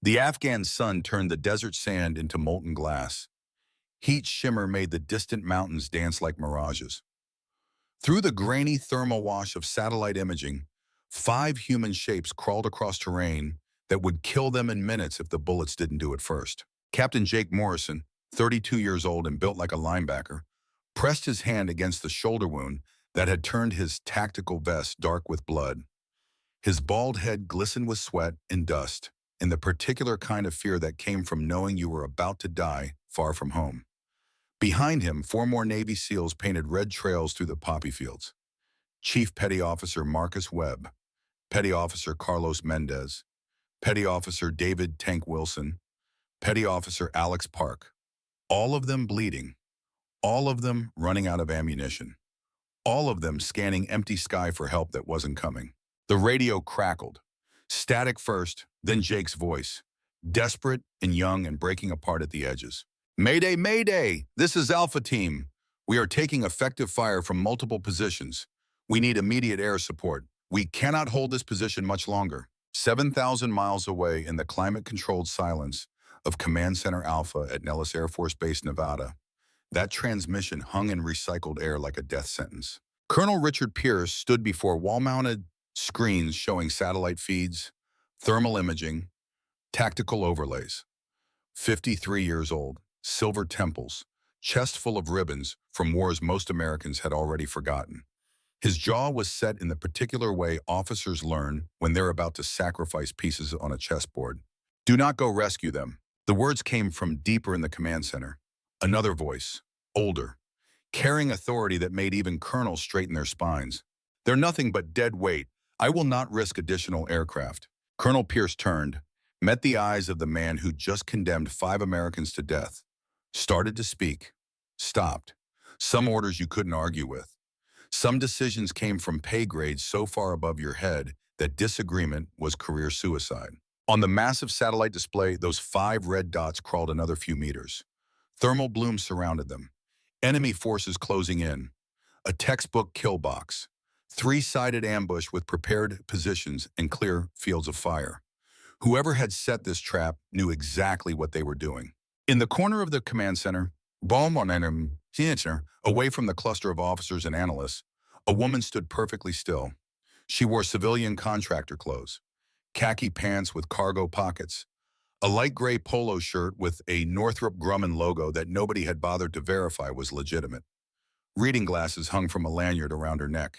The Afghan sun turned the desert sand into molten glass. Heat shimmer made the distant mountains dance like mirages. Through the grainy thermal wash of satellite imaging, 5 human shapes crawled across terrain that would kill them in minutes if the bullets didn't do it first. Captain Jake Morrison, 32 years old and built like a linebacker, pressed his hand against the shoulder wound that had turned his tactical vest dark with blood. His bald head glistened with sweat and dust, and the particular kind of fear that came from knowing you were about to die far from home. Behind him, 4 more Navy SEALs painted red trails through the poppy fields. Chief Petty Officer Marcus Webb, Petty Officer Carlos Mendez, Petty Officer David Tank Wilson, Petty Officer Alex Park, all of them bleeding, all of them running out of ammunition, all of them scanning empty sky for help that wasn't coming. The radio crackled. Static first, then Jake's voice, desperate and young and breaking apart at the edges. Mayday, Mayday! This is Alpha Team. We are taking effective fire from multiple positions. We need immediate air support. We cannot hold this position much longer. 7,000 miles away in the climate-controlled silence of Command Center Alpha at Nellis Air Force Base, Nevada, that transmission hung in recycled air like a death sentence. Colonel Richard Pierce stood before wall-mounted screens showing satellite feeds, thermal imaging, tactical overlays. 53 years old, silver temples, chest full of ribbons from wars most Americans had already forgotten. His jaw was set in the particular way officers learn when they're about to sacrifice pieces on a chessboard. Do not go rescue them. The words came from deeper in the command center. Another voice, older, carrying authority that made even colonels straighten their spines. They're nothing but dead weight. I will not risk additional aircraft. Colonel Pierce turned, met the eyes of the man who just condemned 5 Americans to death, started to speak, stopped. Some orders you couldn't argue with. Some decisions came from pay grades so far above your head that disagreement was career suicide. On the massive satellite display, those 5 red dots crawled another few meters. Thermal blooms surrounded them. Enemy forces closing in. A textbook kill box. 3-sided ambush with prepared positions and clear fields of fire. Whoever had set this trap knew exactly what they were doing. In the corner of the command center, away from the cluster of officers and analysts, a woman stood perfectly still. She wore civilian contractor clothes, khaki pants with cargo pockets, a light gray polo shirt with a Northrop Grumman logo that nobody had bothered to verify was legitimate. Reading glasses hung from a lanyard around her neck.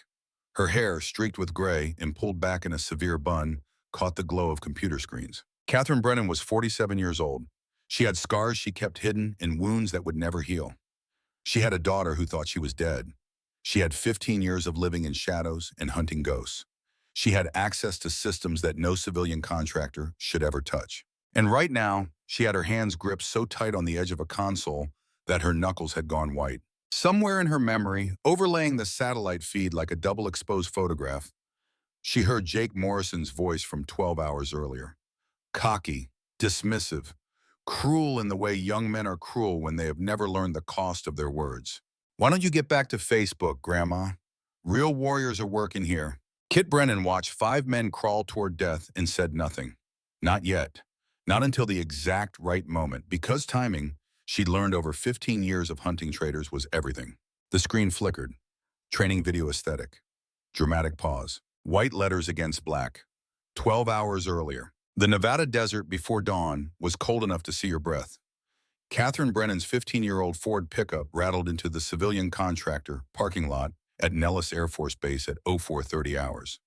Her hair, streaked with gray and pulled back in a severe bun, caught the glow of computer screens. Katherine Brennan was 47 years old. She had scars she kept hidden and wounds that would never heal. She had a daughter who thought she was dead. She had 15 years of living in shadows and hunting ghosts. She had access to systems that no civilian contractor should ever touch. And right now, she had her hands gripped so tight on the edge of a console that her knuckles had gone white. Somewhere in her memory, overlaying the satellite feed like a double-exposed photograph, she heard Jake Morrison's voice from 12 hours earlier. Cocky, dismissive, cruel in the way young men are cruel when they have never learned the cost of their words. Why don't you get back to Facebook, Grandma? Real warriors are working here. Kit Brennan watched 5 men crawl toward death and said nothing. Not yet. Not until the exact right moment, because timing, she'd learned over 15 years of hunting traitors, was everything. The screen flickered. Training video aesthetic. Dramatic pause. White letters against black. 12 hours earlier. The Nevada desert before dawn was cold enough to see your breath. Katherine Brennan's 15-year-old Ford pickup rattled into the civilian contractor parking lot at Nellis Air Force Base at 0430 hours.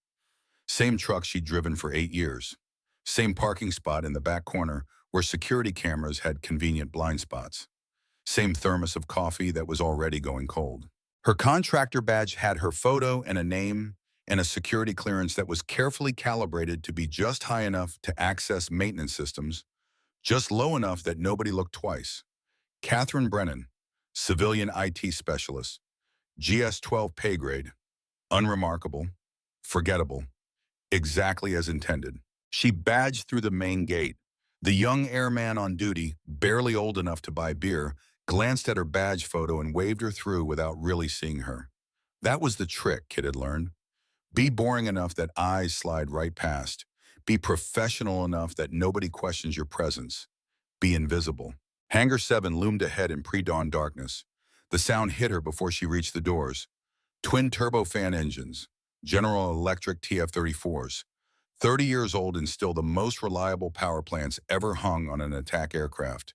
Same truck she'd driven for 8 years. Same parking spot in the back corner where security cameras had convenient blind spots. Same thermos of coffee that was already going cold. Her contractor badge had her photo and a name and a security clearance that was carefully calibrated to be just high enough to access maintenance systems, just low enough that nobody looked twice. Katherine Brennan, civilian IT specialist, GS-12 pay grade, unremarkable, forgettable, exactly as intended. She badged through the main gate. The young airman on duty, barely old enough to buy beer, glanced at her badge photo and waved her through without really seeing her. That was the trick, Kit had learned. Be boring enough that eyes slide right past. Be professional enough that nobody questions your presence. Be invisible. Hangar 7 loomed ahead in pre-dawn darkness. The sound hit her before she reached the doors. Twin turbofan engines, General Electric TF-34s, 30 years old and still the most reliable power plants ever hung on an attack aircraft.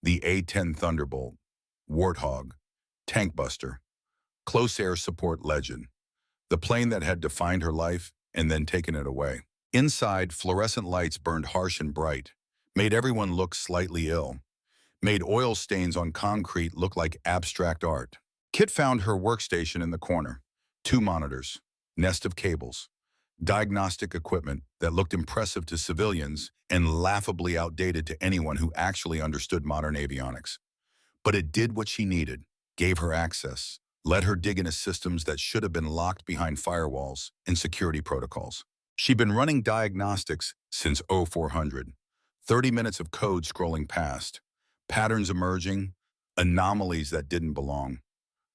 The A-10 Thunderbolt, Warthog, Tank Buster, close air support legend. The plane that had defined her life and then taken it away. Inside, fluorescent lights burned harsh and bright, made everyone look slightly ill, made oil stains on concrete look like abstract art. Kit found her workstation in the corner. 2 monitors, nest of cables, diagnostic equipment that looked impressive to civilians and laughably outdated to anyone who actually understood modern avionics. But it did what she needed, gave her access, let her dig into systems that should have been locked behind firewalls and security protocols. She'd been running diagnostics since 0400, 30 minutes of code scrolling past, patterns emerging, anomalies that didn't belong,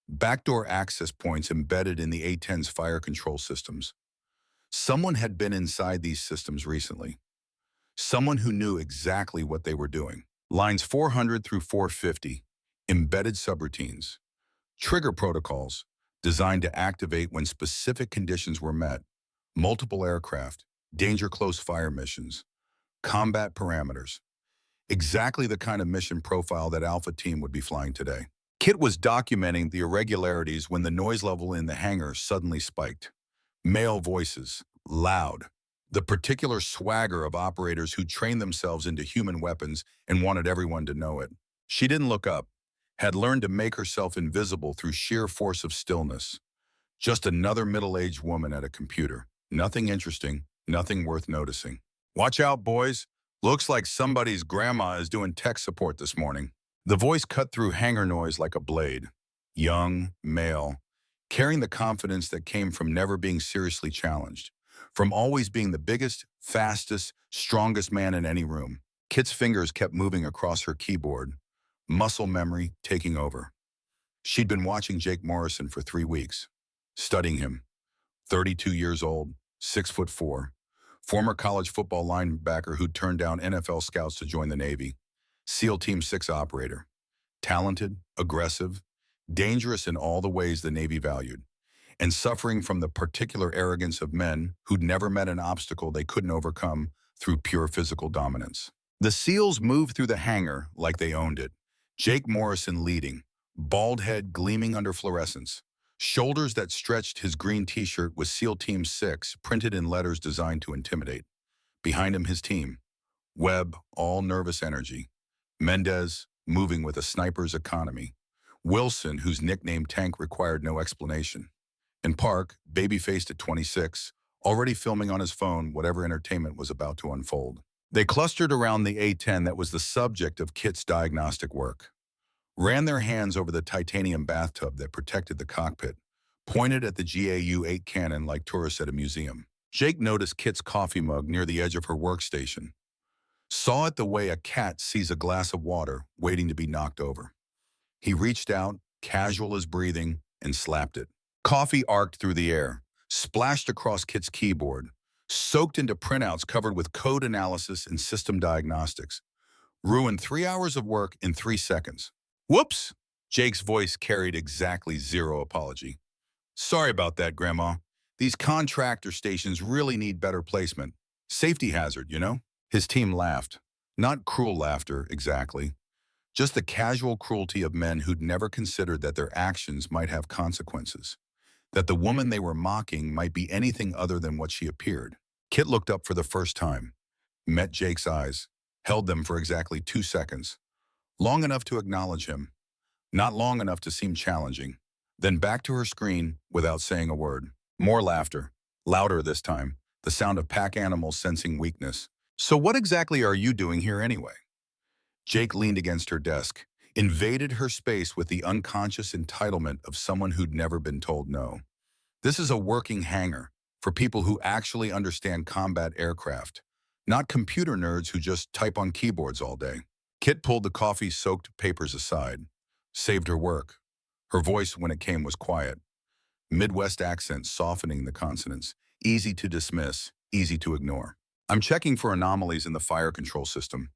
backdoor access points embedded in the A-10's fire control systems. Someone had been inside these systems recently. Someone who knew exactly what they were doing. Lines 400 through 450, embedded subroutines, trigger protocols designed to activate when specific conditions were met, multiple aircraft, danger close fire missions, combat parameters. Exactly the kind of mission profile that Alpha Team would be flying today. Kit was documenting the irregularities when the noise level in the hangar suddenly spiked. Male voices, loud. The particular swagger of operators who trained themselves into human weapons and wanted everyone to know it. She didn't look up, had learned to make herself invisible through sheer force of stillness. Just another middle-aged woman at a computer. Nothing interesting, nothing worth noticing. Watch out, boys. Looks like somebody's grandma is doing tech support this morning. The voice cut through hangar noise like a blade. Young, male, carrying the confidence that came from never being seriously challenged, from always being the biggest, fastest, strongest man in any room. Kit's fingers kept moving across her keyboard, muscle memory taking over. She'd been watching Jake Morrison for 3 weeks, studying him. 32 years old, 6'4", former college football linebacker who turned down NFL scouts to join the Navy, SEAL Team 6 operator, talented, aggressive, dangerous in all the ways the Navy valued, and suffering from the particular arrogance of men who'd never met an obstacle they couldn't overcome through pure physical dominance. The SEALs moved through the hangar like they owned it, Jake Morrison leading, bald head gleaming under fluorescence, shoulders that stretched his green t-shirt with SEAL Team 6 printed in letters designed to intimidate. Behind him, his team, Webb, all nervous energy, Mendez, moving with a sniper's economy, Wilson, whose nickname Tank required no explanation, and Park, baby-faced at 26, already filming on his phone whatever entertainment was about to unfold. They clustered around the A-10 that was the subject of Kit's diagnostic work, ran their hands over the titanium bathtub that protected the cockpit, pointed at the GAU-8 cannon like tourists at a museum. Jake noticed Kit's coffee mug near the edge of her workstation, saw it the way a cat sees a glass of water waiting to be knocked over. He reached out, casual as breathing, and slapped it. Coffee arced through the air, splashed across Kit's keyboard, soaked into printouts covered with code analysis and system diagnostics. Ruined 3 hours of work in 3 seconds. Whoops! Jake's voice carried exactly zero apology. Sorry about that, Grandma. These contractor stations really need better placement. Safety hazard, you know? His team laughed. Not cruel laughter, exactly. Just the casual cruelty of men who'd never considered that their actions might have consequences. That the woman they were mocking might be anything other than what she appeared. Kit looked up for the first time, met Jake's eyes, held them for exactly 2 seconds. Long enough to acknowledge him, not long enough to seem challenging. Then back to her screen without saying a word. More laughter, louder this time, the sound of pack animals sensing weakness. So what exactly are you doing here anyway? Jake leaned against her desk, invaded her space with the unconscious entitlement of someone who'd never been told no. This is a working hangar for people who actually understand combat aircraft, not computer nerds who just type on keyboards all day. Kit pulled the coffee-soaked papers aside, saved her work. Her voice, when it came, was quiet. Midwest accent softening the consonants, easy to dismiss, easy to ignore. I'm checking for anomalies in the fire control system.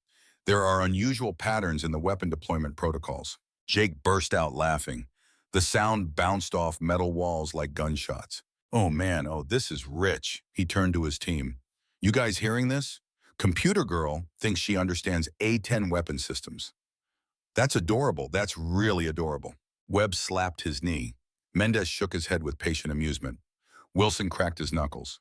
There are unusual patterns in the weapon deployment protocols. Jake burst out laughing. The sound bounced off metal walls like gunshots. Oh man, this is rich. He turned to his team. You guys hearing this? Computer Girl thinks she understands A-10 weapon systems. That's adorable. That's really adorable. Webb slapped his knee. Mendez shook his head with patient amusement. Wilson cracked his knuckles.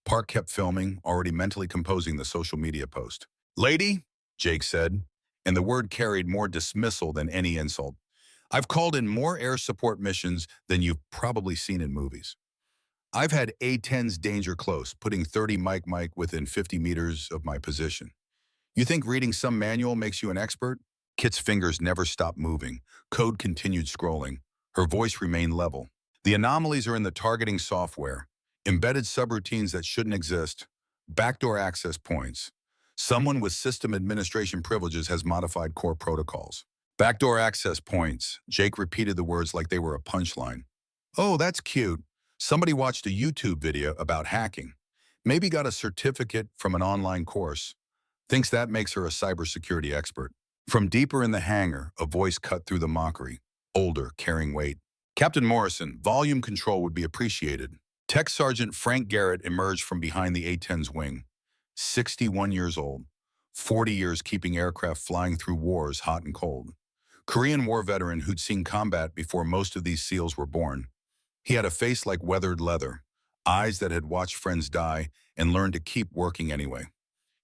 Park kept filming, already mentally composing the social media post. Lady, Jake said, and the word carried more dismissal than any insult. I've called in more air support missions than you've probably seen in movies. I've had A-10s danger close, putting 30 Mike within 50 meters of my position. You think reading some manual makes you an expert? Kit's fingers never stopped moving. Code continued scrolling. Her voice remained level. The anomalies are in the targeting software, embedded subroutines that shouldn't exist, backdoor access points. Someone with system administration privileges has modified core protocols. Backdoor access points. Jake repeated the words like they were a punchline. Oh, that's cute. Somebody watched a YouTube video about hacking. Maybe got a certificate from an online course. Thinks that makes her a cybersecurity expert. From deeper in the hangar, a voice cut through the mockery. Older, carrying weight. Captain Morrison, volume control would be appreciated. Tech Sergeant Frank Garrett emerged from behind the A-10's wing. 61 years old. 40 years keeping aircraft flying through wars hot and cold. Korean War veteran who'd seen combat before most of these SEALs were born. He had a face like weathered leather, eyes that had watched friends die and learned to keep working anyway.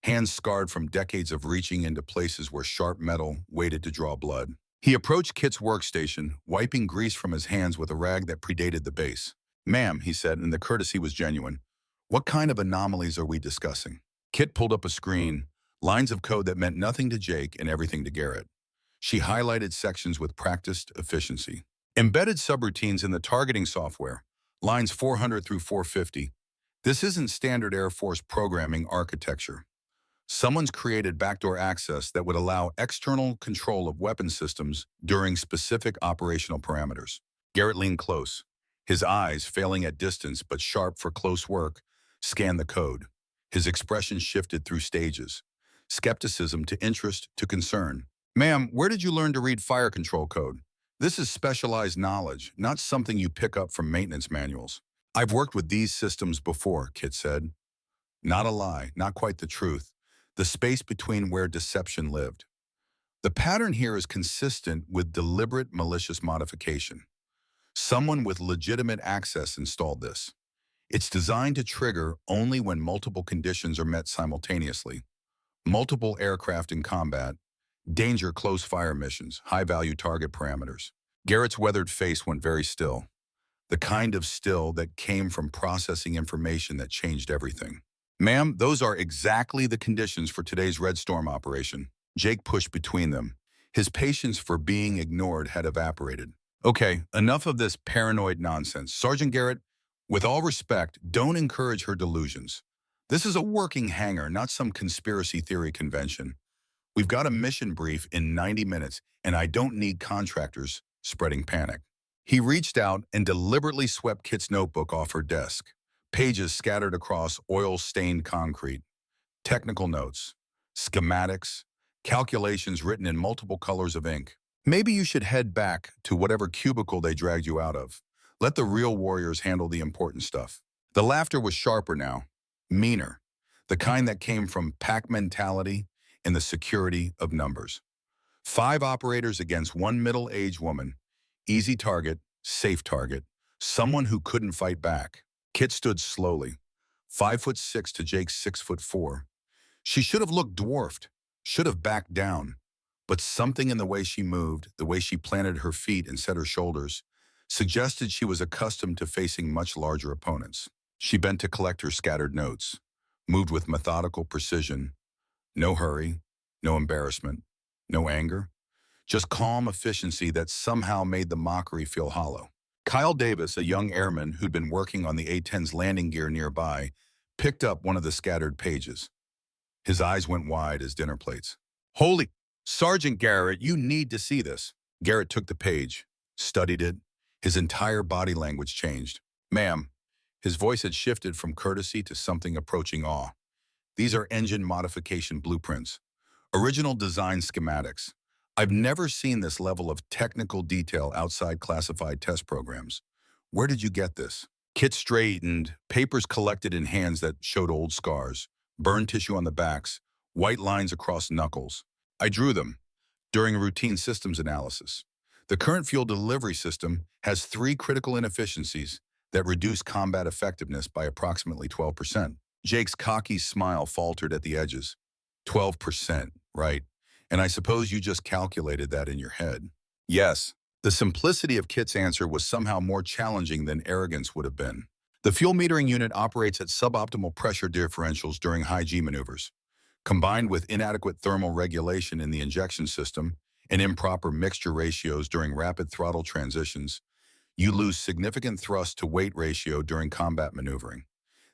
Hands scarred from decades of reaching into places where sharp metal waited to draw blood. He approached Kit's workstation, wiping grease from his hands with a rag that predated the base. Ma'am, he said, and the courtesy was genuine. What kind of anomalies are we discussing? Kit pulled up a screen, lines of code that meant nothing to Jake and everything to Garrett. She highlighted sections with practiced efficiency. Embedded subroutines in the targeting software, lines 400 through 450. This isn't standard Air Force programming architecture. Someone's created backdoor access that would allow external control of weapon systems during specific operational parameters. Garrett leaned close. His eyes, failing at distance but sharp for close work, scanned the code. His expression shifted through stages. Skepticism to interest to concern. Ma'am, where did you learn to read fire control code? This is specialized knowledge, not something you pick up from maintenance manuals. I've worked with these systems before, Kit said. Not a lie, not quite the truth. The space between where deception lived. The pattern here is consistent with deliberate malicious modification. Someone with legitimate access installed this. It's designed to trigger only when multiple conditions are met simultaneously. Multiple aircraft in combat, danger close fire missions, high-value target parameters. Garrett's weathered face went very still. The kind of still that came from processing information that changed everything. Ma'am, those are exactly the conditions for today's Red Storm operation. Jake pushed between them. His patience for being ignored had evaporated. Okay, enough of this paranoid nonsense. Sergeant Garrett, with all respect, don't encourage her delusions. This is a working hangar, not some conspiracy theory convention. We've got a mission brief in 90 minutes, and I don't need contractors spreading panic. He reached out and deliberately swept Kit's notebook off her desk. Pages scattered across oil-stained concrete. Technical notes, schematics, calculations written in multiple colors of ink. Maybe you should head back to whatever cubicle they dragged you out of. Let the real warriors handle the important stuff. The laughter was sharper now, meaner, the kind that came from pack mentality and the security of numbers. 5 operators against 1 middle-aged woman. Easy target, safe target, someone who couldn't fight back. Kit stood slowly, 5'6" to Jake's 6'4". She should have looked dwarfed, should have backed down, but something in the way she moved, the way she planted her feet and set her shoulders, suggested she was accustomed to facing much larger opponents. She bent to collect her scattered notes, moved with methodical precision. No hurry, no embarrassment, no anger, just calm efficiency that somehow made the mockery feel hollow. Kyle Davis, a young airman who'd been working on the A-10's landing gear nearby, picked up one of the scattered pages. His eyes went wide as dinner plates. Holy, Sergeant Garrett, you need to see this. Garrett took the page, studied it. His entire body language changed. Ma'am, his voice had shifted from courtesy to something approaching awe. These are engine modification blueprints, original design schematics. I've never seen this level of technical detail outside classified test programs. Where did you get this? Kit straightened, papers collected in hands that showed old scars, burned tissue on the backs, white lines across knuckles. I drew them during a routine systems analysis. The current fuel delivery system has three critical inefficiencies that reduce combat effectiveness by approximately 12%. Jake's cocky smile faltered at the edges. 12%, right? And I suppose you just calculated that in your head. Yes. The simplicity of Kit's answer was somehow more challenging than arrogance would have been. The fuel metering unit operates at suboptimal pressure differentials during high G maneuvers. Combined with inadequate thermal regulation in the injection system and improper mixture ratios during rapid throttle transitions, you lose significant thrust-to-weight ratio during combat maneuvering.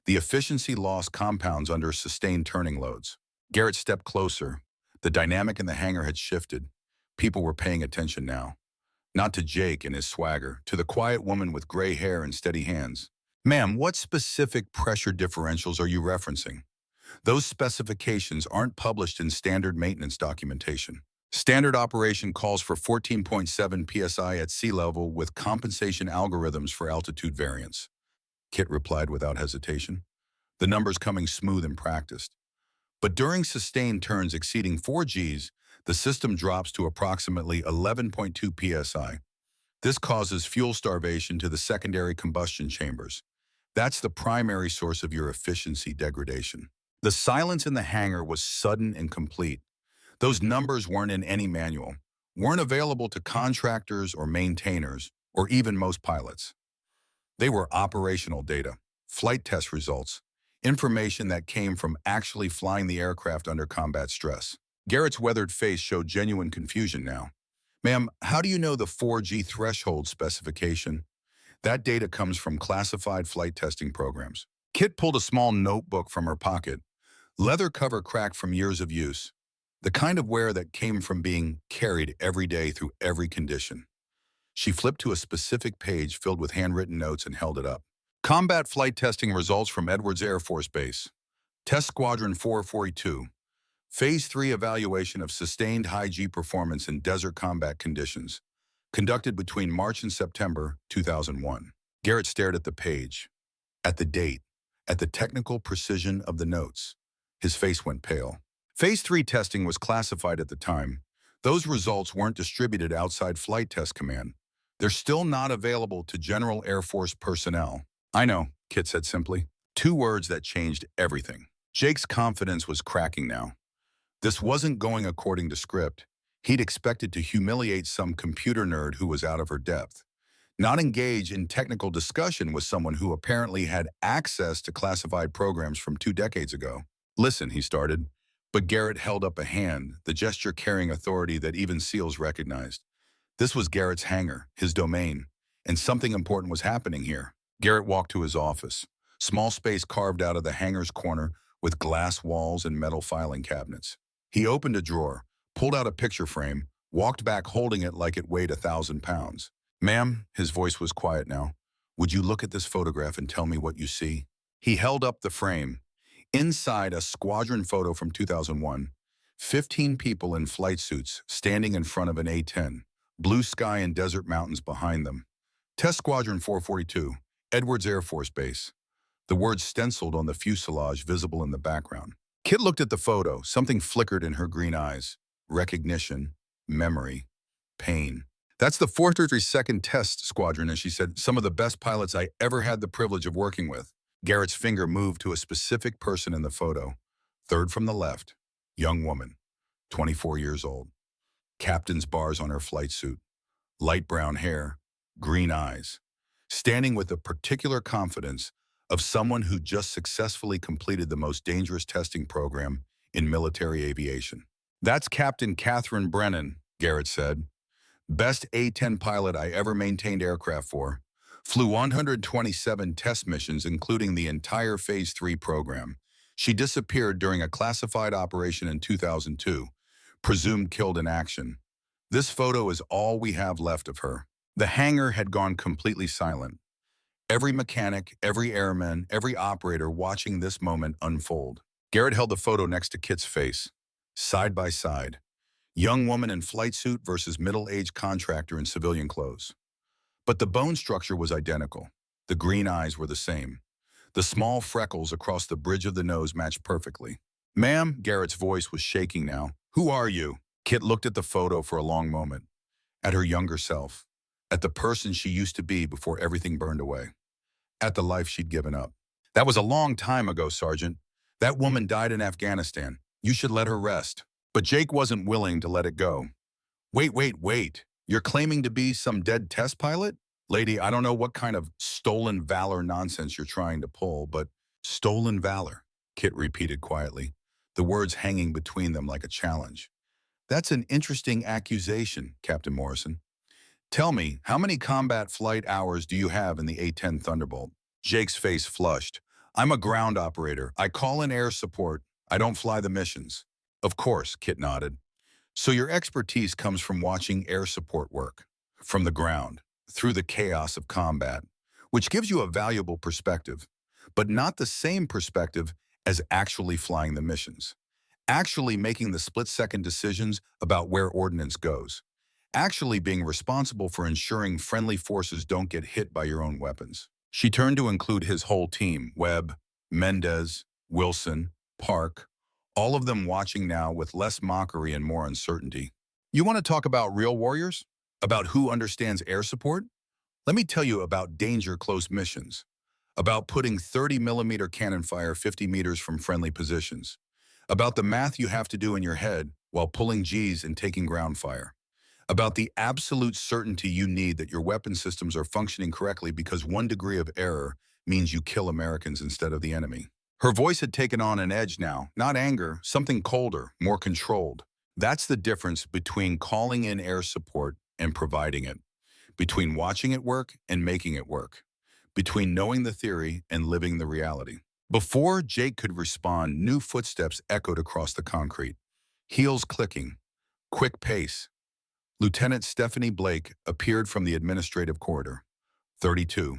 The efficiency loss compounds under sustained turning loads. Garrett stepped closer. The dynamic in the hangar had shifted. People were paying attention now. Not to Jake and his swagger, to the quiet woman with gray hair and steady hands. Ma'am, what specific pressure differentials are you referencing? Those specifications aren't published in standard maintenance documentation. Standard operation calls for 14.7 psi at sea level with compensation algorithms for altitude variance. Kit replied without hesitation. The numbers coming smooth and practiced. But during sustained turns exceeding 4 Gs, the system drops to approximately 11.2 psi. This causes fuel starvation to the secondary combustion chambers. That's the primary source of your efficiency degradation. The silence in the hangar was sudden and complete. Those numbers weren't in any manual, weren't available to contractors or maintainers, or even most pilots. They were operational data, flight test results, information that came from actually flying the aircraft under combat stress. Garrett's weathered face showed genuine confusion now. Ma'am, how do you know the 4G threshold specification? That data comes from classified flight testing programs. Kit pulled a small notebook from her pocket, leather cover cracked from years of use, the kind of wear that came from being carried every day through every condition. She flipped to a specific page filled with handwritten notes and held it up. Combat flight testing results from Edwards Air Force Base. Test Squadron 442. Phase 3 evaluation of sustained high G performance in desert combat conditions. Conducted between March and September 2001. Garrett stared at the page, at the date, at the technical precision of the notes. His face went pale. Phase 3 testing was classified at the time. Those results weren't distributed outside Flight Test Command. They're still not available to General Air Force personnel. I know, Kit said simply. 2 words that changed everything. Jake's confidence was cracking now. This wasn't going according to script. He'd expected to humiliate some computer nerd who was out of her depth, not engage in technical discussion with someone who apparently had access to classified programs from 2 decades ago. Listen, he started, but Garrett held up a hand, the gesture carrying authority that even SEALs recognized. This was Garrett's hangar, his domain, and something important was happening here. Garrett walked to his office, small space carved out of the hangar's corner with glass walls and metal filing cabinets. He opened a drawer, pulled out a picture frame, walked back holding it like it weighed 1,000 pounds. Ma'am, his voice was quiet now, would you look at this photograph and tell me what you see? He held up the frame. Inside, a squadron photo from 2001, 15 people in flight suits standing in front of an A-10, blue sky and desert mountains behind them. Test Squadron 442, Edwards Air Force Base. The words stenciled on the fuselage visible in the background. Kit looked at the photo. Something flickered in her green eyes. Recognition, memory, pain. That's the 432nd Test Squadron, and she said, some of the best pilots I ever had the privilege of working with. Garrett's finger moved to a specific person in the photo. Third from the left, young woman, 24 years old. Captain's bars on her flight suit, light brown hair, green eyes, standing with a particular confidence of someone who just successfully completed the most dangerous testing program in military aviation. That's Captain Katherine Brennan, Garrett said. Best A-10 pilot I ever maintained aircraft for. Flew 127 test missions, including the entire Phase 3 program. She disappeared during a classified operation in 2002, presumed killed in action. This photo is all we have left of her. The hangar had gone completely silent. Every mechanic, every airman, every operator watching this moment unfold. Garrett held the photo next to Kit's face, side by side. Young woman in flight suit versus middle-aged contractor in civilian clothes. But the bone structure was identical. The green eyes were the same. The small freckles across the bridge of the nose matched perfectly. Ma'am, Garrett's voice was shaking now. Who are you? Kit looked at the photo for a long moment. At her younger self. At the person she used to be before everything burned away. At the life she'd given up. That was a long time ago, Sergeant. That woman died in Afghanistan. You should let her rest. But Jake wasn't willing to let it go. Wait. You're claiming to be some dead test pilot? Lady, I don't know what kind of stolen valor nonsense you're trying to pull, but stolen valor, Kit repeated quietly, the words hanging between them like a challenge. That's an interesting accusation, Captain Morrison. Tell me, how many combat flight hours do you have in the A-10 Thunderbolt? Jake's face flushed. I'm a ground operator. I call in air support. I don't fly the missions. Of course, Kit nodded. So your expertise comes from watching air support work, from the ground, through the chaos of combat, which gives you a valuable perspective, but not the same perspective as actually flying the missions, actually making the split-second decisions about where ordnance goes, actually being responsible for ensuring friendly forces don't get hit by your own weapons. She turned to include his whole team, Webb, Mendez, Wilson, Park, all of them watching now with less mockery and more uncertainty. You want to talk about real warriors? About who understands air support? Let me tell you about danger close missions. About putting 30mm cannon fire 50 meters from friendly positions. About the math you have to do in your head while pulling Gs and taking ground fire. About the absolute certainty you need that your weapon systems are functioning correctly because 1 degree of error means you kill Americans instead of the enemy. Her voice had taken on an edge now, not anger, something colder, more controlled. That's the difference between calling in air support and providing it, between watching it work and making it work, between knowing the theory and living the reality. Before Jake could respond, new footsteps echoed across the concrete, heels clicking, quick pace. Lieutenant Stephanie Blake appeared from the administrative corridor. 32,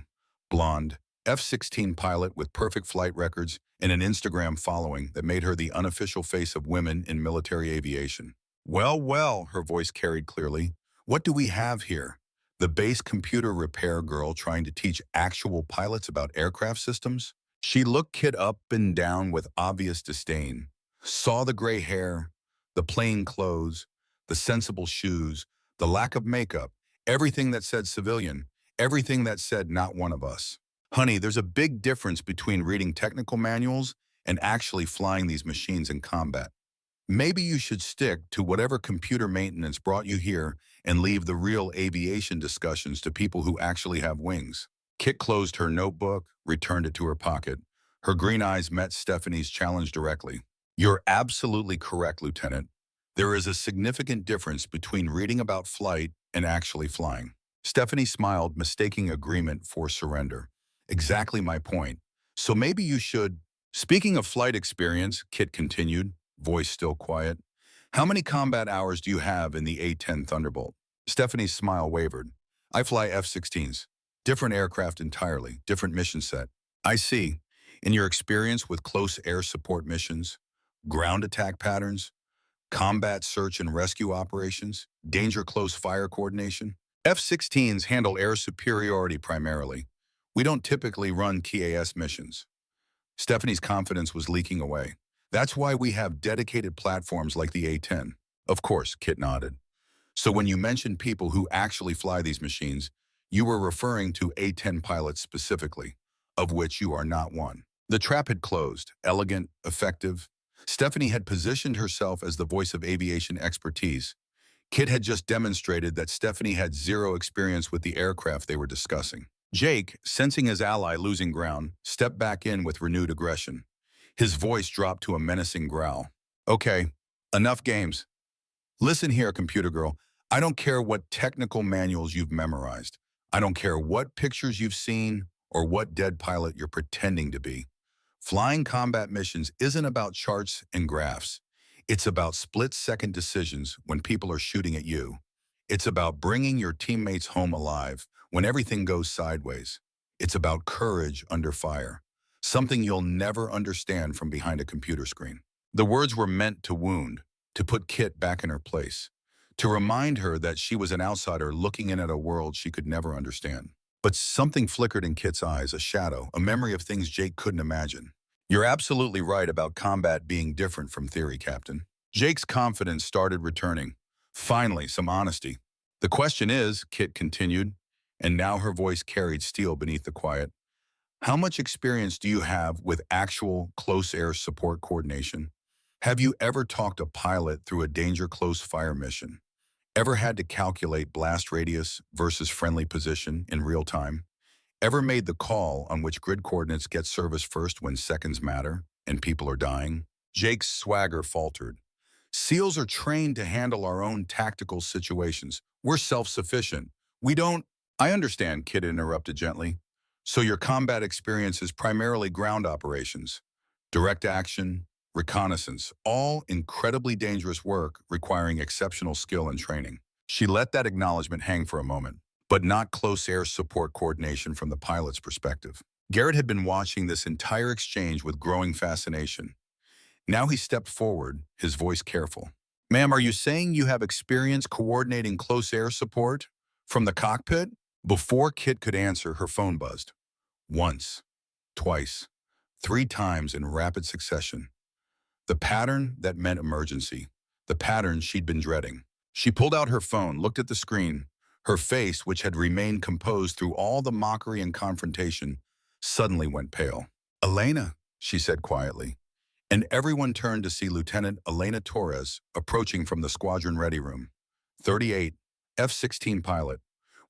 blonde, F-16 pilot with perfect flight records and an Instagram following that made her the unofficial face of women in military aviation. Well, her voice carried clearly. What do we have here? The base computer repair girl trying to teach actual pilots about aircraft systems? She looked Kit up and down with obvious disdain. Saw the gray hair, the plain clothes, the sensible shoes, the lack of makeup, everything that said civilian, everything that said not one of us. Honey, there's a big difference between reading technical manuals and actually flying these machines in combat. Maybe you should stick to whatever computer maintenance brought you here and leave the real aviation discussions to people who actually have wings. Kit closed her notebook, returned it to her pocket. Her green eyes met Stephanie's challenge directly. You're absolutely correct, Lieutenant. There is a significant difference between reading about flight and actually flying. Stephanie smiled, mistaking agreement for surrender. Exactly my point. So maybe you should... Speaking of flight experience, Kit continued, voice still quiet, how many combat hours do you have in the A-10 Thunderbolt? Stephanie's smile wavered. I fly F-16s. Different aircraft entirely, different mission set. I see. In your experience with close air support missions, ground attack patterns, combat search and rescue operations, danger close fire coordination, F-16s handle air superiority primarily. We don't typically run KAS missions. Stephanie's confidence was leaking away. That's why we have dedicated platforms like the A-10. Of course, Kit nodded. So when you mentioned people who actually fly these machines, you were referring to A-10 pilots specifically, of which you are not one. The trap had closed, elegant, effective. Stephanie had positioned herself as the voice of aviation expertise. Kit had just demonstrated that Stephanie had zero experience with the aircraft they were discussing. Jake, sensing his ally losing ground, stepped back in with renewed aggression. His voice dropped to a menacing growl. Okay, enough games. Listen here, computer girl. I don't care what technical manuals you've memorized. I don't care what pictures you've seen or what dead pilot you're pretending to be. Flying combat missions isn't about charts and graphs. It's about split-second decisions when people are shooting at you. It's about bringing your teammates home alive when everything goes sideways. It's about courage under fire. something you'll never understand from behind a computer screen. The words were meant to wound, to put Kit back in her place, to remind her that she was an outsider looking in at a world she could never understand. But something flickered in Kit's eyes, a shadow, a memory of things Jake couldn't imagine. You're absolutely right about combat being different from theory, Captain. Jake's confidence started returning. Finally, some honesty. The question is, Kit continued, and now her voice carried steel beneath the quiet, how much experience do you have with actual close air support coordination? Have you ever talked a pilot through a danger close fire mission? Ever had to calculate blast radius versus friendly position in real time? Ever made the call on which grid coordinates get service first when seconds matter and people are dying? Jake's swagger faltered. SEALs are trained to handle our own tactical situations. We're self-sufficient. We don't— I understand, Kit interrupted gently. So your combat experience is primarily ground operations, direct action, reconnaissance, all incredibly dangerous work requiring exceptional skill and training. She let that acknowledgement hang for a moment, but not close air support coordination from the pilot's perspective. Garrett had been watching this entire exchange with growing fascination. Now he stepped forward, his voice careful. Ma'am, are you saying you have experience coordinating close air support from the cockpit? Before Kit could answer, her phone buzzed. Once, twice, 3 times in rapid succession. The pattern that meant emergency, the pattern she'd been dreading. She pulled out her phone, looked at the screen. Her face, which had remained composed through all the mockery and confrontation, suddenly went pale. Elena, she said quietly, and everyone turned to see Lieutenant Elena Torres approaching from the squadron ready room. 38, F-16 pilot,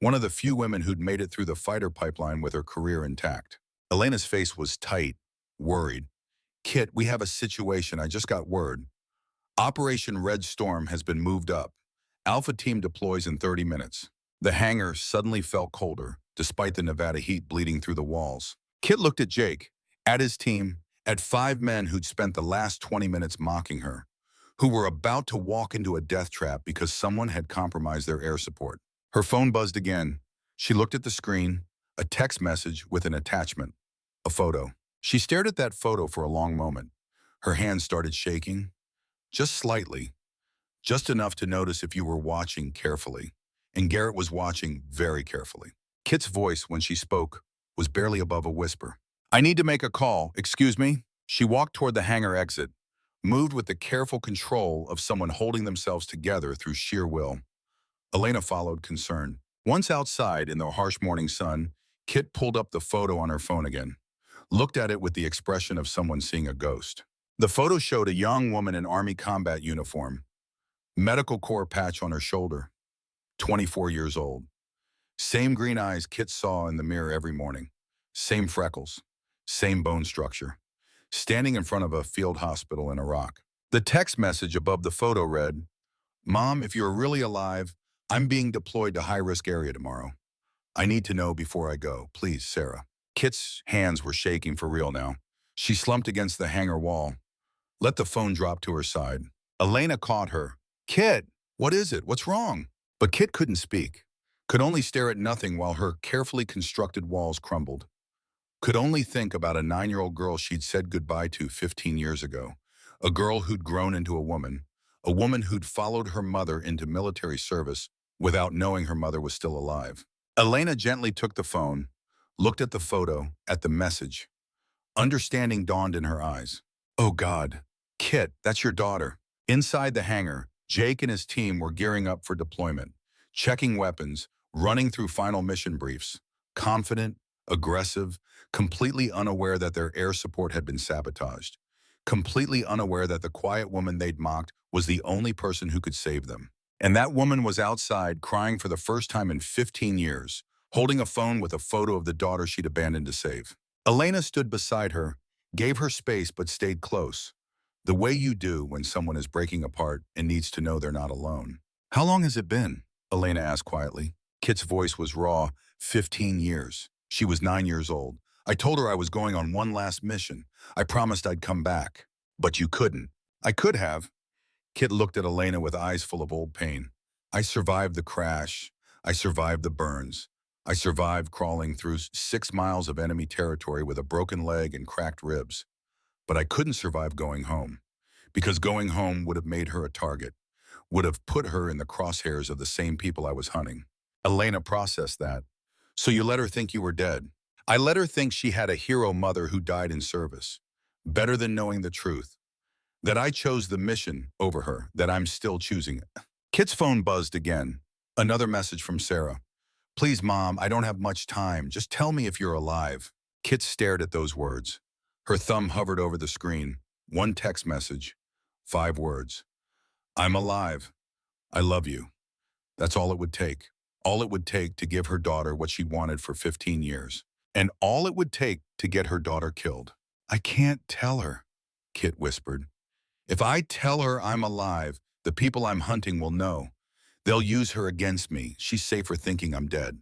one of the few women who'd made it through the fighter pipeline with her career intact. Elena's face was tight, worried. Kit, we have a situation, I just got word. Operation Red Storm has been moved up. Alpha team deploys in 30 minutes. The hangar suddenly felt colder, despite the Nevada heat bleeding through the walls. Kit looked at Jake, at his team, at 5 men who'd spent the last 20 minutes mocking her, who were about to walk into a death trap because someone had compromised their air support. Her phone buzzed again. She looked at the screen, a text message with an attachment, a photo. She stared at that photo for a long moment. Her hands started shaking, just slightly, just enough to notice if you were watching carefully. And Garrett was watching very carefully. Kit's voice, when she spoke, was barely above a whisper. I need to make a call. Excuse me? She walked toward the hangar exit, moved with the careful control of someone holding themselves together through sheer will. Elena followed, concerned. Once outside in the harsh morning sun, Kit pulled up the photo on her phone again, looked at it with the expression of someone seeing a ghost. The photo showed a young woman in Army combat uniform, medical corps patch on her shoulder, 24 years old. Same green eyes Kit saw in the mirror every morning, same freckles, same bone structure, standing in front of a field hospital in Iraq. The text message above the photo read, Mom, if you're really alive, I'm being deployed to high-risk area tomorrow. I need to know before I go. Please, Sarah. Kit's hands were shaking for real now. She slumped against the hangar wall, let the phone drop to her side. Elena caught her. Kit, what is it? What's wrong? But Kit couldn't speak, could only stare at nothing while her carefully constructed walls crumbled. Could only think about a 9-year-old girl she'd said goodbye to 15 years ago, a girl who'd grown into a woman who'd followed her mother into military service without knowing her mother was still alive. Elena gently took the phone, looked at the photo, at the message. Understanding dawned in her eyes. Oh God, Kit, that's your daughter. Inside the hangar, Jake and his team were gearing up for deployment, checking weapons, running through final mission briefs, confident, aggressive, completely unaware that their air support had been sabotaged, completely unaware that the quiet woman they'd mocked was the only person who could save them. And that woman was outside, crying for the first time in 15 years, holding a phone with a photo of the daughter she'd abandoned to save. Elena stood beside her, gave her space but stayed close, the way you do when someone is breaking apart and needs to know they're not alone. How long has it been? Elena asked quietly. Kit's voice was raw. 15 years. She was 9 years old. I told her I was going on one last mission. I promised I'd come back. But you couldn't. I could have. Kit looked at Elena with eyes full of old pain. I survived the crash. I survived the burns. I survived crawling through 6 miles of enemy territory with a broken leg and cracked ribs. But I couldn't survive going home, because going home would have made her a target, would have put her in the crosshairs of the same people I was hunting. Elena processed that. So you let her think you were dead. I let her think she had a hero mother who died in service. Better than knowing the truth. That I chose the mission over her, that I'm still choosing it. Kit's phone buzzed again. Another message from Sarah. Please, Mom, I don't have much time. Just tell me if you're alive. Kit stared at those words. Her thumb hovered over the screen. One text message. 5 words. I'm alive. I love you. That's all it would take. All it would take to give her daughter what she wanted for 15 years. And all it would take to get her daughter killed. I can't tell her, Kit whispered. If I tell her I'm alive, the people I'm hunting will know. They'll use her against me. She's safer thinking I'm dead.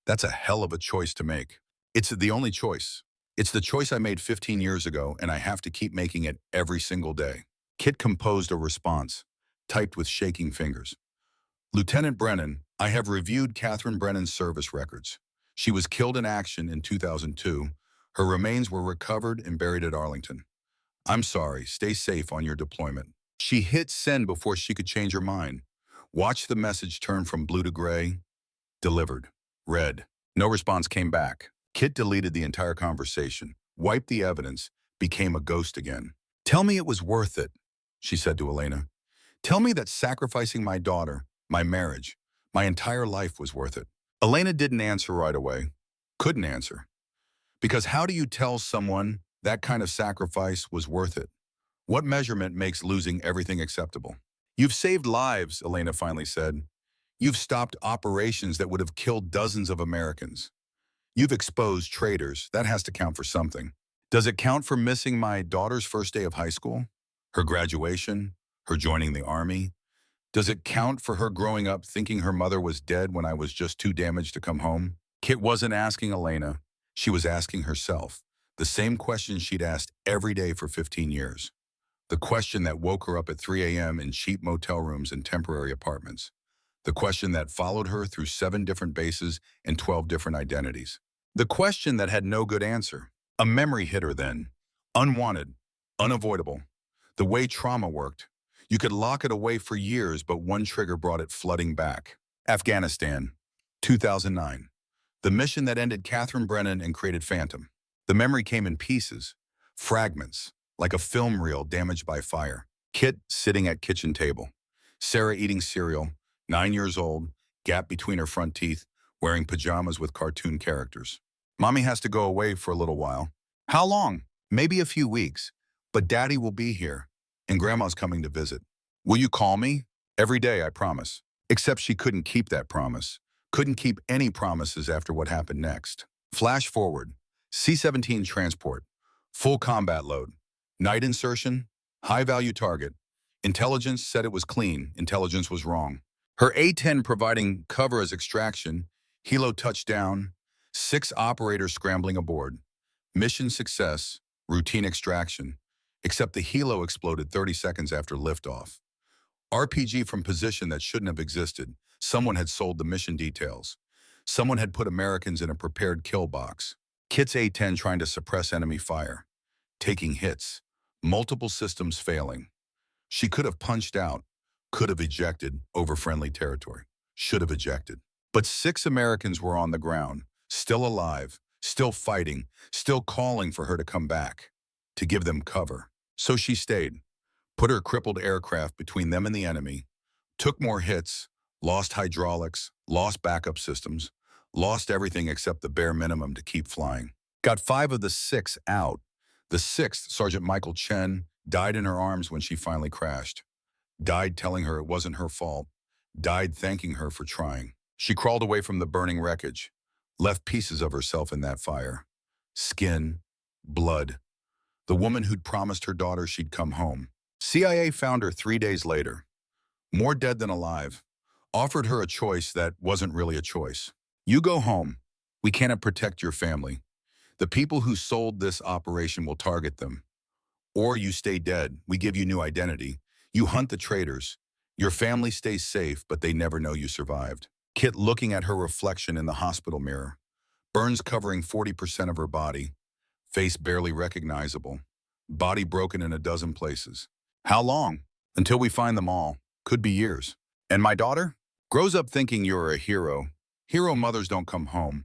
That's a hell of a choice to make. It's the only choice. It's the choice I made 15 years ago, and I have to keep making it every single day. Kit composed a response, typed with shaking fingers. Lieutenant Brennan, I have reviewed Katherine Brennan's service records. She was killed in action in 2002. Her remains were recovered and buried at Arlington. I'm sorry, stay safe on your deployment. She hit send before she could change her mind. Watch the message turn from blue to gray. Delivered. Read. No response came back. Kit deleted the entire conversation, wiped the evidence, became a ghost again. Tell me it was worth it, she said to Elena. Tell me that sacrificing my daughter, my marriage, my entire life was worth it. Elena didn't answer right away. Couldn't answer. Because how do you tell someone that kind of sacrifice was worth it? What measurement makes losing everything acceptable? You've saved lives, Elena finally said. You've stopped operations that would have killed dozens of Americans. You've exposed traitors. That has to count for something. Does it count for missing my daughter's first day of high school? Her graduation? Her joining the army? Does it count for her growing up thinking her mother was dead when I was just too damaged to come home? Kit wasn't asking Elena. She was asking herself. The same question she'd asked every day for 15 years. The question that woke her up at 3 a.m. in cheap motel rooms and temporary apartments. The question that followed her through 7 different bases and 12 different identities. The question that had no good answer. A memory hit her then. Unwanted. Unavoidable. The way trauma worked. You could lock it away for years, but one trigger brought it flooding back. Afghanistan. 2009. The mission that ended Katherine Brennan and created Phantom. The memory came in pieces. Fragments. Like a film reel damaged by fire. Kit sitting at kitchen table. Sarah eating cereal, 9 years old, gap between her front teeth, wearing pajamas with cartoon characters. Mommy has to go away for a little while. How long? Maybe a few weeks. But Daddy will be here, and Grandma's coming to visit. Will you call me? Every day, I promise. Except she couldn't keep that promise. Couldn't keep any promises after what happened next. Flash forward. C-17 transport. Full combat load. Night insertion, high-value target. Intelligence said it was clean. Intelligence was wrong. Her A-10 providing cover as extraction. Helo touchdown. 6 operators scrambling aboard. Mission success. Routine extraction. Except the helo exploded 30 seconds after liftoff. RPG from position that shouldn't have existed. Someone had sold the mission details. Someone had put Americans in a prepared kill box. Kit's A-10 trying to suppress enemy fire. Taking hits. Multiple systems failing. She could have punched out, could have ejected over friendly territory, should have ejected. But 6 Americans were on the ground, still alive, still fighting, still calling for her to come back, to give them cover. So she stayed, put her crippled aircraft between them and the enemy, took more hits, lost hydraulics, lost backup systems, lost everything except the bare minimum to keep flying. Got 5 of the 6 out. The 6th, Sergeant Michael Chen, died in her arms when she finally crashed. Died telling her it wasn't her fault. Died thanking her for trying. She crawled away from the burning wreckage, left pieces of herself in that fire. Skin, blood. The woman who'd promised her daughter she'd come home. CIA found her 3 days later. More dead than alive. Offered her a choice that wasn't really a choice. You go home. We cannot protect your family. The people who sold this operation will target them. Or you stay dead. We give you new identity. You hunt the traitors. Your family stays safe, but they never know you survived. Kit looking at her reflection in the hospital mirror. Burns covering 40% of her body. Face barely recognizable. Body broken in a dozen places. How long? Until we find them all. Could be years. And my daughter? Grows up thinking you're a hero. Hero mothers don't come home,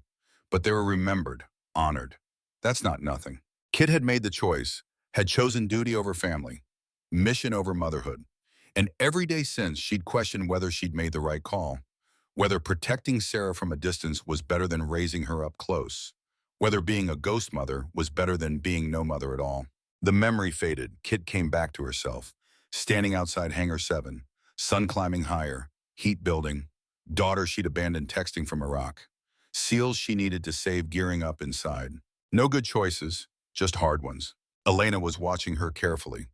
but they were remembered, honored. That's not nothing. Kit had made the choice, had chosen duty over family, mission over motherhood. And every day since, she'd questioned whether she'd made the right call, whether protecting Sarah from a distance was better than raising her up close, whether being a ghost mother was better than being no mother at all. The memory faded. Kit came back to herself, standing outside Hangar 7, sun climbing higher, heat building, daughter she'd abandoned texting from Iraq, seals she needed to save gearing up inside. No good choices, just hard ones. Elena was watching her carefully.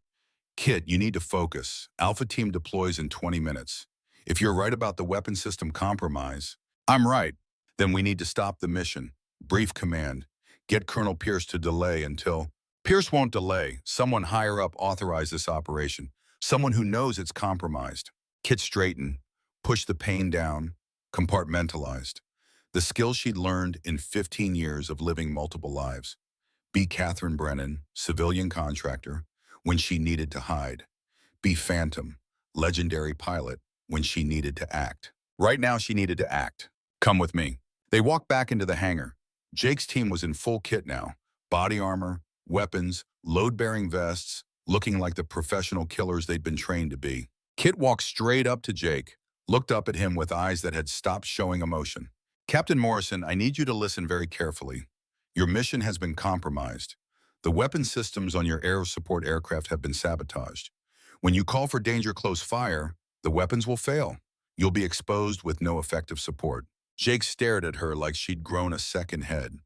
Kit, you need to focus. Alpha Team deploys in 20 minutes. If you're right about the weapon system compromise, I'm right. Then we need to stop the mission. Brief command. Get Colonel Pierce to delay until... Pierce won't delay. Someone higher up authorized this operation. Someone who knows it's compromised. Kit straightened, pushed the pain down, compartmentalized. The skills she'd learned in 15 years of living multiple lives. Be Katherine Brennan, civilian contractor, when she needed to hide. Be Phantom, legendary pilot, when she needed to act. Right now she needed to act. Come with me. They walked back into the hangar. Jake's team was in full kit now. Body armor, weapons, load-bearing vests, looking like the professional killers they'd been trained to be. Kit walked straight up to Jake, looked up at him with eyes that had stopped showing emotion. Captain Morrison, I need you to listen very carefully. Your mission has been compromised. The weapon systems on your air support aircraft have been sabotaged. When you call for danger close fire, the weapons will fail. You'll be exposed with no effective support. Jake stared at her like she'd grown a second head.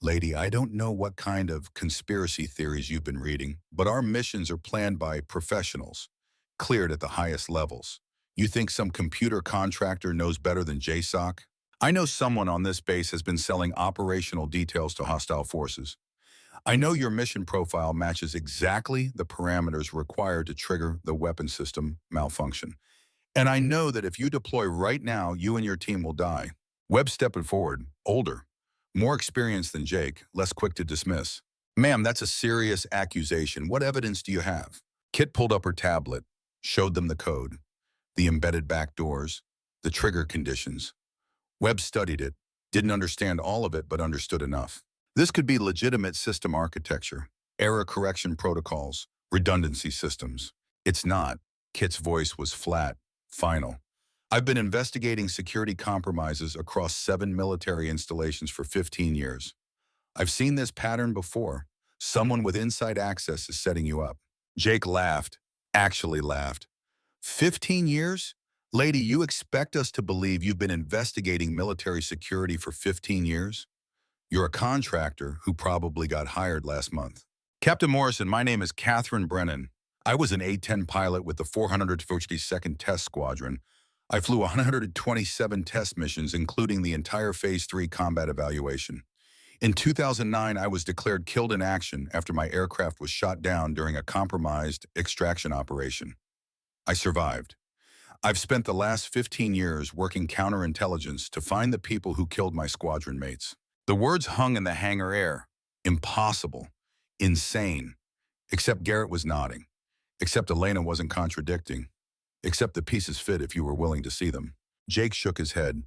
Lady, I don't know what kind of conspiracy theories you've been reading, but our missions are planned by professionals, cleared at the highest levels. You think some computer contractor knows better than JSOC? I know someone on this base has been selling operational details to hostile forces. I know your mission profile matches exactly the parameters required to trigger the weapon system malfunction. And I know that if you deploy right now, you and your team will die. Webb stepping forward, older, more experienced than Jake, less quick to dismiss. Ma'am, that's a serious accusation. What evidence do you have? Kit pulled up her tablet, showed them the code, the embedded backdoors, the trigger conditions. Webb studied it, didn't understand all of it, but understood enough. This could be legitimate system architecture, error correction protocols, redundancy systems. It's not. Kit's voice was flat, final. I've been investigating security compromises across 7 military installations for 15 years. I've seen this pattern before. Someone with inside access is setting you up. Jake laughed, actually laughed. 15 years? Lady, you expect us to believe you've been investigating military security for 15 years? You're a contractor who probably got hired last month. Captain Morrison, my name is Katherine Brennan. I was an A-10 pilot with the 452nd Test Squadron. I flew 127 test missions, including the entire Phase 3 combat evaluation. In 2009, I was declared killed in action after my aircraft was shot down during a compromised extraction operation. I survived. I've spent the last 15 years working counterintelligence to find the people who killed my squadron mates. The words hung in the hangar air. Impossible. Insane. Except Garrett was nodding. Except Elena wasn't contradicting. Except the pieces fit if you were willing to see them. Jake shook his head.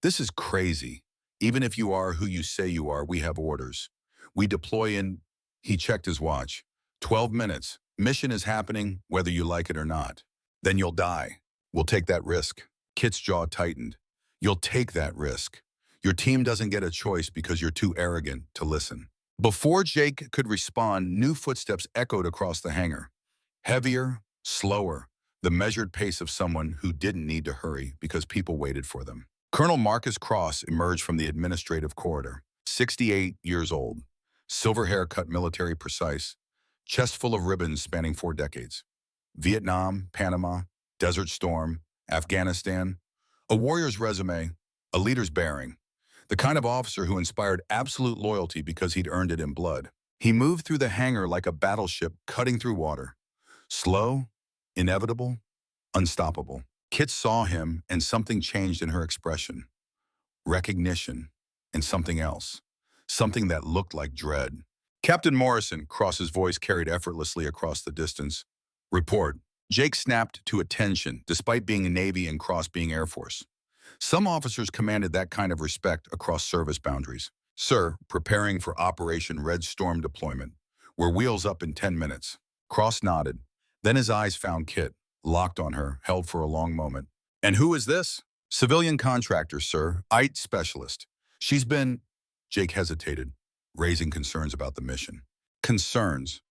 This is crazy. Even if you are who you say you are, we have orders. We deploy in... He checked his watch. 12 minutes. Mission is happening, whether you like it or not. Then you'll die. We'll take that risk. Kit's jaw tightened. You'll take that risk. Your team doesn't get a choice because you're too arrogant to listen. Before Jake could respond, new footsteps echoed across the hangar. Heavier, slower, the measured pace of someone who didn't need to hurry because people waited for them. Colonel Marcus Cross emerged from the administrative corridor, 68 years old, silver haircut, military precise, chest full of ribbons spanning 4 decades. Vietnam, Panama, Desert Storm, Afghanistan, a warrior's resume, a leader's bearing. The kind of officer who inspired absolute loyalty because he'd earned it in blood. He moved through the hangar like a battleship cutting through water. Slow, inevitable, unstoppable. Kit saw him, and something changed in her expression. Recognition, and something else. Something that looked like dread. Captain Morrison, Cross's voice carried effortlessly across the distance. Report. Jake snapped to attention, despite being Navy and Cross being Air Force. Some officers commanded that kind of respect across service boundaries. Sir, preparing for Operation Red Storm deployment. We're wheels up in 10 minutes. Cross nodded. Then his eyes found Kit, locked on her, held for a long moment. And who is this? Civilian contractor, sir. IT specialist. She's been... Jake hesitated, raising concerns about the mission. Concerns.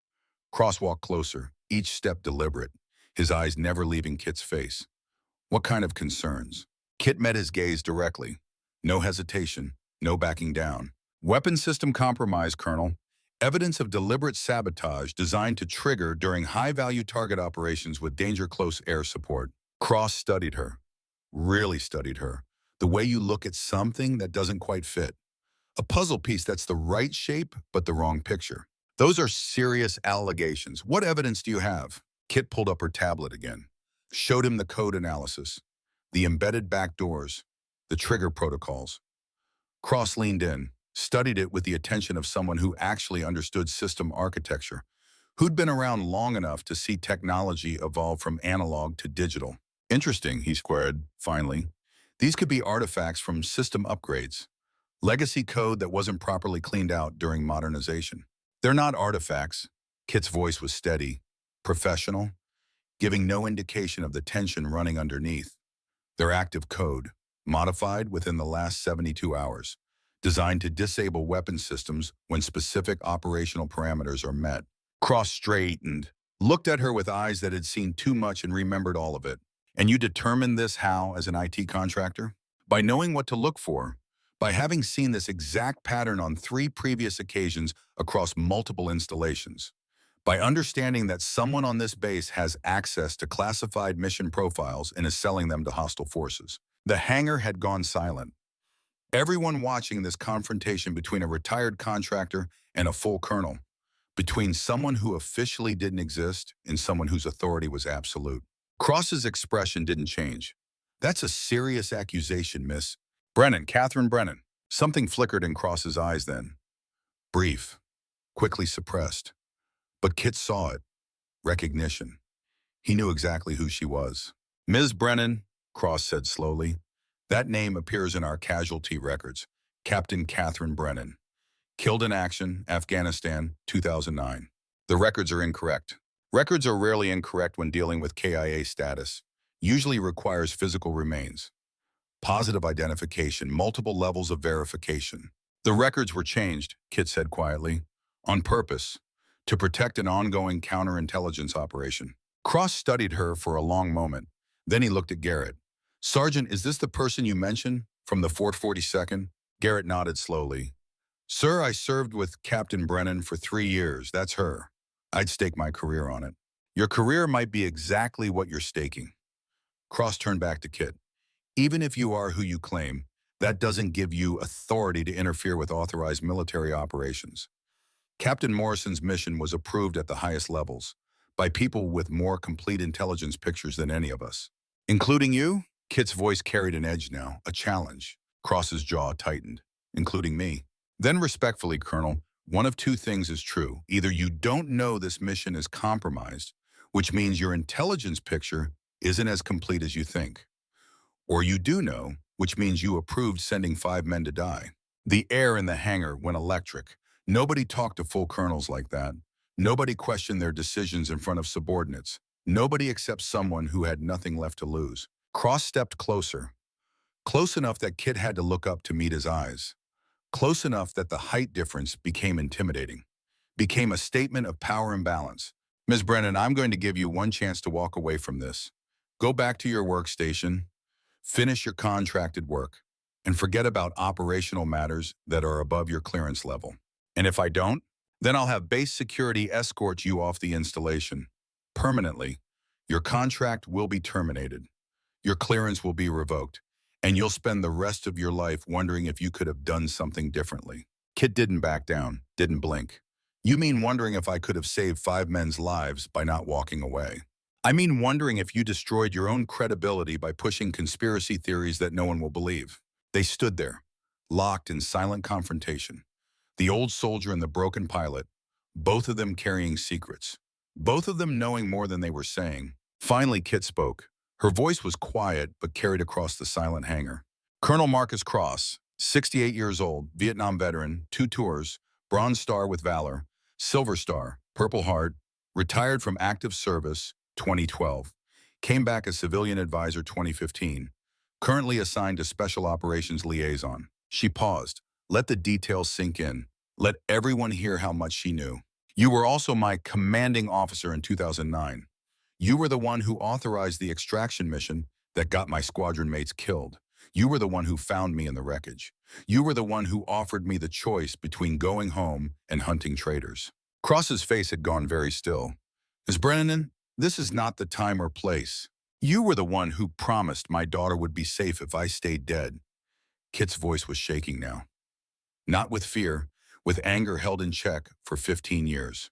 Cross walked closer, each step deliberate, his eyes never leaving Kit's face. What kind of concerns? Kit met his gaze directly. No hesitation, no backing down. Weapon system compromise, Colonel. Evidence of deliberate sabotage designed to trigger during high-value target operations with danger-close air support. Cross studied her. Really studied her. The way you look at something that doesn't quite fit. A puzzle piece that's the right shape, but the wrong picture. Those are serious allegations. What evidence do you have? Kit pulled up her tablet again. Showed him the code analysis, the embedded backdoors, the trigger protocols. Cross leaned in, studied it with the attention of someone who actually understood system architecture, who'd been around long enough to see technology evolve from analog to digital. Interesting, he squared, finally. These could be artifacts from system upgrades. Legacy code that wasn't properly cleaned out during modernization. They're not artifacts. Kit's voice was steady, professional, giving no indication of the tension running underneath. They're active code, modified within the last 72 hours, designed to disable weapon systems when specific operational parameters are met. Cross straightened, looked at her with eyes that had seen too much and remembered all of it. And you determined this how as an IT contractor? By knowing what to look for, by having seen this exact pattern on 3 previous occasions across multiple installations. By understanding that someone on this base has access to classified mission profiles and is selling them to hostile forces. The hangar had gone silent. Everyone watching this confrontation between a retired contractor and a full colonel, between someone who officially didn't exist and someone whose authority was absolute. Cross's expression didn't change. That's a serious accusation, Miss Brennan, Katherine Brennan. Something flickered in Cross's eyes then. Brief, quickly suppressed. But Kit saw it. Recognition. He knew exactly who she was. Ms. Brennan, Cross said slowly, that name appears in our casualty records. Captain Katherine Brennan. Killed in action, Afghanistan, 2009. The records are incorrect. Records are rarely incorrect when dealing with KIA status. Usually requires physical remains. Positive identification, multiple levels of verification. The records were changed, Kit said quietly, on purpose, to protect an ongoing counterintelligence operation. Cross studied her for a long moment. Then he looked at Garrett. Sergeant, is this the person you mentioned from the 442nd? Garrett nodded slowly. Sir, I served with Captain Brennan for 3 years. That's her. I'd stake my career on it. Your career might be exactly what you're staking. Cross turned back to Kit. Even if you are who you claim, that doesn't give you authority to interfere with authorized military operations. Captain Morrison's mission was approved at the highest levels, by people with more complete intelligence pictures than any of us. Including you? Kit's voice carried an edge now, a challenge. Cross's jaw tightened. Including me. Then respectfully, Colonel, one of 2 things is true. Either you don't know this mission is compromised, which means your intelligence picture isn't as complete as you think. Or you do know, which means you approved sending 5 men to die. The air in the hangar went electric. Nobody talked to full colonels like that. Nobody questioned their decisions in front of subordinates. Nobody except someone who had nothing left to lose. Cross stepped closer. Close enough that Kit had to look up to meet his eyes. Close enough that the height difference became intimidating. Became a statement of power imbalance. Ms. Brennan, I'm going to give you one chance to walk away from this. Go back to your workstation. Finish your contracted work, and forget about operational matters that are above your clearance level. And if I don't, then I'll have base security escort you off the installation. Permanently, your contract will be terminated. Your clearance will be revoked, and you'll spend the rest of your life wondering if you could have done something differently. Kit didn't back down, didn't blink. You mean wondering if I could have saved 5 men's lives by not walking away? I mean wondering if you destroyed your own credibility by pushing conspiracy theories that no one will believe. They stood there, locked in silent confrontation. The old soldier and the broken pilot, both of them carrying secrets, both of them knowing more than they were saying. Finally, Kit spoke. Her voice was quiet but carried across the silent hangar. Colonel Marcus Cross, 68 years old, Vietnam veteran, 2 tours, Bronze Star with Valor, Silver Star, Purple Heart, retired from active service 2012, came back as civilian advisor 2015, currently assigned to Special Operations Liaison. She paused. Let the details sink in. Let everyone hear how much she knew. You were also my commanding officer in 2009. You were the one who authorized the extraction mission that got my squadron mates killed. You were the one who found me in the wreckage. You were the one who offered me the choice between going home and hunting traitors. Cross's face had gone very still. Ms. Brennan, this is not the time or place. You were the one who promised my daughter would be safe if I stayed dead. Kit's voice was shaking now. Not with fear, with anger held in check for 15 years.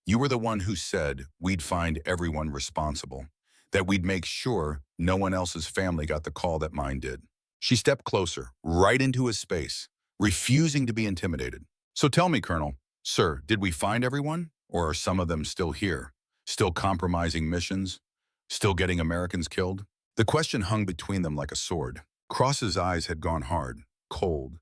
You were the one who said we'd find everyone responsible, that we'd make sure no one else's family got the call that mine did. She stepped closer, right into his space, refusing to be intimidated. So tell me, Colonel, sir, did we find everyone? Or are some of them still here, still compromising missions, still getting Americans killed? The question hung between them like a sword. Cross's eyes had gone hard, cold.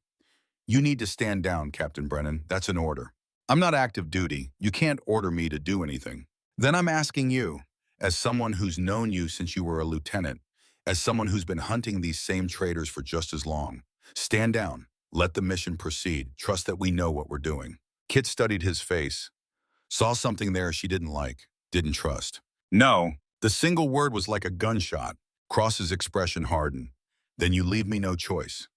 You need to stand down, Captain Brennan. That's an order. I'm not active duty. You can't order me to do anything. Then I'm asking you, as someone who's known you since you were a lieutenant, as someone who's been hunting these same traitors for just as long, stand down. Let the mission proceed. Trust that we know what we're doing. Kit studied his face, saw something there she didn't like, didn't trust. No, the single word was like a gunshot. Cross's expression hardened. Then you leave me no choice.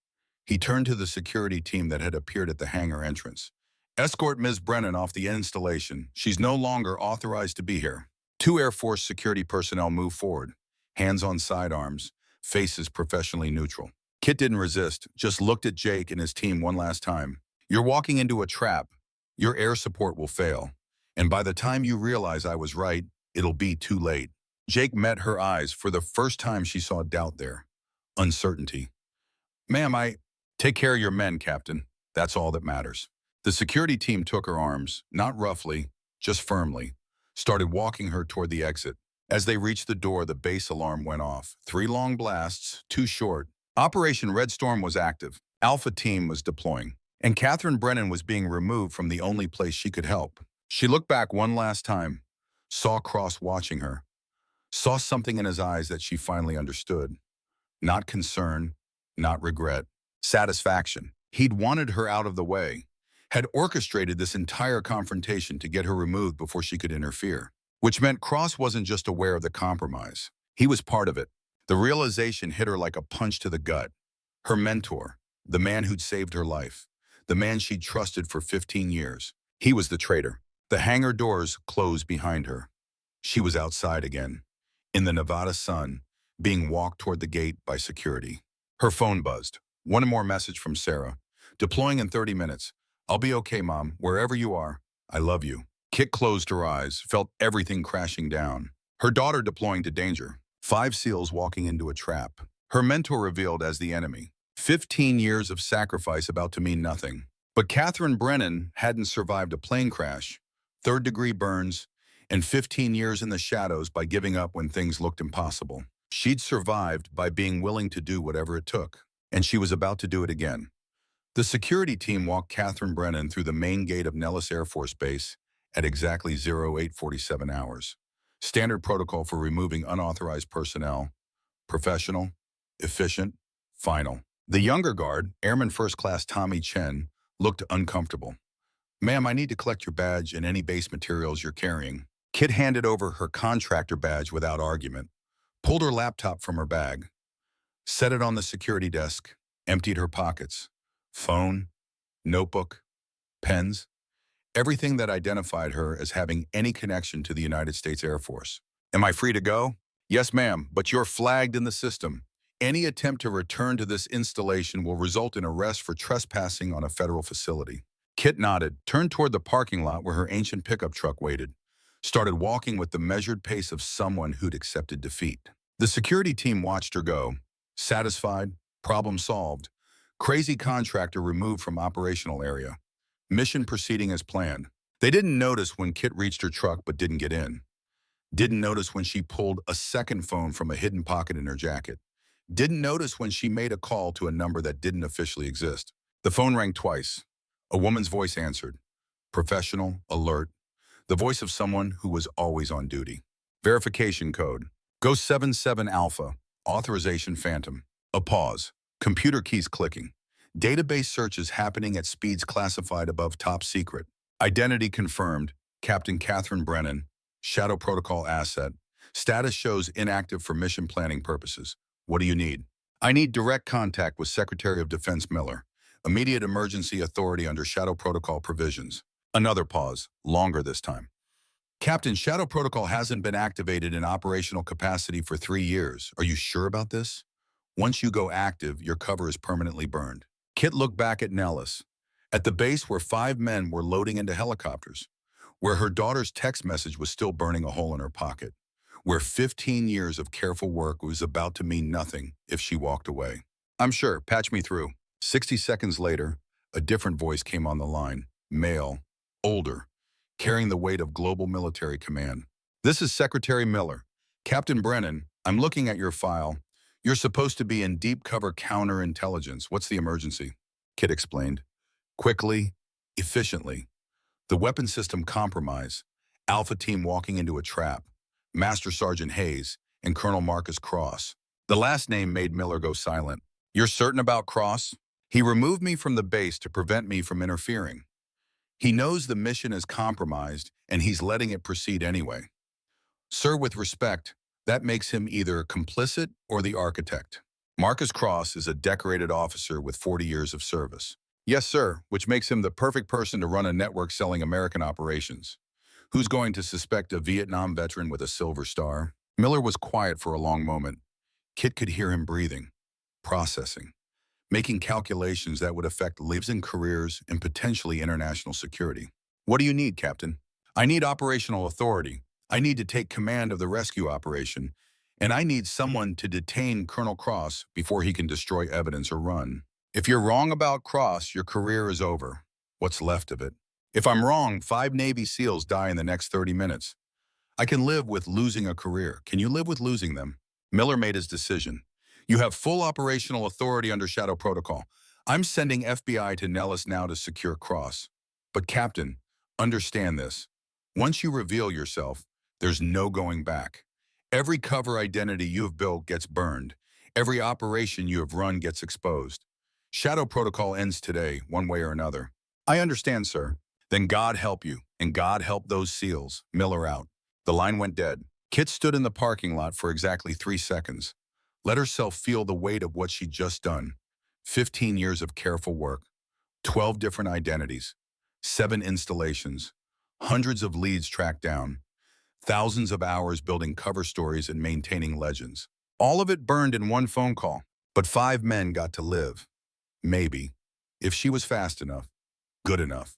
He turned to the security team that had appeared at the hangar entrance. Escort Ms. Brennan off the installation. She's no longer authorized to be here. 2 Air Force security personnel moved forward, hands on sidearms, faces professionally neutral. Kit didn't resist, just looked at Jake and his team one last time. You're walking into a trap. Your air support will fail. And by the time you realize I was right, it'll be too late. Jake met her eyes. For the first time she saw doubt there. Uncertainty. Ma'am, take care of your men, Captain. That's all that matters. The security team took her arms, not roughly, just firmly, started walking her toward the exit. As they reached the door, the base alarm went off. 3 long blasts, 2 short. Operation Red Storm was active. Alpha Team was deploying. And Katherine Brennan was being removed from the only place she could help. She looked back one last time, saw Cross watching her, saw something in his eyes that she finally understood. Not concern, not regret, satisfaction. He'd wanted her out of the way, had orchestrated this entire confrontation to get her removed before she could interfere, which meant Cross wasn't just aware of the compromise. He was part of it. The realization hit her like a punch to the gut. Her mentor, the man who'd saved her life, the man she'd trusted for 15 years, he was the traitor. The hangar doors closed behind her. She was outside again, in the Nevada sun, being walked toward the gate by security. Her phone buzzed. One more message from Sarah. Deploying in 30 minutes. I'll be okay, Mom, wherever you are. I love you. Kit closed her eyes, felt everything crashing down. Her daughter deploying to danger. 5 SEALs walking into a trap. Her mentor revealed as the enemy. 15 years of sacrifice about to mean nothing. But Katherine Brennan hadn't survived a plane crash, 3rd-degree burns, and 15 years in the shadows by giving up when things looked impossible. She'd survived by being willing to do whatever it took, and she was about to do it again. The security team walked Katherine Brennan through the main gate of Nellis Air Force Base at exactly 0847 hours. Standard protocol for removing unauthorized personnel. Professional, efficient, final. The younger guard, Airman First Class Tommy Chen, looked uncomfortable. Ma'am, I need to collect your badge and any base materials you're carrying. Kit handed over her contractor badge without argument, pulled her laptop from her bag, set it on the security desk, emptied her pockets. Phone, notebook, pens, everything that identified her as having any connection to the United States Air Force. Am I free to go? Yes, ma'am, but you're flagged in the system. Any attempt to return to this installation will result in arrest for trespassing on a federal facility. Kit nodded, turned toward the parking lot where her ancient pickup truck waited. started walking with the measured pace of someone who'd accepted defeat. The security team watched her go, satisfied, problem solved, crazy contractor removed from operational area, mission proceeding as planned. They didn't notice when Kit reached her truck but didn't get in. Didn't notice when she pulled a second phone from a hidden pocket in her jacket. Didn't notice when she made a call to a number that didn't officially exist. The phone rang twice. A woman's voice answered. Professional, alert, the voice of someone who was always on duty. Verification code. Go 77 Alpha. Authorization phantom. A pause. Computer keys clicking. Database searches happening at speeds classified above top secret. Identity confirmed. Captain Katherine Brennan. Shadow Protocol asset. Status shows inactive for mission planning purposes. What do you need? I need direct contact with Secretary of Defense Miller. Immediate emergency authority under Shadow Protocol provisions. Another pause, longer this time. Captain, Shadow Protocol hasn't been activated in operational capacity for 3 years. Are you sure about this? Once you go active, your cover is permanently burned. Kit looked back at Nellis, at the base where 5 men were loading into helicopters, where her daughter's text message was still burning a hole in her pocket, where 15 years of careful work was about to mean nothing if she walked away. I'm sure, patch me through. 60 seconds later, a different voice came on the line, male, older, carrying the weight of global military command. This is Secretary Miller. Captain Brennan, I'm looking at your file. You're supposed to be in deep cover counterintelligence. What's the emergency? Kit explained. Quickly, efficiently. The weapon system compromise. Alpha team walking into a trap. Master Sergeant Hayes and Colonel Marcus Cross. The last name made Miller go silent. You're certain about Cross? He removed me from the base to prevent me from interfering. He knows the mission is compromised, and he's letting it proceed anyway. Sir, with respect, that makes him either complicit or the architect. Marcus Cross is a decorated officer with 40 years of service. Yes, sir, which makes him the perfect person to run a network selling American operations. Who's going to suspect a Vietnam veteran with a silver star? Miller was quiet for a long moment. Kit could hear him breathing, processing, making calculations that would affect lives and careers and potentially international security. What do you need, Captain? I need operational authority. I need to take command of the rescue operation, and I need someone to detain Colonel Cross before he can destroy evidence or run. If you're wrong about Cross, your career is over. What's left of it? If I'm wrong, 5 Navy SEALs die in the next 30 minutes. I can live with losing a career. Can you live with losing them? Miller made his decision. You have full operational authority under Shadow Protocol. I'm sending FBI to Nellis now to secure Cross. But Captain, understand this. Once you reveal yourself, there's no going back. Every cover identity you have built gets burned. Every operation you have run gets exposed. Shadow Protocol ends today, one way or another. I understand, sir. Then God help you, and God help those SEALs. Miller out. The line went dead. Kit stood in the parking lot for exactly 3 seconds. Let herself feel the weight of what she'd just done. 15 years of careful work, 12 different identities, 7 installations, hundreds of leads tracked down, thousands of hours building cover stories and maintaining legends. All of it burned in one phone call. But 5 men got to live. Maybe. If she was fast enough, good enough,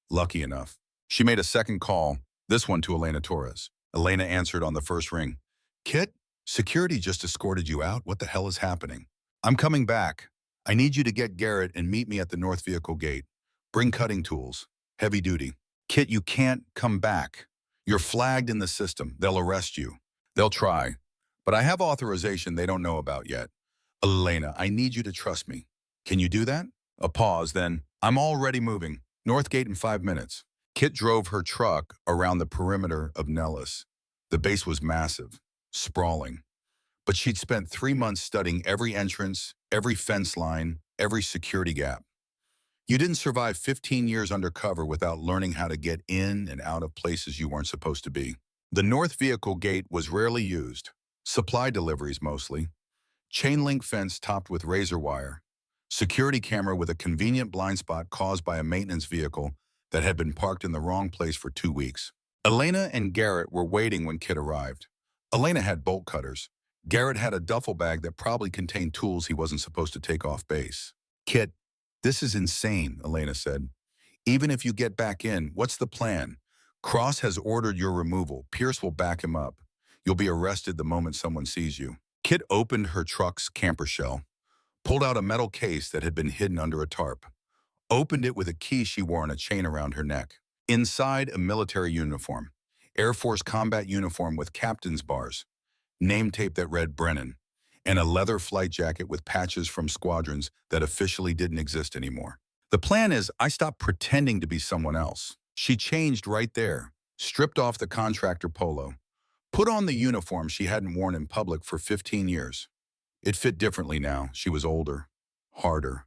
lucky enough. She made a second call, this one to Elena Torres. Elena answered on the first ring. Kit, security just escorted you out. What the hell is happening? I'm coming back. I need you to get Garrett and meet me at the north vehicle gate. Bring cutting tools. Heavy duty. Kit, you can't come back. You're flagged in the system. They'll arrest you. They'll try. But I have authorization they don't know about yet. Elena, I need you to trust me. Can you do that? A pause, then. I'm already moving. North gate in 5 minutes. Kit drove her truck around the perimeter of Nellis. The base was massive, sprawling. But she'd spent 3 months studying every entrance, every fence line, every security gap. You didn't survive 15 years undercover without learning how to get in and out of places you weren't supposed to be. The north vehicle gate was rarely used. Supply deliveries mostly. Chain link fence topped with razor wire. Security camera with a convenient blind spot caused by a maintenance vehicle that had been parked in the wrong place for 2 weeks. Elena and Garrett were waiting when Kit arrived. Elena had bolt cutters. Garrett had a duffel bag that probably contained tools he wasn't supposed to take off base. Kit, this is insane, Elena said. Even if you get back in, what's the plan? Cross has ordered your removal. Pierce will back him up. You'll be arrested the moment someone sees you. Kit opened her truck's camper shell, pulled out a metal case that had been hidden under a tarp, opened it with a key she wore on a chain around her neck. Inside, a military uniform, Air Force combat uniform with captain's bars, name tape that read Brennan, and a leather flight jacket with patches from squadrons that officially didn't exist anymore. The plan is I stopped pretending to be someone else. She changed right there, stripped off the contractor polo, put on the uniform she hadn't worn in public for 15 years. It fit differently now. She was older, harder,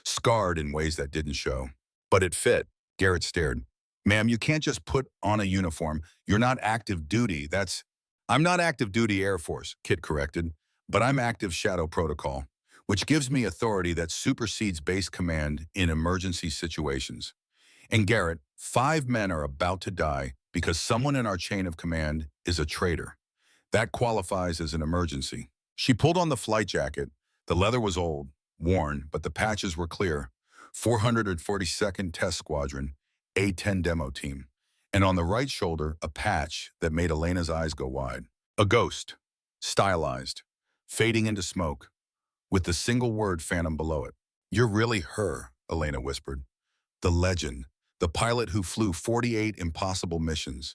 scarred in ways that didn't show. But it fit. Garrett stared. Ma'am, you can't just put on a uniform. You're not active duty. I'm not active duty Air Force, Kit corrected, but I'm active shadow protocol, which gives me authority that supersedes base command in emergency situations. And Garrett, 5 men are about to die because someone in our chain of command is a traitor. That qualifies as an emergency. She pulled on the flight jacket. The leather was old, worn, but the patches were clear. 442nd Test Squadron, A-10 demo team. And on the right shoulder, a patch that made Elena's eyes go wide. A ghost, stylized, fading into smoke, with the single word phantom below it. You're really her, Elena whispered. The legend, the pilot who flew 48 impossible missions.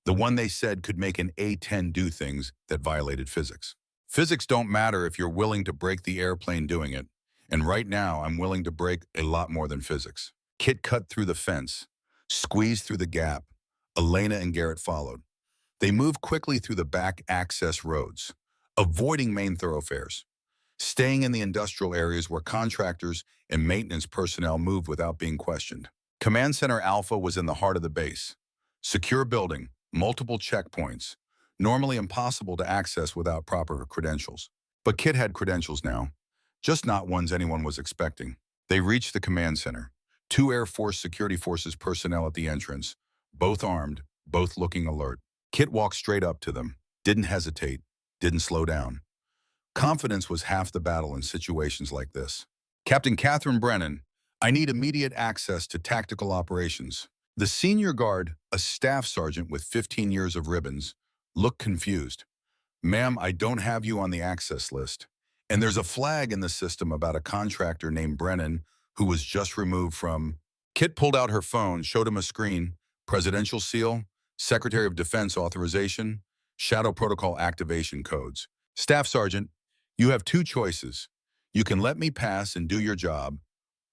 The one they said could make an A-10 do things that violated physics. Physics don't matter if you're willing to break the airplane doing it. And right now, I'm willing to break a lot more than physics. Kit cut through the fence, squeezed through the gap. Elena and Garrett followed. They moved quickly through the back access roads, avoiding main thoroughfares, staying in the industrial areas where contractors and maintenance personnel moved without being questioned. Command Center Alpha was in the heart of the base. Secure building, multiple checkpoints, normally impossible to access without proper credentials. But Kit had credentials now, just not ones anyone was expecting. They reached the command center. 2 Air Force Security Forces personnel at the entrance, both armed, both looking alert. Kit walked straight up to them, didn't hesitate, didn't slow down. Confidence was half the battle in situations like this. Captain Katherine Brennan, I need immediate access to tactical operations. The senior guard, a staff sergeant with 15 years of ribbons, looked confused. Ma'am, I don't have you on the access list. And there's a flag in the system about a contractor named Brennan who was just removed from... Kit pulled out her phone, showed him a screen, presidential seal, Secretary of Defense authorization, shadow protocol activation codes. Staff sergeant, you have 2 choices. You can let me pass and do your job,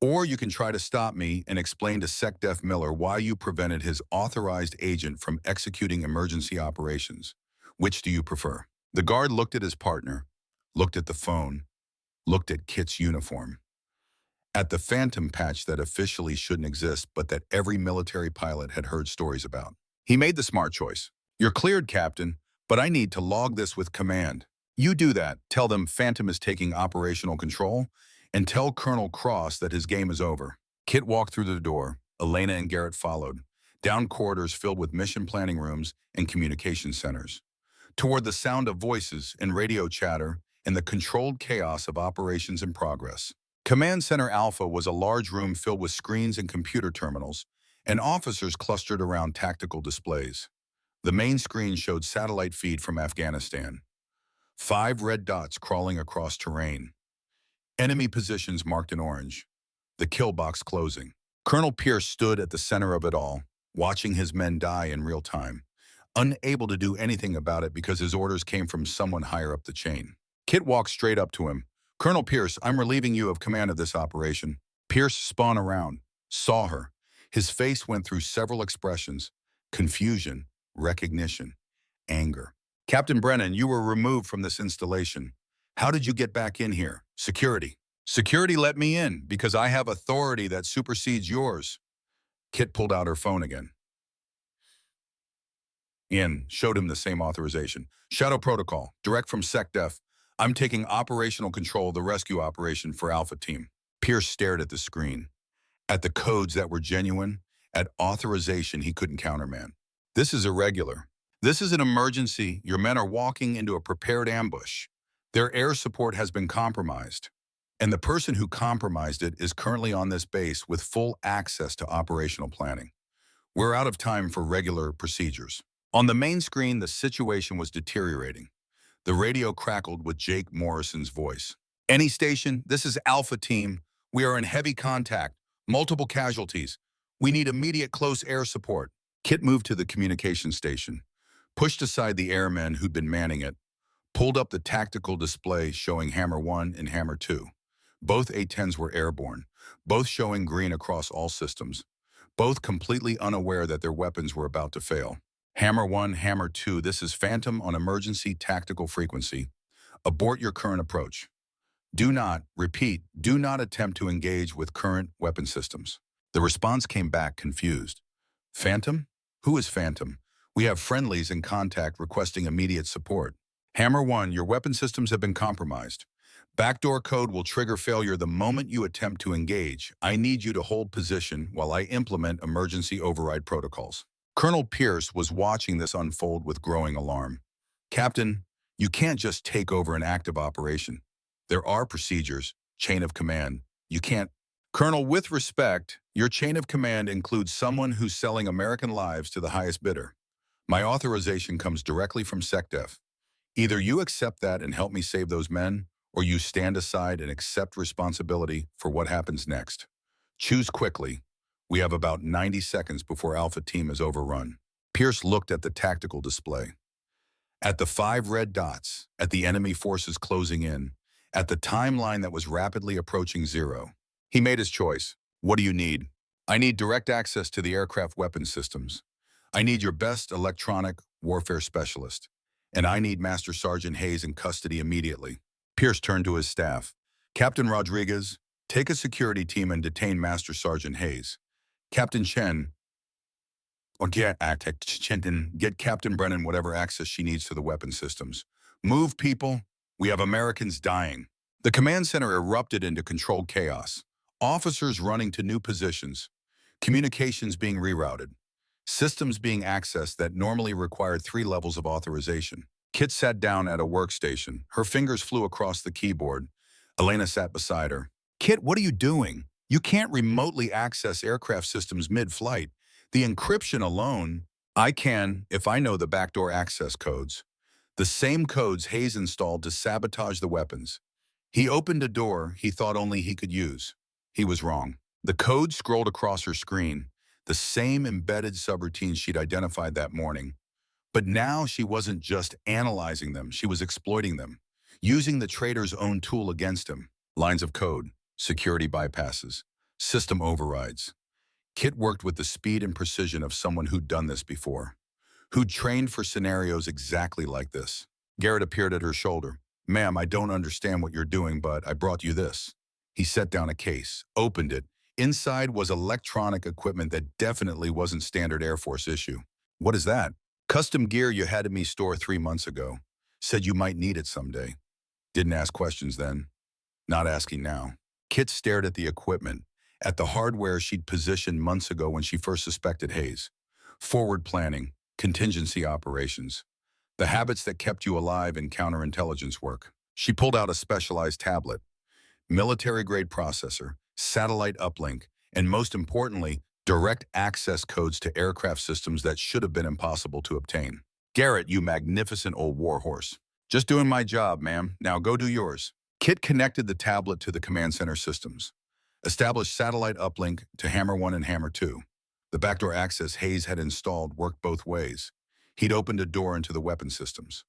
or you can try to stop me and explain to SecDef Miller why you prevented his authorized agent from executing emergency operations. Which do you prefer? The guard looked at his partner, looked at the phone, looked at Kit's uniform, at the phantom patch that officially shouldn't exist but that every military pilot had heard stories about. He made the smart choice. You're cleared, Captain, but I need to log this with command. You do that, tell them Phantom is taking operational control, and tell Colonel Cross that his game is over. Kit walked through the door. Elena and Garrett followed, down corridors filled with mission planning rooms and communication centers, toward the sound of voices and radio chatter and the controlled chaos of operations in progress. Command Center Alpha was a large room filled with screens and computer terminals, and officers clustered around tactical displays. The main screen showed satellite feed from Afghanistan. 5 red dots crawling across terrain. Enemy positions marked in orange. The kill box closing. Colonel Pierce stood at the center of it all, watching his men die in real time, unable to do anything about it because his orders came from someone higher up the chain. Kit walked straight up to him. Colonel Pierce, I'm relieving you of command of this operation. Pierce spun around, saw her. His face went through several expressions: confusion, recognition, anger. Captain Brennan, you were removed from this installation. How did you get back in here? Security. Security let me in because I have authority that supersedes yours. Kit pulled out her phone again. Ian showed him the same authorization. Shadow protocol, direct from SecDef. I'm taking operational control of the rescue operation for Alpha Team. Pierce stared at the screen, at the codes that were genuine, at authorization he couldn't countermand. This is irregular. This is an emergency. Your men are walking into a prepared ambush. Their air support has been compromised. And the person who compromised it is currently on this base with full access to operational planning. We're out of time for regular procedures. On the main screen, the situation was deteriorating. The radio crackled with Jake Morrison's voice. Any station, this is Alpha Team. We are in heavy contact. Multiple casualties. We need immediate close air support. Kit moved to the communication station, pushed aside the airmen who'd been manning it, pulled up the tactical display showing Hammer 1 and Hammer 2. Both A-10s were airborne, both showing green across all systems, both completely unaware that their weapons were about to fail. Hammer 1, Hammer 2, this is Phantom on emergency tactical frequency. Abort your current approach. Do not, repeat, do not attempt to engage with current weapon systems. The response came back confused. Phantom? Who is Phantom? We have friendlies in contact requesting immediate support. Hammer 1, your weapon systems have been compromised. Backdoor code will trigger failure the moment you attempt to engage. I need you to hold position while I implement emergency override protocols. Colonel Pierce was watching this unfold with growing alarm. Captain, you can't just take over an active operation. There are procedures, chain of command. You can't. Colonel, with respect, your chain of command includes someone who's selling American lives to the highest bidder. My authorization comes directly from SecDef. Either you accept that and help me save those men, or you stand aside and accept responsibility for what happens next. Choose quickly. We have about 90 seconds before Alpha Team is overrun. Pierce looked at the tactical display. At the 5 red dots, at the enemy forces closing in, at the timeline that was rapidly approaching 0. He made his choice. What do you need? I need direct access to the aircraft weapons systems. I need your best electronic warfare specialist. And I need Master Sergeant Hayes in custody immediately. Pierce turned to his staff. Captain Rodriguez, take a security team and detain Master Sergeant Hayes. Captain Chen, or get Captain Brennan whatever access she needs to the weapon systems. Move, people. We have Americans dying. The command center erupted into controlled chaos. Officers running to new positions. Communications being rerouted. Systems being accessed that normally required 3 levels of authorization. Kit sat down at a workstation. Her fingers flew across the keyboard. Elena sat beside her. Kit, what are you doing? You can't remotely access aircraft systems mid-flight. The encryption alone, I can if I know the backdoor access codes. The same codes Hayes installed to sabotage the weapons. He opened a door he thought only he could use. He was wrong. The code scrolled across her screen, the same embedded subroutines she'd identified that morning. But now she wasn't just analyzing them, she was exploiting them, using the traitor's own tool against him. Lines of code, security bypasses, system overrides. Kit worked with the speed and precision of someone who'd done this before, who'd trained for scenarios exactly like this. Garrett appeared at her shoulder. Ma'am, I don't understand what you're doing, but I brought you this. He set down a case, opened it. Inside was electronic equipment that definitely wasn't standard Air Force issue. What is that? Custom gear you had in me store 3 months ago. Said you might need it someday. Didn't ask questions then. Not asking now. Kit stared at the equipment, at the hardware she'd positioned months ago when she first suspected Hayes. Forward planning, contingency operations. The habits that kept you alive in counterintelligence work. She pulled out a specialized tablet. Military-grade processor, satellite uplink, and most importantly, direct access codes to aircraft systems that should have been impossible to obtain. Garrett, you magnificent old warhorse. Just doing my job, ma'am. Now go do yours. Kit connected the tablet to the command center systems. Established satellite uplink to Hammer 1 and Hammer 2. The backdoor access Hayes had installed worked both ways. He'd opened a door into the weapon systems.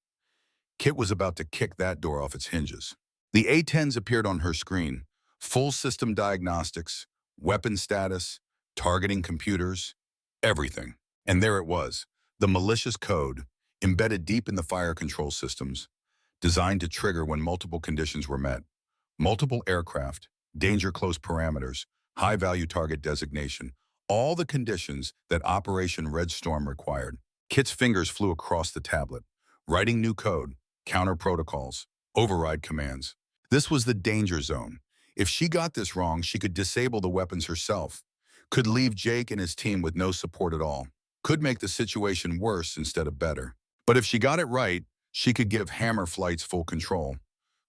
Kit was about to kick that door off its hinges. The A-10s appeared on her screen. Full system diagnostics, weapon status, targeting computers, everything. And there it was, the malicious code, embedded deep in the fire control systems, designed to trigger when multiple conditions were met. Multiple aircraft, danger close parameters, high-value target designation, all the conditions that Operation Red Storm required. Kit's fingers flew across the tablet, writing new code, counter protocols, override commands. This was the danger zone. If she got this wrong, she could disable the weapons herself, could leave Jake and his team with no support at all, could make the situation worse instead of better. But if she got it right, she could give Hammer flights full control,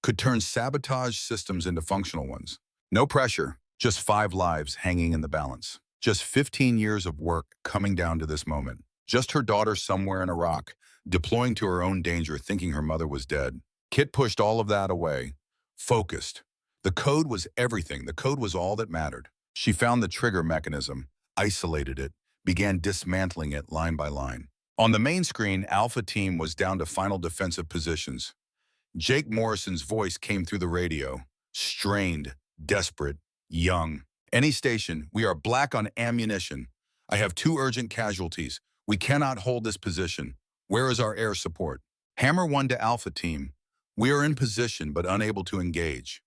could turn sabotaged systems into functional ones. No pressure, just 5 lives hanging in the balance. Just 15 years of work coming down to this moment. Just her daughter somewhere in Iraq, deploying to her own danger, thinking her mother was dead. Kit pushed all of that away, focused. The code was everything. The code was all that mattered. She found the trigger mechanism, isolated it, began dismantling it line by line. On the main screen, Alpha Team was down to final defensive positions. Jake Morrison's voice came through the radio, strained, desperate, young. Any station, we are black on ammunition. I have 2 urgent casualties. We cannot hold this position. Where is our air support? Hammer 1 to Alpha Team. We are in position but unable to engage.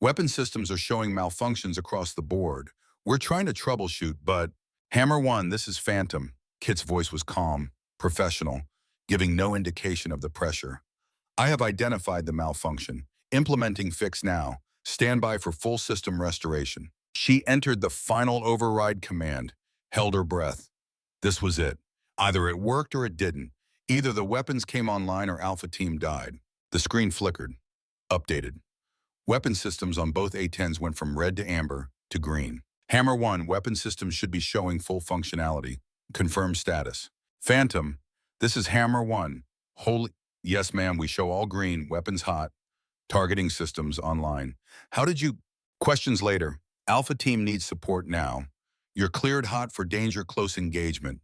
Weapon systems are showing malfunctions across the board. We're trying to troubleshoot, but... Hammer 1, this is Phantom. Kit's voice was calm, professional, giving no indication of the pressure. I have identified the malfunction. Implementing fix now. Stand by for full system restoration. She entered the final override command, held her breath. This was it. Either it worked or it didn't. Either the weapons came online or Alpha Team died. The screen flickered. Updated. Weapon systems on both A-10s went from red to amber to green. Hammer 1, weapon systems should be showing full functionality. Confirm status. Phantom, this is Hammer 1. Holy... Yes, ma'am, we show all green, weapons hot. Targeting systems online. How did you... Questions later. Alpha Team needs support now. You're cleared hot for danger close engagement.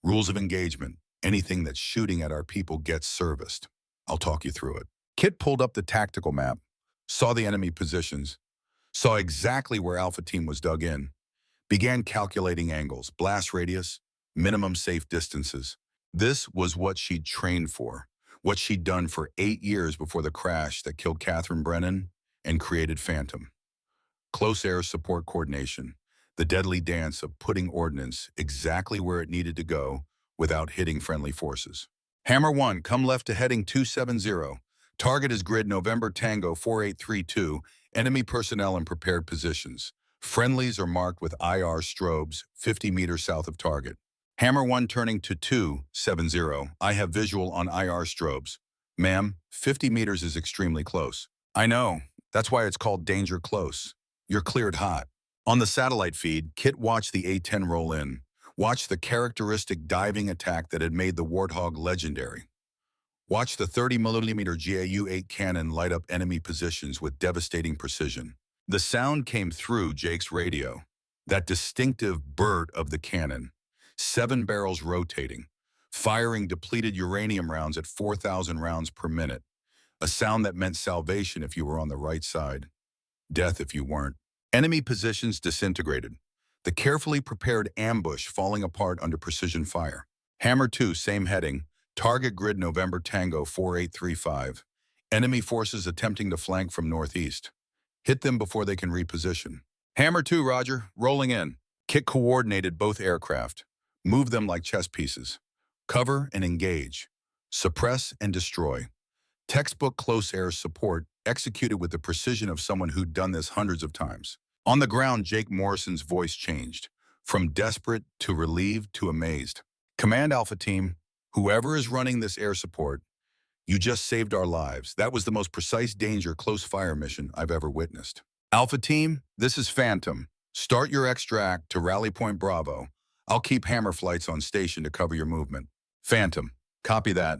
Rules of engagement. Anything that's shooting at our people gets serviced. I'll talk you through it. Kit pulled up the tactical map, saw the enemy positions, saw exactly where Alpha Team was dug in, began calculating angles, blast radius, minimum safe distances. This was what she'd trained for, what she'd done for 8 years before the crash that killed Katherine Brennan and created Phantom. Close air support coordination, the deadly dance of putting ordnance exactly where it needed to go without hitting friendly forces. Hammer 1, come left to heading 270. Target is grid November Tango 4832, enemy personnel in prepared positions. Friendlies are marked with IR strobes 50 meters south of target. Hammer 1 turning to 270. I have visual on IR strobes. Ma'am, 50 meters is extremely close. I know. That's why it's called danger close. You're cleared hot. On the satellite feed, Kit watched the A-10 roll in. Watched the characteristic diving attack that had made the Warthog legendary. Watched the 30mm GAU-8 cannon light up enemy positions with devastating precision. The sound came through Jake's radio. That distinctive burst of the cannon. 7 barrels rotating, firing depleted uranium rounds at 4,000 rounds per minute. A sound that meant salvation if you were on the right side. Death if you weren't. Enemy positions disintegrated. The carefully prepared ambush falling apart under precision fire. Hammer 2, same heading. Target grid November Tango 4835. Enemy forces attempting to flank from northeast. Hit them before they can reposition. Hammer 2, roger. Rolling in. Kit coordinated both aircraft. Move them like chess pieces. Cover and engage. Suppress and destroy. Textbook close air support executed with the precision of someone who'd done this hundreds of times. On the ground, Jake Morrison's voice changed, from desperate to relieved to amazed. Command Alpha Team, whoever is running this air support, you just saved our lives. That was the most precise danger close fire mission I've ever witnessed. Alpha Team, this is Phantom. Start your extract to Rally Point Bravo. I'll keep hammer flights on station to cover your movement. Phantom, copy that.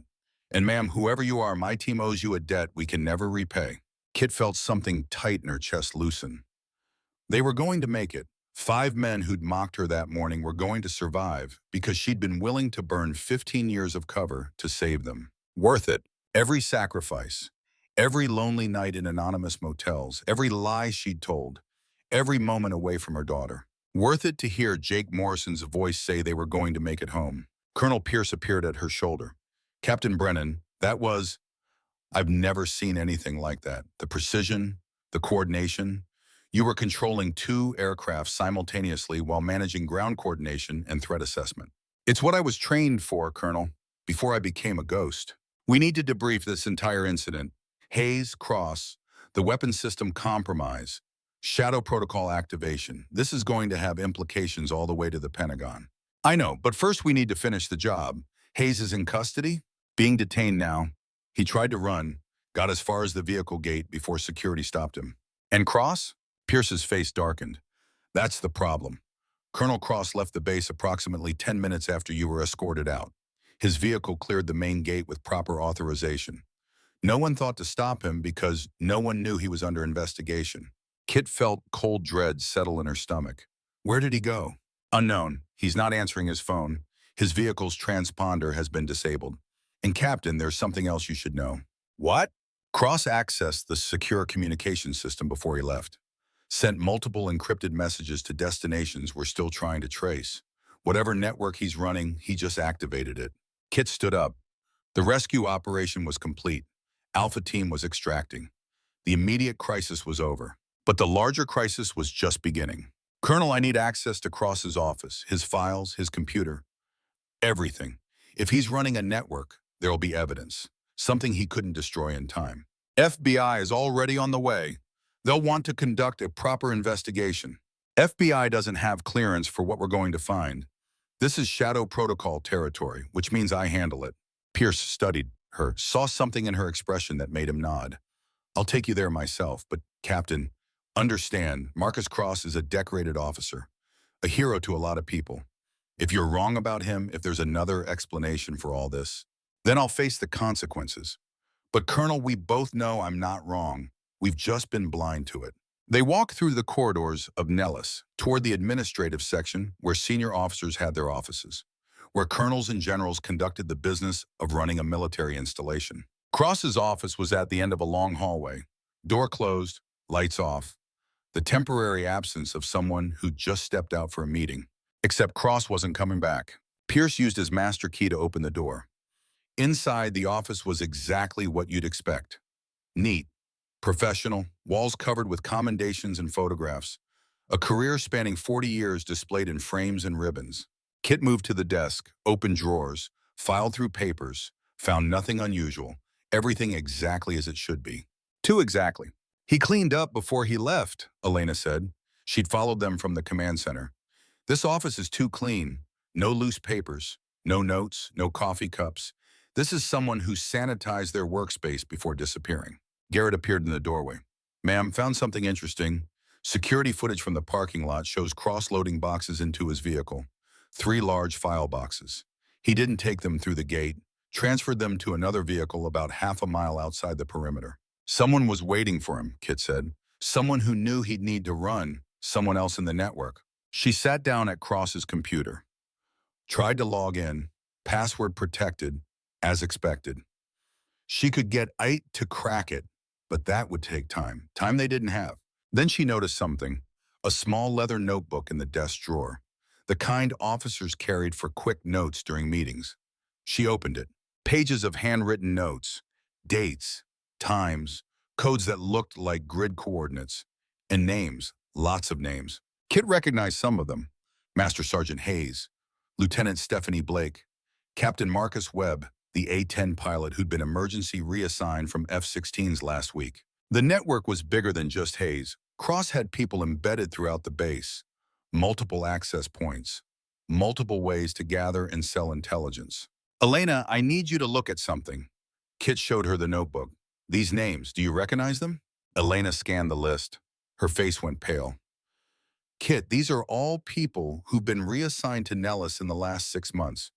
And ma'am, whoever you are, my team owes you a debt we can never repay. Kit felt something tight in her chest loosen. They were going to make it. 5 men who'd mocked her that morning were going to survive because she'd been willing to burn 15 years of cover to save them. Worth it. Every sacrifice. Every lonely night in anonymous motels. Every lie she'd told. Every moment away from her daughter. Worth it to hear Jake Morrison's voice say they were going to make it home. Colonel Pierce appeared at her shoulder. Captain Brennan, that was... I've never seen anything like that. The precision, the coordination. You were controlling 2 aircraft simultaneously while managing ground coordination and threat assessment. It's what I was trained for, Colonel, before I became a ghost. We need to debrief this entire incident. Hayes, Cross, the weapon system compromise, shadow protocol activation. This is going to have implications all the way to the Pentagon. I know, but first we need to finish the job. Hayes is in custody, being detained now. He tried to run, got as far as the vehicle gate before security stopped him. And Cross? Pierce's face darkened. That's the problem. Colonel Cross left the base approximately 10 minutes after you were escorted out. His vehicle cleared the main gate with proper authorization. No one thought to stop him because no one knew he was under investigation. Kit felt cold dread settle in her stomach. Where did he go? Unknown. He's not answering his phone. His vehicle's transponder has been disabled. And Captain, there's something else you should know. What? Cross accessed the secure communication system before he left. Sent multiple encrypted messages to destinations we're still trying to trace. Whatever network he's running, he just activated it. Kit stood up. The rescue operation was complete. Alpha Team was extracting. The immediate crisis was over. But the larger crisis was just beginning. Colonel, I need access to Cross's office, his files, his computer. Everything. If he's running a network, there'll be evidence. Something he couldn't destroy in time. FBI is already on the way. They'll want to conduct a proper investigation. FBI doesn't have clearance for what we're going to find. This is Shadow Protocol territory, which means I handle it. Pierce studied her, saw something in her expression that made him nod. I'll take you there myself, but Captain, understand, Marcus Cross is a decorated officer, a hero to a lot of people. If you're wrong about him, if there's another explanation for all this, then I'll face the consequences. But Colonel, we both know I'm not wrong. We've just been blind to it. They walked through the corridors of Nellis toward the administrative section where senior officers had their offices, where colonels and generals conducted the business of running a military installation. Cross's office was at the end of a long hallway, door closed, lights off, the temporary absence of someone who just stepped out for a meeting. Except Cross wasn't coming back. Pierce used his master key to open the door. Inside, the office was exactly what you'd expect. Neat, professional, walls covered with commendations and photographs. A career spanning 40 years displayed in frames and ribbons. Kit moved to the desk, opened drawers, filed through papers, found nothing unusual, everything exactly as it should be. Too exactly. He cleaned up before he left, Elena said. She'd followed them from the command center. This office is too clean. No loose papers, no notes, no coffee cups. This is someone who sanitized their workspace before disappearing. Garrett appeared in the doorway. Ma'am, found something interesting. Security footage from the parking lot shows Cross loading boxes into his vehicle. 3 large file boxes. He didn't take them through the gate, transferred them to another vehicle about half a mile outside the perimeter. Someone was waiting for him, Kit said. Someone who knew he'd need to run, someone else in the network. She sat down at Cross's computer. Tried to log in, password protected, as expected. She could get IT to crack it, but that would take time they didn't have. Then she noticed something, a small leather notebook in the desk drawer, the kind officers carried for quick notes during meetings. She opened it. Pages of handwritten notes, dates, times, codes that looked like grid coordinates, and names, lots of names. Kit recognized some of them. Master Sergeant Hayes, Lieutenant Stephanie Blake, Captain Marcus Webb, the A-10 pilot who'd been emergency reassigned from F-16s last week. The network was bigger than just Hayes. Cross had people embedded throughout the base, multiple access points, multiple ways to gather and sell intelligence. Elena, I need you to look at something. Kit showed her the notebook. These names, do you recognize them? Elena scanned the list. Her face went pale. Kit, these are all people who've been reassigned to Nellis in the last 6 months.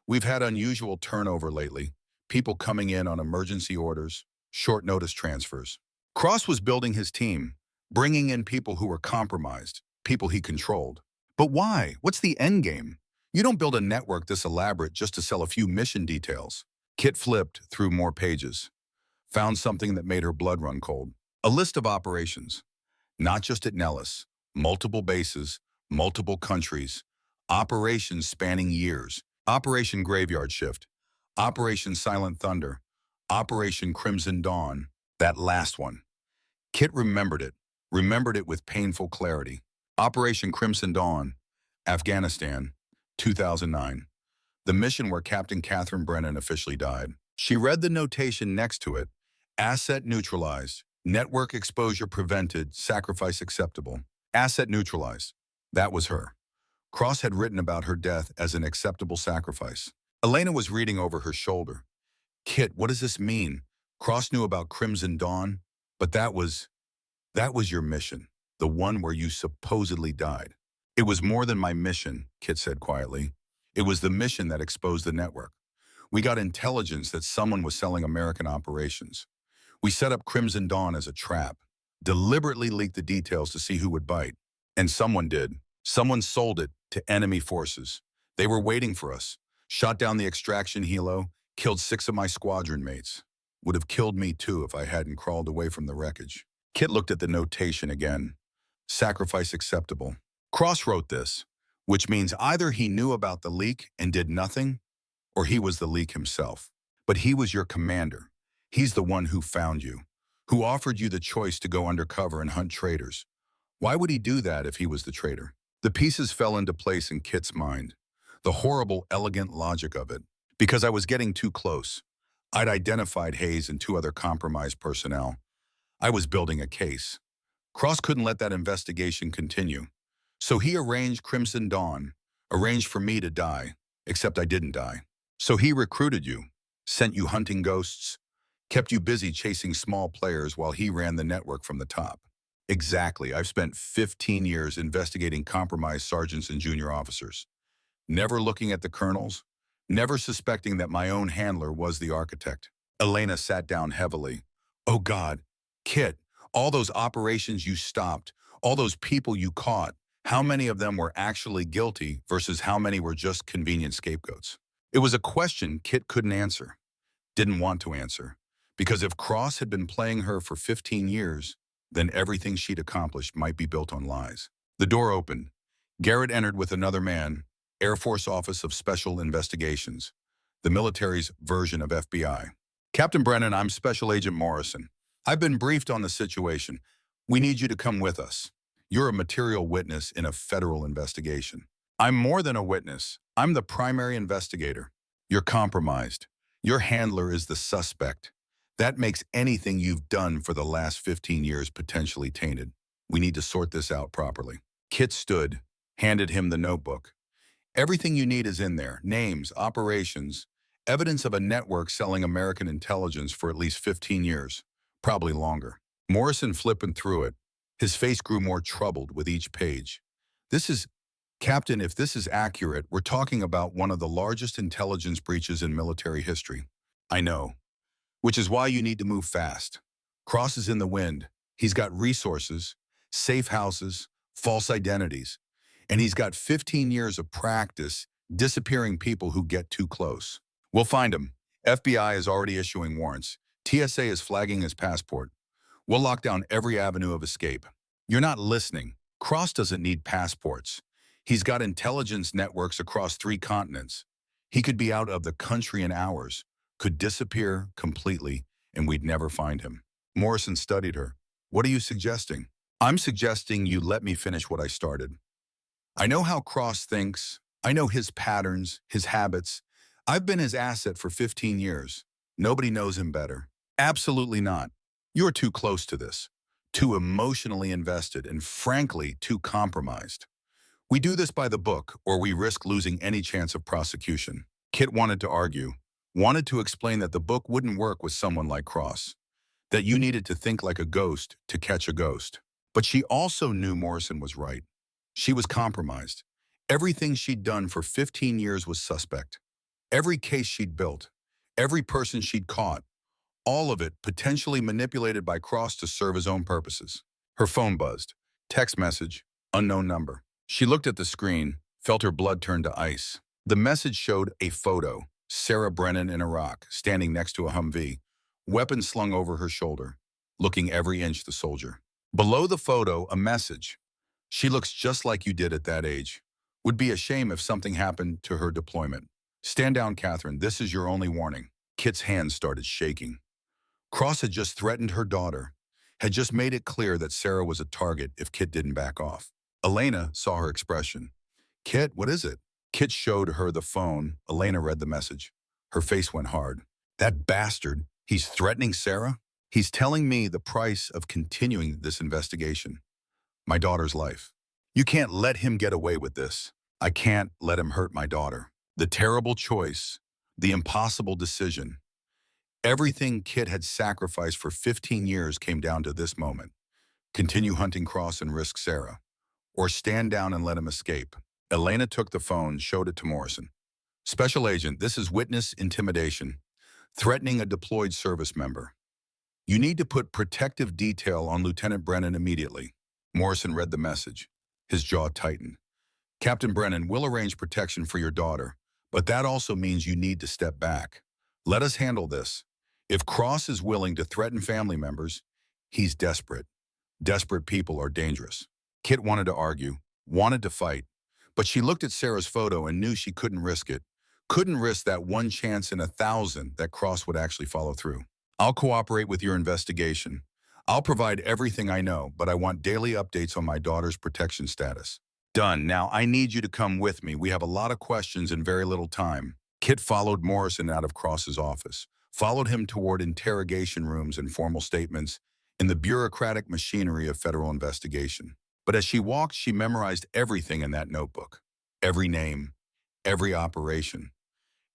We've had unusual turnover lately, people coming in on emergency orders, short notice transfers. Cross was building his team, bringing in people who were compromised, people he controlled. But why? What's the end game? You don't build a network this elaborate just to sell a few mission details. Kit flipped through more pages, found something that made her blood run cold. A list of operations, not just at Nellis, multiple bases, multiple countries, operations spanning years. Operation Graveyard Shift, Operation Silent Thunder, Operation Crimson Dawn, that last one. Kit remembered it with painful clarity. Operation Crimson Dawn, Afghanistan, 2009. The mission where Captain Katherine Brennan officially died. She read the notation next to it, asset neutralized, network exposure prevented, sacrifice acceptable. Asset neutralized. That was her. Cross had written about her death as an acceptable sacrifice. Elena was reading over her shoulder. Kit, what does this mean? Cross knew about Crimson Dawn, but that was your mission, the one where you supposedly died. It was more than my mission, Kit said quietly. It was the mission that exposed the network. We got intelligence that someone was selling American operations. We set up Crimson Dawn as a trap, deliberately leaked the details to see who would bite. And someone did. Someone sold it to enemy forces. They were waiting for us. Shot down the extraction helo, killed 6 of my squadron mates. Would have killed me too if I hadn't crawled away from the wreckage. Kit looked at the notation again. Sacrifice acceptable. Cross wrote this, which means either he knew about the leak and did nothing, or he was the leak himself. But he was your commander. He's the one who found you, who offered you the choice to go undercover and hunt traitors. Why would he do that if he was the traitor? The pieces fell into place in Kit's mind. The horrible, elegant logic of it. Because I was getting too close. I'd identified Hayes and 2 other compromised personnel. I was building a case. Cross couldn't let that investigation continue. So he arranged Crimson Dawn, arranged for me to die, except I didn't die. So he recruited you, sent you hunting ghosts, kept you busy chasing small players while he ran the network from the top. Exactly. I've spent 15 years investigating compromised sergeants and junior officers, never looking at the colonels, never suspecting that my own handler was the architect. Elena sat down heavily. Oh God, Kit, all those operations you stopped, all those people you caught, how many of them were actually guilty versus how many were just convenient scapegoats? It was a question Kit couldn't answer, didn't want to answer, because if Cross had been playing her for 15 years, then everything she'd accomplished might be built on lies. The door opened. Garrett entered with another man, Air Force Office of Special Investigations, the military's version of FBI. Captain Brennan, I'm Special Agent Morrison. I've been briefed on the situation. We need you to come with us. You're a material witness in a federal investigation. I'm more than a witness. I'm the primary investigator. You're compromised. Your handler is the suspect. That makes anything you've done for the last 15 years potentially tainted. We need to sort this out properly. Kit stood, handed him the notebook. Everything you need is in there. Names, operations, evidence of a network selling American intelligence for at least 15 years, probably longer. Morrison flipping through it. His face grew more troubled with each page. Captain, if this is accurate, we're talking about one of the largest intelligence breaches in military history. I know. Which is why you need to move fast. Cross is in the wind. He's got resources, safe houses, false identities, and he's got 15 years of practice disappearing people who get too close. We'll find him. FBI is already issuing warrants. TSA is flagging his passport. We'll lock down every avenue of escape. You're not listening. Cross doesn't need passports. He's got intelligence networks across 3 continents. He could be out of the country in hours, could disappear completely, and we'd never find him. Morrison studied her. What are you suggesting? I'm suggesting you let me finish what I started. I know how Cross thinks. I know his patterns, his habits. I've been his asset for 15 years. Nobody knows him better. Absolutely not. You're too close to this, too emotionally invested, and frankly, too compromised. We do this by the book, or we risk losing any chance of prosecution. Kit wanted to argue, wanted to explain that the book wouldn't work with someone like Cross, that you needed to think like a ghost to catch a ghost. But she also knew Morrison was right. She was compromised. Everything she'd done for 15 years was suspect. Every case she'd built, every person she'd caught, all of it potentially manipulated by Cross to serve his own purposes. Her phone buzzed. Text message, unknown number. She looked at the screen, felt her blood turn to ice. The message showed a photo, Sarah Brennan in Iraq, standing next to a Humvee, weapon slung over her shoulder, looking every inch the soldier. Below the photo, a message. She looks just like you did at that age. Would be a shame if something happened to her deployment. Stand down, Katherine. This is your only warning. Kit's hands started shaking. Cross had just threatened her daughter, had just made it clear that Sarah was a target if Kit didn't back off. Elena saw her expression. Kit, what is it? Kit showed her the phone. Elena read the message. Her face went hard. That bastard, he's threatening Sarah? He's telling me the price of continuing this investigation. My daughter's life. You can't let him get away with this. I can't let him hurt my daughter. The terrible choice, the impossible decision. Everything Kit had sacrificed for 15 years came down to this moment. Continue hunting Cross and risk Sarah, or stand down and let him escape. Elena took the phone, showed it to Morrison. Special Agent, this is witness intimidation, threatening a deployed service member. You need to put protective detail on Lieutenant Brennan immediately. Morrison read the message. His jaw tightened. Captain Brennan will arrange protection for your daughter, but that also means you need to step back. Let us handle this. If Cross is willing to threaten family members, he's desperate. Desperate people are dangerous. Kit wanted to argue, wanted to fight, but she looked at Sarah's photo and knew she couldn't risk it. Couldn't risk that one chance in 1,000 that Cross would actually follow through. I'll cooperate with your investigation. I'll provide everything I know, but I want daily updates on my daughter's protection status. Done. Now I need you to come with me. We have a lot of questions and very little time. Kit followed Morrison out of Cross's office, followed him toward interrogation rooms and formal statements in the bureaucratic machinery of federal investigation. But as she walked, she memorized everything in that notebook. Every name, every operation,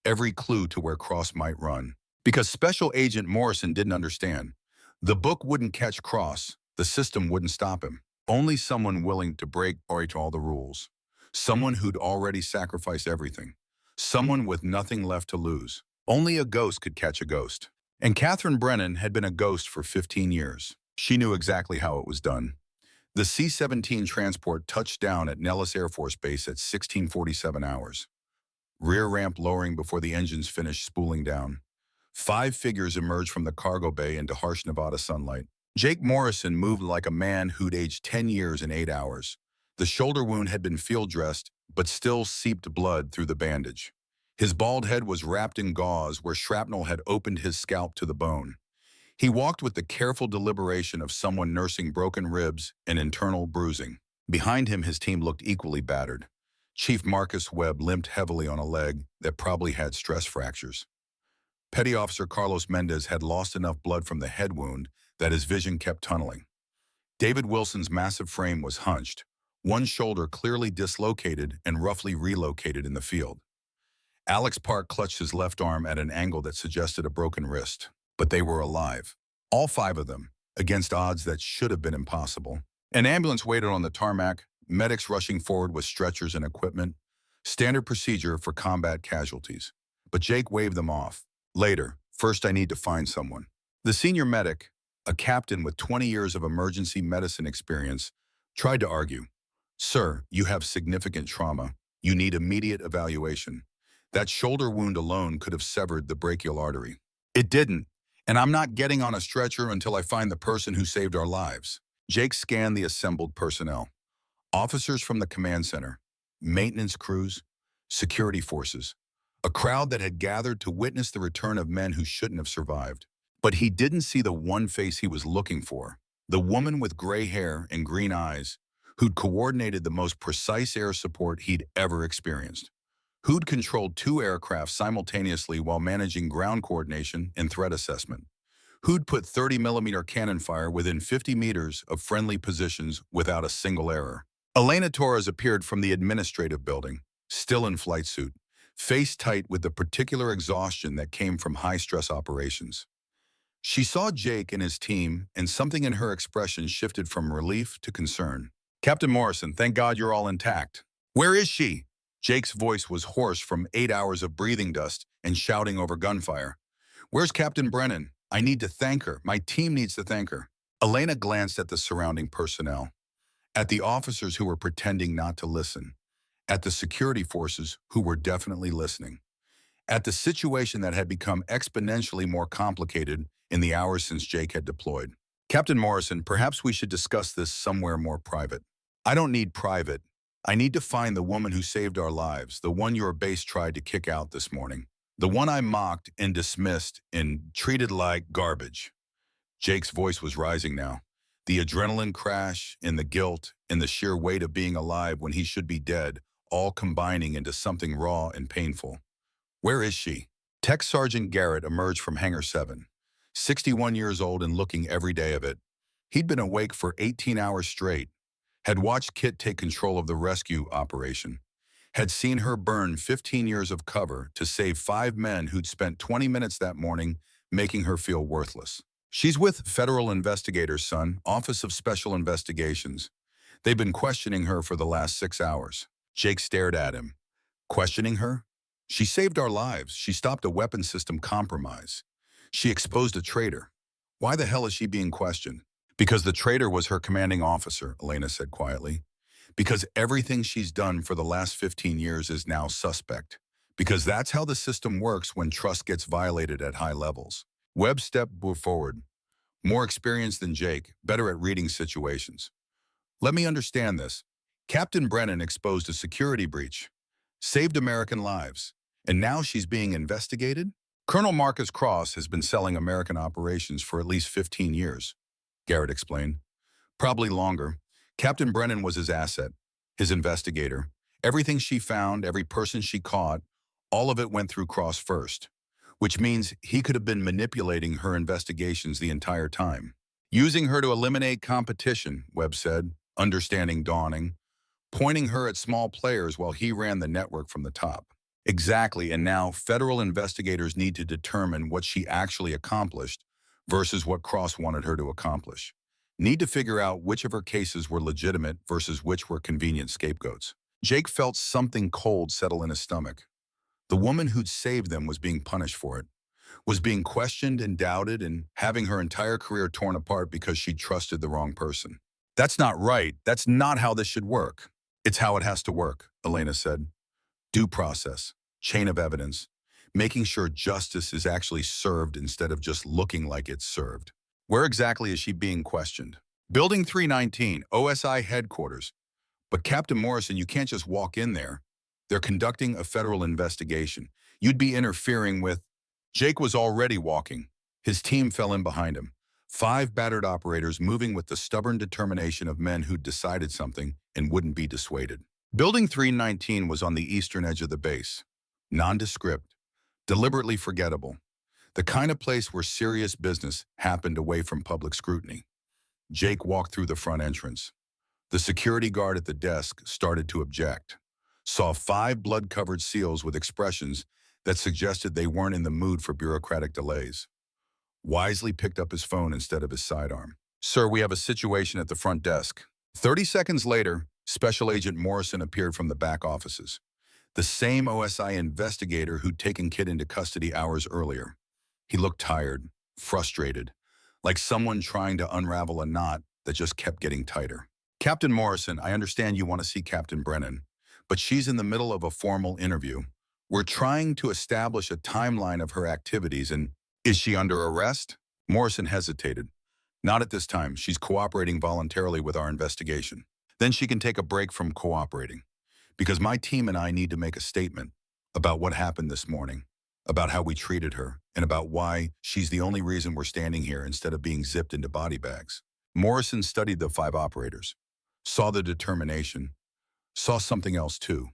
every clue to where Cross might run. Because Special Agent Morrison didn't understand. The book wouldn't catch Cross. The system wouldn't stop him. Only someone willing to break all the rules. Someone who'd already sacrificed everything. Someone with nothing left to lose. Only a ghost could catch a ghost. And Katherine Brennan had been a ghost for 15 years. She knew exactly how it was done. The C-17 transport touched down at Nellis Air Force Base at 16:47 hours. Rear ramp lowering before the engines finished spooling down. 5 figures emerged from the cargo bay into harsh Nevada sunlight. Jake Morrison moved like a man who'd aged 10 years in 8 hours. The shoulder wound had been field-dressed, but still seeped blood through the bandage. His bald head was wrapped in gauze where shrapnel had opened his scalp to the bone. He walked with the careful deliberation of someone nursing broken ribs and internal bruising. Behind him, his team looked equally battered. Chief Marcus Webb limped heavily on a leg that probably had stress fractures. Petty Officer Carlos Mendez had lost enough blood from the head wound that his vision kept tunneling. David Wilson's massive frame was hunched, one shoulder clearly dislocated and roughly relocated in the field. Alex Park clutched his left arm at an angle that suggested a broken wrist, but they were alive. All 5 of them, against odds that should have been impossible. An ambulance waited on the tarmac, medics rushing forward with stretchers and equipment, standard procedure for combat casualties. But Jake waved them off. Later, first I need to find someone. The senior medic, a captain with 20 years of emergency medicine experience, tried to argue. Sir, you have significant trauma. You need immediate evaluation. That shoulder wound alone could have severed the brachial artery. It didn't, and I'm not getting on a stretcher until I find the person who saved our lives. Jake scanned the assembled personnel. Officers from the command center, maintenance crews, security forces. A crowd that had gathered to witness the return of men who shouldn't have survived. But he didn't see the one face he was looking for. The woman with gray hair and green eyes, who'd coordinated the most precise air support he'd ever experienced. Who'd controlled 2 aircraft simultaneously while managing ground coordination and threat assessment. Who'd put 30mm cannon fire within 50 meters of friendly positions without a single error. Elena Torres appeared from the administrative building, still in flight suit, face tight with the particular exhaustion that came from high-stress operations. She saw Jake and his team, and something in her expression shifted from relief to concern. Captain Morrison, thank God you're all intact. Where is she? Jake's voice was hoarse from 8 hours of breathing dust and shouting over gunfire. Where's Captain Brennan? I need to thank her. My team needs to thank her. Elena glanced at the surrounding personnel, at the officers who were pretending not to listen, at the security forces who were definitely listening, at the situation that had become exponentially more complicated in the hours since Jake had deployed. Captain Morrison, perhaps we should discuss this somewhere more private. I don't need private. I need to find the woman who saved our lives, the one your base tried to kick out this morning, the one I mocked and dismissed and treated like garbage. Jake's voice was rising now. The adrenaline crash and the guilt and the sheer weight of being alive when he should be dead, all combining into something raw and painful. Where is she? Tech Sergeant Garrett emerged from Hangar 7, 61 years old and looking every day of it. He'd been awake for 18 hours straight, had watched Kit take control of the rescue operation, had seen her burn 15 years of cover to save 5 men who'd spent 20 minutes that morning making her feel worthless. She's with Federal Investigators, son, Office of Special Investigations. They've been questioning her for the last 6 hours. Jake stared at him. Questioning her? She saved our lives. She stopped a weapon system compromise. She exposed a traitor. Why the hell is she being questioned? Because the traitor was her commanding officer, Elena said quietly. Because everything she's done for the last 15 years is now suspect. Because that's how the system works when trust gets violated at high levels. Webb stepped forward. More experienced than Jake, better at reading situations. Let me understand this. Captain Brennan exposed a security breach, saved American lives, and now she's being investigated? Colonel Marcus Cross has been selling American operations for at least 15 years, Garrett explained. Probably longer. Captain Brennan was his asset, his investigator. Everything she found, every person she caught, all of it went through Cross first, which means he could have been manipulating her investigations the entire time. Using her to eliminate competition, Webb said, understanding dawning, pointing her at small players while he ran the network from the top. Exactly, and now federal investigators need to determine what she actually accomplished versus what Cross wanted her to accomplish. Need to figure out which of her cases were legitimate versus which were convenient scapegoats. Jake felt something cold settle in his stomach. The woman who'd saved them was being punished for it, was being questioned and doubted and having her entire career torn apart because she trusted the wrong person. That's not right. That's not how this should work. It's how it has to work, Elena said. Due process, chain of evidence, making sure justice is actually served instead of just looking like it's served. Where exactly is she being questioned? Building 319, OSI headquarters. But Captain Morrison, you can't just walk in there. They're conducting a federal investigation. You'd be interfering with... Jake was already walking. His team fell in behind him. 5 battered operators moving with the stubborn determination of men who'd decided something and wouldn't be dissuaded. Building 319 was on the eastern edge of the base. Nondescript, deliberately forgettable. The kind of place where serious business happened away from public scrutiny. Jake walked through the front entrance. The security guard at the desk started to object. Saw 5 blood-covered SEALs with expressions that suggested they weren't in the mood for bureaucratic delays. Wisely picked up his phone instead of his sidearm. Sir, we have a situation at the front desk. 30 seconds later, Special Agent Morrison appeared from the back offices. The same OSI investigator who'd taken Kit into custody hours earlier. He looked tired, frustrated, like someone trying to unravel a knot that just kept getting tighter. Captain Morrison, I understand you want to see Captain Brennan, but she's in the middle of a formal interview. We're trying to establish a timeline of her activities and is she under arrest? Morrison hesitated. Not at this time. She's cooperating voluntarily with our investigation. Then she can take a break from cooperating. Because my team and I need to make a statement about what happened this morning, about how we treated her, and about why she's the only reason we're standing here instead of being zipped into body bags. Morrison studied the 5 operators, saw the determination, saw something else too.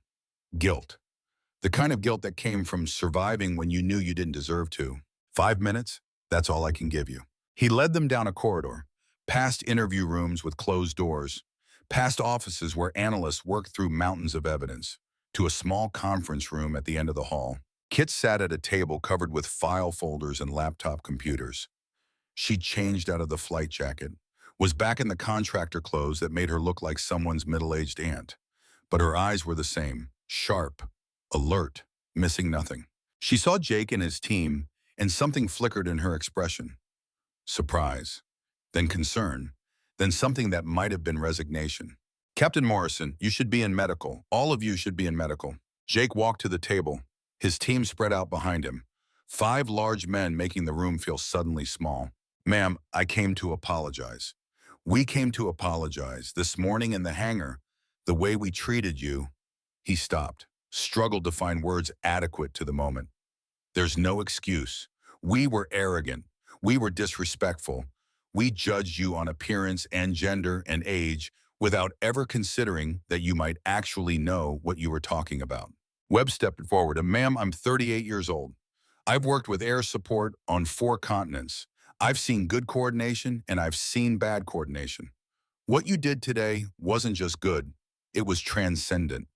Guilt. The kind of guilt that came from surviving when you knew you didn't deserve to. 5 minutes? That's all I can give you. He led them down a corridor, past interview rooms with closed doors, past offices where analysts worked through mountains of evidence, to a small conference room at the end of the hall. Kit sat at a table covered with file folders and laptop computers. She changed out of the flight jacket, was back in the contractor clothes that made her look like someone's middle-aged aunt. But her eyes were the same, sharp, alert, missing nothing. She saw Jake and his team, and something flickered in her expression. Surprise, then concern, then something that might have been resignation. Captain Morrison, you should be in medical. All of you should be in medical. Jake walked to the table, his team spread out behind him. 5 large men making the room feel suddenly small. Ma'am, I came to apologize. We came to apologize. This morning in the hangar, the way we treated you... He stopped, struggled to find words adequate to the moment. There's no excuse. We were arrogant. We were disrespectful. We judged you on appearance and gender and age without ever considering that you might actually know what you were talking about. Webb stepped forward. Ma'am, I'm 38 years old. I've worked with air support on 4 continents. I've seen good coordination and I've seen bad coordination. What you did today wasn't just good. It was transcendent.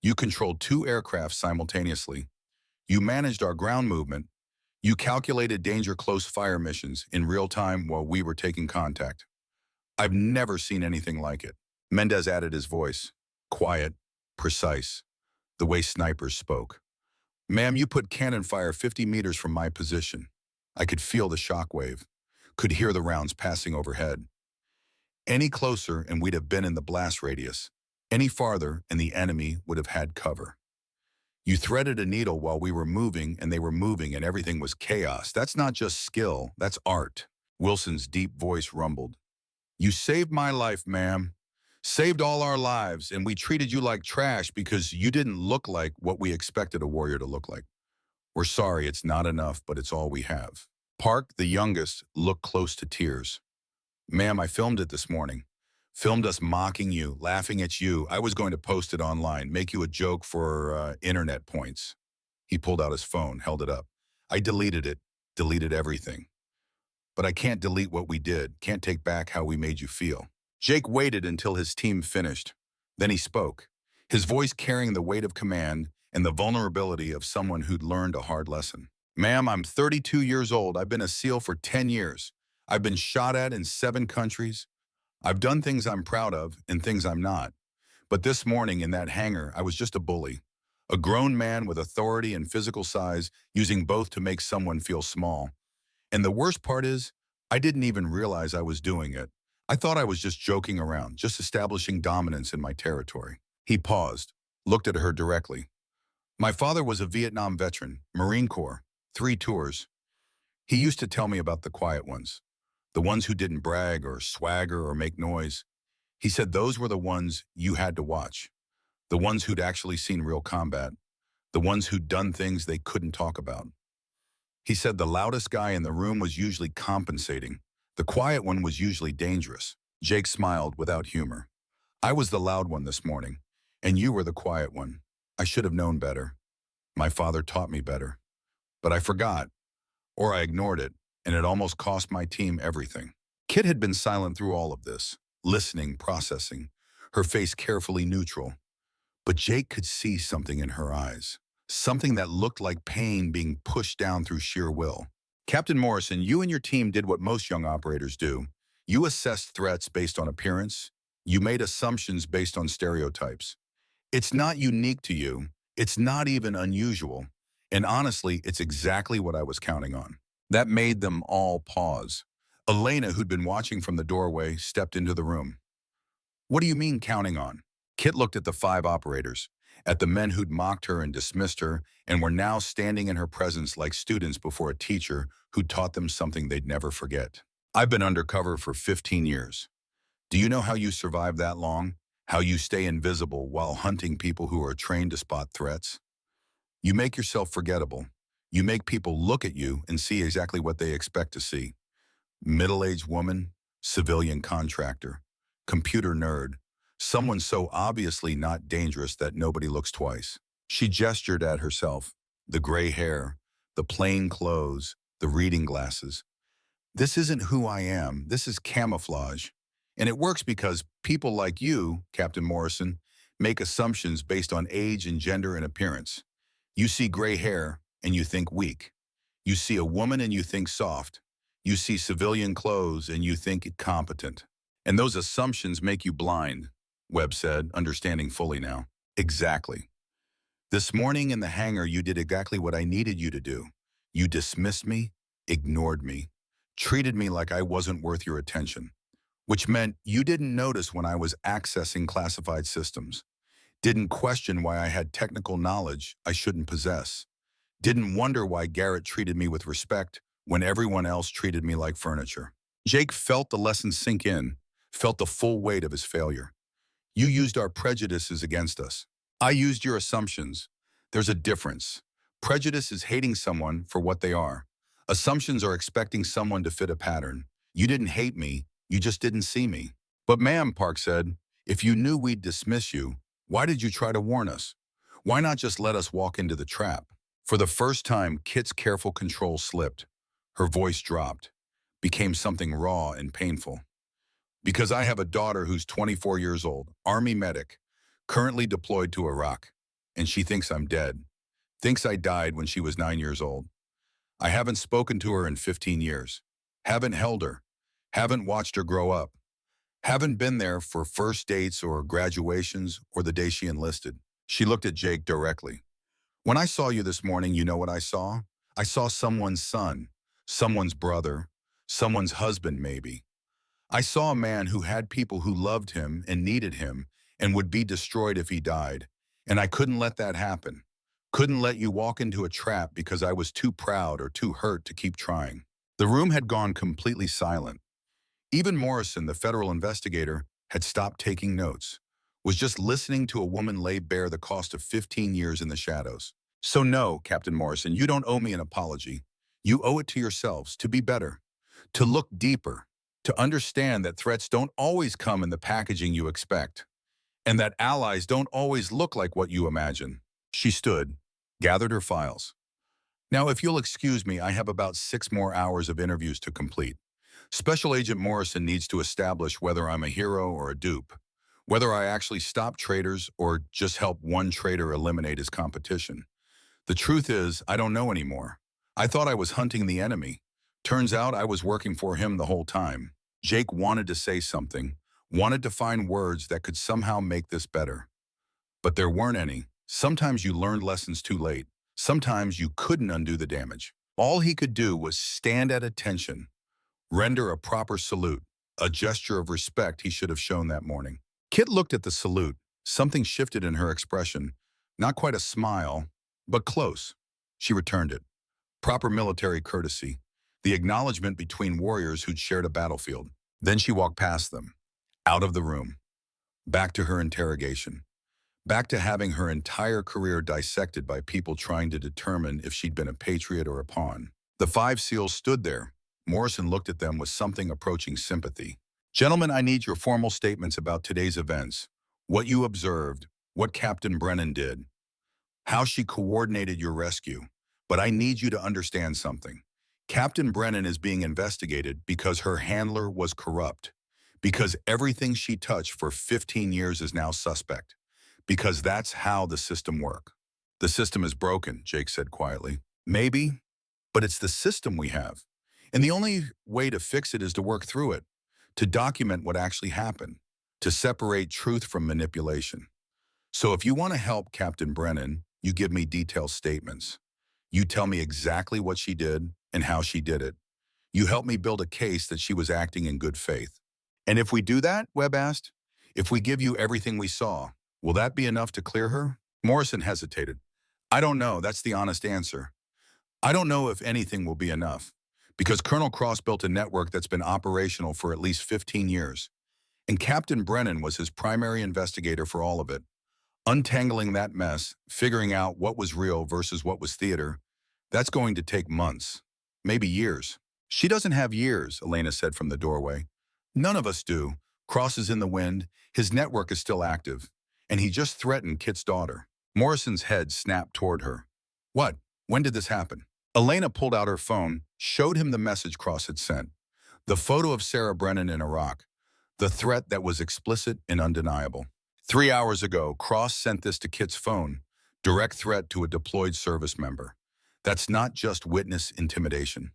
You controlled 2 aircraft simultaneously. You managed our ground movement. You calculated danger close fire missions in real time while we were taking contact. I've never seen anything like it. Mendez added his voice, quiet, precise, the way snipers spoke. Ma'am, you put cannon fire 50 meters from my position. I could feel the shockwave, could hear the rounds passing overhead. Any closer and we'd have been in the blast radius. Any farther and the enemy would have had cover. You threaded a needle while we were moving and they were moving and everything was chaos. That's not just skill, that's art. Wilson's deep voice rumbled. You saved my life, ma'am. Saved all our lives, and we treated you like trash because you didn't look like what we expected a warrior to look like. We're sorry, it's not enough, but it's all we have. Park, the youngest, looked close to tears. Ma'am, I filmed it this morning. Filmed us mocking you, laughing at you. I was going to post it online, make you a joke for internet points. He pulled out his phone, held it up. I deleted it, deleted everything. But I can't delete what we did, can't take back how we made you feel. Jake waited until his team finished. Then he spoke, his voice carrying the weight of command and the vulnerability of someone who'd learned a hard lesson. Ma'am, I'm 32 years old. I've been a SEAL for 10 years. I've been shot at in 7 countries. I've done things I'm proud of and things I'm not. But this morning in that hangar, I was just a bully. A grown man with authority and physical size, using both to make someone feel small. And the worst part is, I didn't even realize I was doing it. I thought I was just joking around, just establishing dominance in my territory. He paused, looked at her directly. My father was a Vietnam veteran, Marine Corps, 3 tours. He used to tell me about the quiet ones, the ones who didn't brag or swagger or make noise. He said those were the ones you had to watch, the ones who'd actually seen real combat, the ones who'd done things they couldn't talk about. He said the loudest guy in the room was usually compensating. The quiet one was usually dangerous. Jake smiled without humor. I was the loud one this morning, and you were the quiet one. I should have known better. My father taught me better. But I forgot, or I ignored it, and it almost cost my team everything. Kit had been silent through all of this, listening, processing, her face carefully neutral. But Jake could see something in her eyes, something that looked like pain being pushed down through sheer will. Captain Morrison, you and your team did what most young operators do. You assessed threats based on appearance. You made assumptions based on stereotypes. It's not unique to you. It's not even unusual. And honestly, it's exactly what I was counting on. That made them all pause. Elena, who'd been watching from the doorway, stepped into the room. What do you mean counting on? Kit looked at the 5 operators, at the men who'd mocked her and dismissed her, and were now standing in her presence like students before a teacher who taught them something they'd never forget. I've been undercover for 15 years. Do you know how you survive that long? How you stay invisible while hunting people who are trained to spot threats? You make yourself forgettable. You make people look at you and see exactly what they expect to see. Middle-aged woman, civilian contractor, computer nerd, someone so obviously not dangerous that nobody looks twice. She gestured at herself, the gray hair, the plain clothes, the reading glasses. This isn't who I am. This is camouflage. And it works because people like you, Captain Morrison, make assumptions based on age and gender and appearance. You see gray hair and you think weak. You see a woman and you think soft. You see civilian clothes and you think competent. And those assumptions make you blind, Webb said, understanding fully now. Exactly. This morning in the hangar, you did exactly what I needed you to do. You dismissed me, ignored me, treated me like I wasn't worth your attention, which meant you didn't notice when I was accessing classified systems, didn't question why I had technical knowledge I shouldn't possess, didn't wonder why Garrett treated me with respect when everyone else treated me like furniture. Jake felt the lesson sink in, felt the full weight of his failure. You used our prejudices against us. I used your assumptions. There's a difference. Prejudice is hating someone for what they are. Assumptions are expecting someone to fit a pattern. You didn't hate me, you just didn't see me. But ma'am, Park said, if you knew we'd dismiss you, why did you try to warn us? Why not just let us walk into the trap? For the first time, Kit's careful control slipped. Her voice dropped, became something raw and painful. Because I have a daughter who's 24 years old, Army medic, currently deployed to Iraq, and she thinks I'm dead, thinks I died when she was 9 years old. I haven't spoken to her in 15 years, haven't held her, haven't watched her grow up. Haven't been there for first dates or graduations or the day she enlisted. She looked at Jake directly. When I saw you this morning, you know what I saw? I saw someone's son, someone's brother, someone's husband maybe. I saw a man who had people who loved him and needed him and would be destroyed if he died. And I couldn't let that happen. Couldn't let you walk into a trap because I was too proud or too hurt to keep trying. The room had gone completely silent. Even Morrison, the federal investigator, had stopped taking notes, was just listening to a woman lay bare the cost of 15 years in the shadows. So no, Captain Morrison, you don't owe me an apology. You owe it to yourselves to be better, to look deeper, to understand that threats don't always come in the packaging you expect, and that allies don't always look like what you imagine. She stood, gathered her files. Now, if you'll excuse me, I have about 6 more hours of interviews to complete. Special Agent Morrison needs to establish whether I'm a hero or a dupe, whether I actually stop traitors or just help one traitor eliminate his competition. The truth is, I don't know anymore. I thought I was hunting the enemy. Turns out I was working for him the whole time. Jake wanted to say something, wanted to find words that could somehow make this better. But there weren't any. Sometimes you learned lessons too late. Sometimes you couldn't undo the damage. All he could do was stand at attention, render a proper salute, a gesture of respect he should have shown that morning. Kit looked at the salute. Something shifted in her expression. Not quite a smile, but close. She returned it. Proper military courtesy. The acknowledgement between warriors who'd shared a battlefield. Then she walked past them, out of the room, back to her interrogation, back to having her entire career dissected by people trying to determine if she'd been a patriot or a pawn. The 5 SEALs stood there. Morrison looked at them with something approaching sympathy. Gentlemen, I need your formal statements about today's events, what you observed, what Captain Brennan did, how she coordinated your rescue. But I need you to understand something. Captain Brennan is being investigated because her handler was corrupt, because everything she touched for 15 years is now suspect, because that's how the system works. The system is broken, Jake said quietly. Maybe, but it's the system we have. And the only way to fix it is to work through it, to document what actually happened, to separate truth from manipulation. So if you want to help Captain Brennan, you give me detailed statements. You tell me exactly what she did and how she did it. You help me build a case that she was acting in good faith. And if we do that, Webb asked, if we give you everything we saw, will that be enough to clear her? Morrison hesitated. I don't know. That's the honest answer. I don't know if anything will be enough, because Colonel Cross built a network that's been operational for at least 15 years, and Captain Brennan was his primary investigator for all of it. Untangling that mess, figuring out what was real versus what was theater, that's going to take months, maybe years. She doesn't have years, Elena said from the doorway. None of us do. Cross is in the wind, his network is still active, and he just threatened Kit's daughter. Morrison's head snapped toward her. What? When did this happen? Elena pulled out her phone, showed him the message Cross had sent. The photo of Sarah Brennan in Iraq. The threat that was explicit and undeniable. 3 hours ago, Cross sent this to Kit's phone. Direct threat to a deployed service member. That's not just witness intimidation.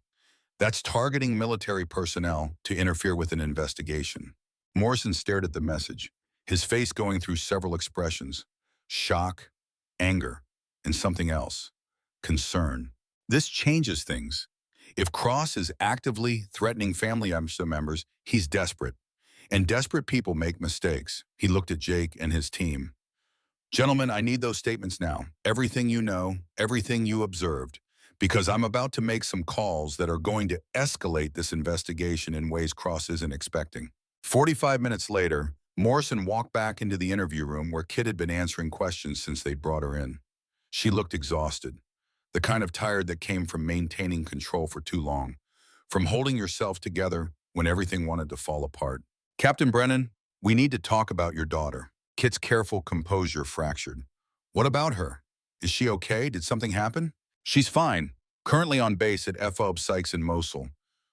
That's targeting military personnel to interfere with an investigation. Morrison stared at the message, his face going through several expressions. Shock, anger, and something else. Concern. This changes things. If Cross is actively threatening family members, he's desperate. And desperate people make mistakes. He looked at Jake and his team. Gentlemen, I need those statements now. Everything you know, everything you observed. Because I'm about to make some calls that are going to escalate this investigation in ways Cross isn't expecting. 45 minutes later, Morrison walked back into the interview room where Kit had been answering questions since they'd brought her in. She looked exhausted. The kind of tired that came from maintaining control for too long. From holding yourself together when everything wanted to fall apart. Captain Brennan, we need to talk about your daughter. Kit's careful composure fractured. What about her? Is she okay? Did something happen? She's fine. Currently on base at FOB Sykes in Mosul.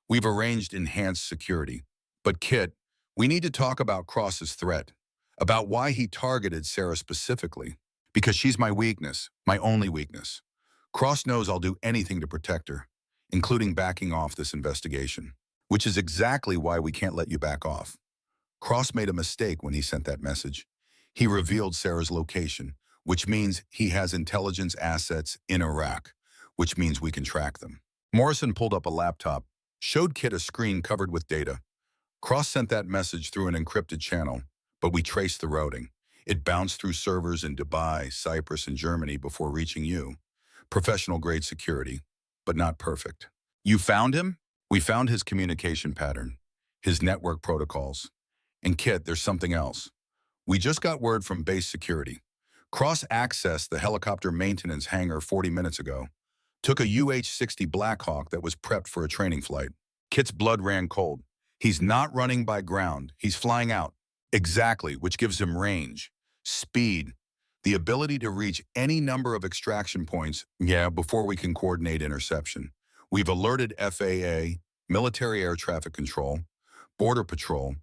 We've arranged enhanced security. But Kit, we need to talk about Cross's threat. About why he targeted Sarah specifically. Because she's my weakness, my only weakness. Cross knows I'll do anything to protect her, including backing off this investigation. Which is exactly why we can't let you back off. Cross made a mistake when he sent that message. He revealed Sarah's location, which means he has intelligence assets in Iraq, which means we can track them. Morrison pulled up a laptop, showed Kit a screen covered with data. Cross sent that message through an encrypted channel, but we traced the routing. It bounced through servers in Dubai, Cyprus, and Germany before reaching you. Professional-grade security, but not perfect. You found him? We found his communication pattern, his network protocols. And Kit, there's something else. We just got word from base security. Cross accessed the helicopter maintenance hangar 40 minutes ago. Took a UH-60 Blackhawk that was prepped for a training flight. Kit's blood ran cold. He's not running by ground. He's flying out. Exactly, which gives him range, speed, the ability to reach any number of extraction points, before we can coordinate interception. We've alerted FAA, military air traffic control, border patrol,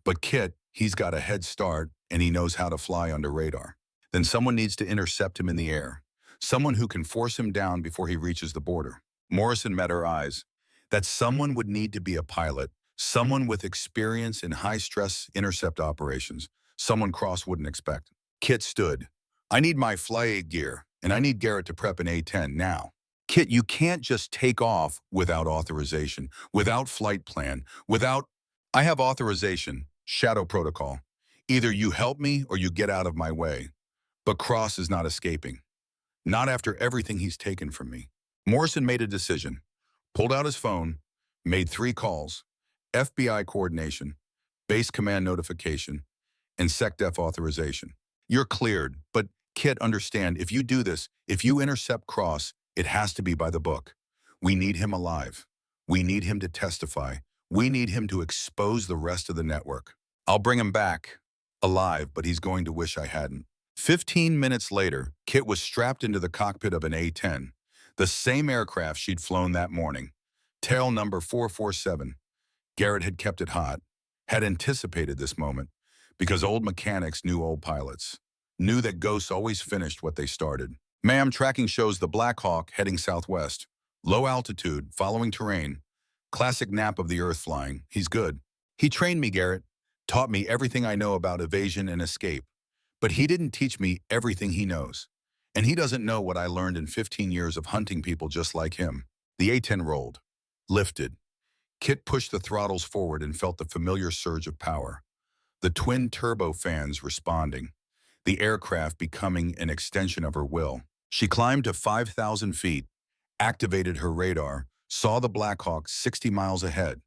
but Kit, he's got a head start and he knows how to fly under radar. Then someone needs to intercept him in the air. Someone who can force him down before he reaches the border. Morrison met her eyes. That someone would need to be a pilot, someone with experience in high-stress intercept operations, someone Cross wouldn't expect. Kit stood. I need my flight gear, and I need Garrett to prep an A-10 now. Kit, you can't just take off without authorization, without flight plan, without... I have authorization, shadow protocol. Either you help me or you get out of my way. But Cross is not escaping. Not after everything he's taken from me. Morrison made a decision, pulled out his phone, made 3 calls, FBI coordination, base command notification, and SecDef authorization. You're cleared, but Kit, understand, if you do this, if you intercept Cross, it has to be by the book. We need him alive. We need him to testify. We need him to expose the rest of the network. I'll bring him back, alive, but he's going to wish I hadn't. 15 minutes later, Kit was strapped into the cockpit of an A-10, the same aircraft she'd flown that morning. Tail number 447. Garrett had kept it hot, had anticipated this moment, because old mechanics knew old pilots, knew that ghosts always finished what they started. Ma'am, tracking shows the Blackhawk heading southwest. Low altitude, following terrain. Classic nap of the earth flying. He's good. He trained me, Garrett, taught me everything I know about evasion and escape. But he didn't teach me everything he knows. And he doesn't know what I learned in 15 years of hunting people just like him. The A-10 rolled, lifted. Kit pushed the throttles forward and felt the familiar surge of power. The twin turbofans responding, the aircraft becoming an extension of her will. She climbed to 5,000 feet, activated her radar, saw the Blackhawk 60 miles ahead,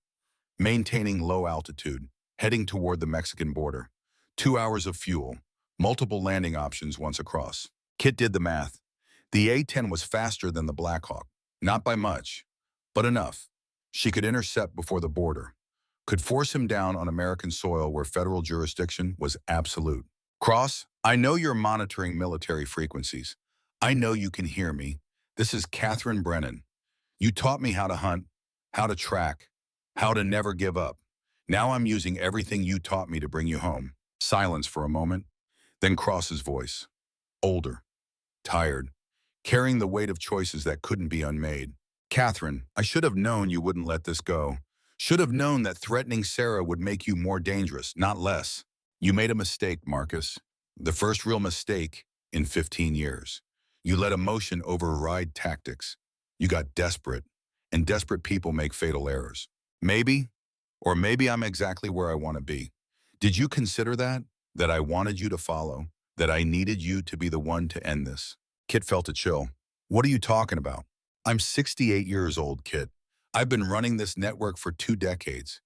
maintaining low altitude, heading toward the Mexican border. 2 hours of fuel, multiple landing options once across. Kit did the math. The A-10 was faster than the Blackhawk, not by much, but enough. She could intercept before the border, could force him down on American soil where federal jurisdiction was absolute. Cross, I know you're monitoring military frequencies. I know you can hear me. This is Katherine Brennan. You taught me how to hunt, how to track, how to never give up. Now I'm using everything you taught me to bring you home. Silence for a moment, then Cross's voice. Older, tired, carrying the weight of choices that couldn't be unmade. Katherine, I should have known you wouldn't let this go. Should have known that threatening Sarah would make you more dangerous, not less. You made a mistake, Marcus. The first real mistake in 15 years. You let emotion override tactics. You got desperate, and desperate people make fatal errors. Maybe, or maybe I'm exactly where I want to be. Did you consider that? That I wanted you to follow? That I needed you to be the one to end this? Kit felt a chill. What are you talking about? I'm 68 years old, Kit. I've been running this network for 2 decades.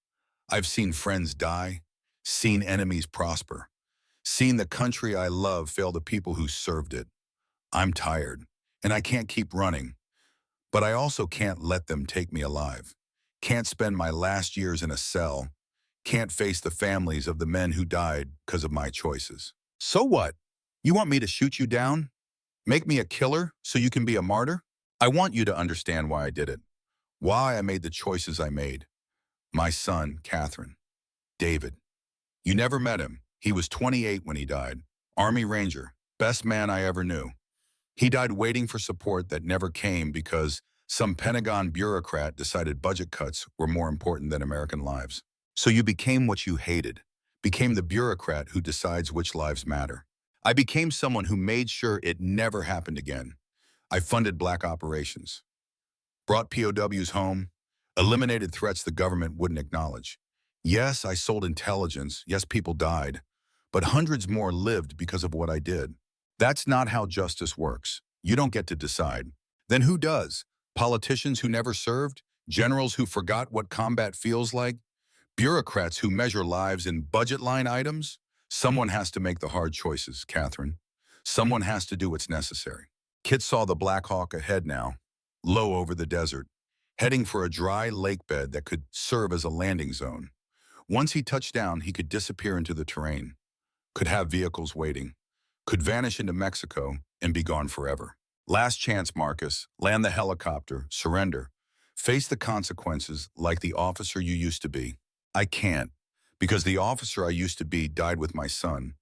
I've seen friends die, seen enemies prosper, seen the country I love fail the people who served it. I'm tired, and I can't keep running. But I also can't let them take me alive. Can't spend my last years in a cell. Can't face the families of the men who died because of my choices. So what? You want me to shoot you down? Make me a killer so you can be a martyr? I want you to understand why I did it. Why I made the choices I made. My son, Katherine. David. You never met him. He was 28 when he died. Army Ranger. Best man I ever knew. He died waiting for support that never came because some Pentagon bureaucrat decided budget cuts were more important than American lives. So you became what you hated. became the bureaucrat who decides which lives matter. I became someone who made sure it never happened again. I funded black operations, brought POWs home, eliminated threats the government wouldn't acknowledge. Yes, I sold intelligence. Yes, people died. But hundreds more lived because of what I did. That's not how justice works. You don't get to decide. Then who does? Politicians who never served? Generals who forgot what combat feels like? Bureaucrats who measure lives in budget line items? Someone has to make the hard choices, Catherine. Someone has to do what's necessary. Kit saw the Black Hawk ahead now, low over the desert, heading for a dry lake bed that could serve as a landing zone. Once he touched down, he could disappear into the terrain, could have vehicles waiting, could vanish into Mexico and be gone forever. Last chance, Marcus. Land the helicopter, surrender. Face the consequences like the officer you used to be. I can't, because the officer I used to be died with my son.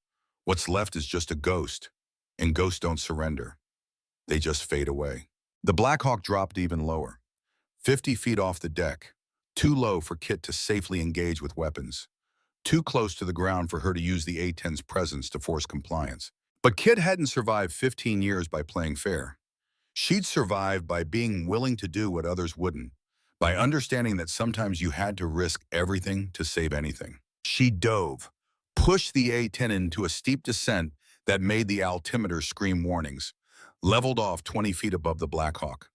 What's left is just a ghost, and ghosts don't surrender. They just fade away. The Black Hawk dropped even lower, 50 feet off the deck, too low for Kit to safely engage with weapons, too close to the ground for her to use the A-10's presence to force compliance. But Kit hadn't survived 15 years by playing fair. She'd survived by being willing to do what others wouldn't, by understanding that sometimes you had to risk everything to save anything. She dove, pushed the A-10 into a steep descent that made the altimeter scream warnings, leveled off 20 feet above the Black Hawk,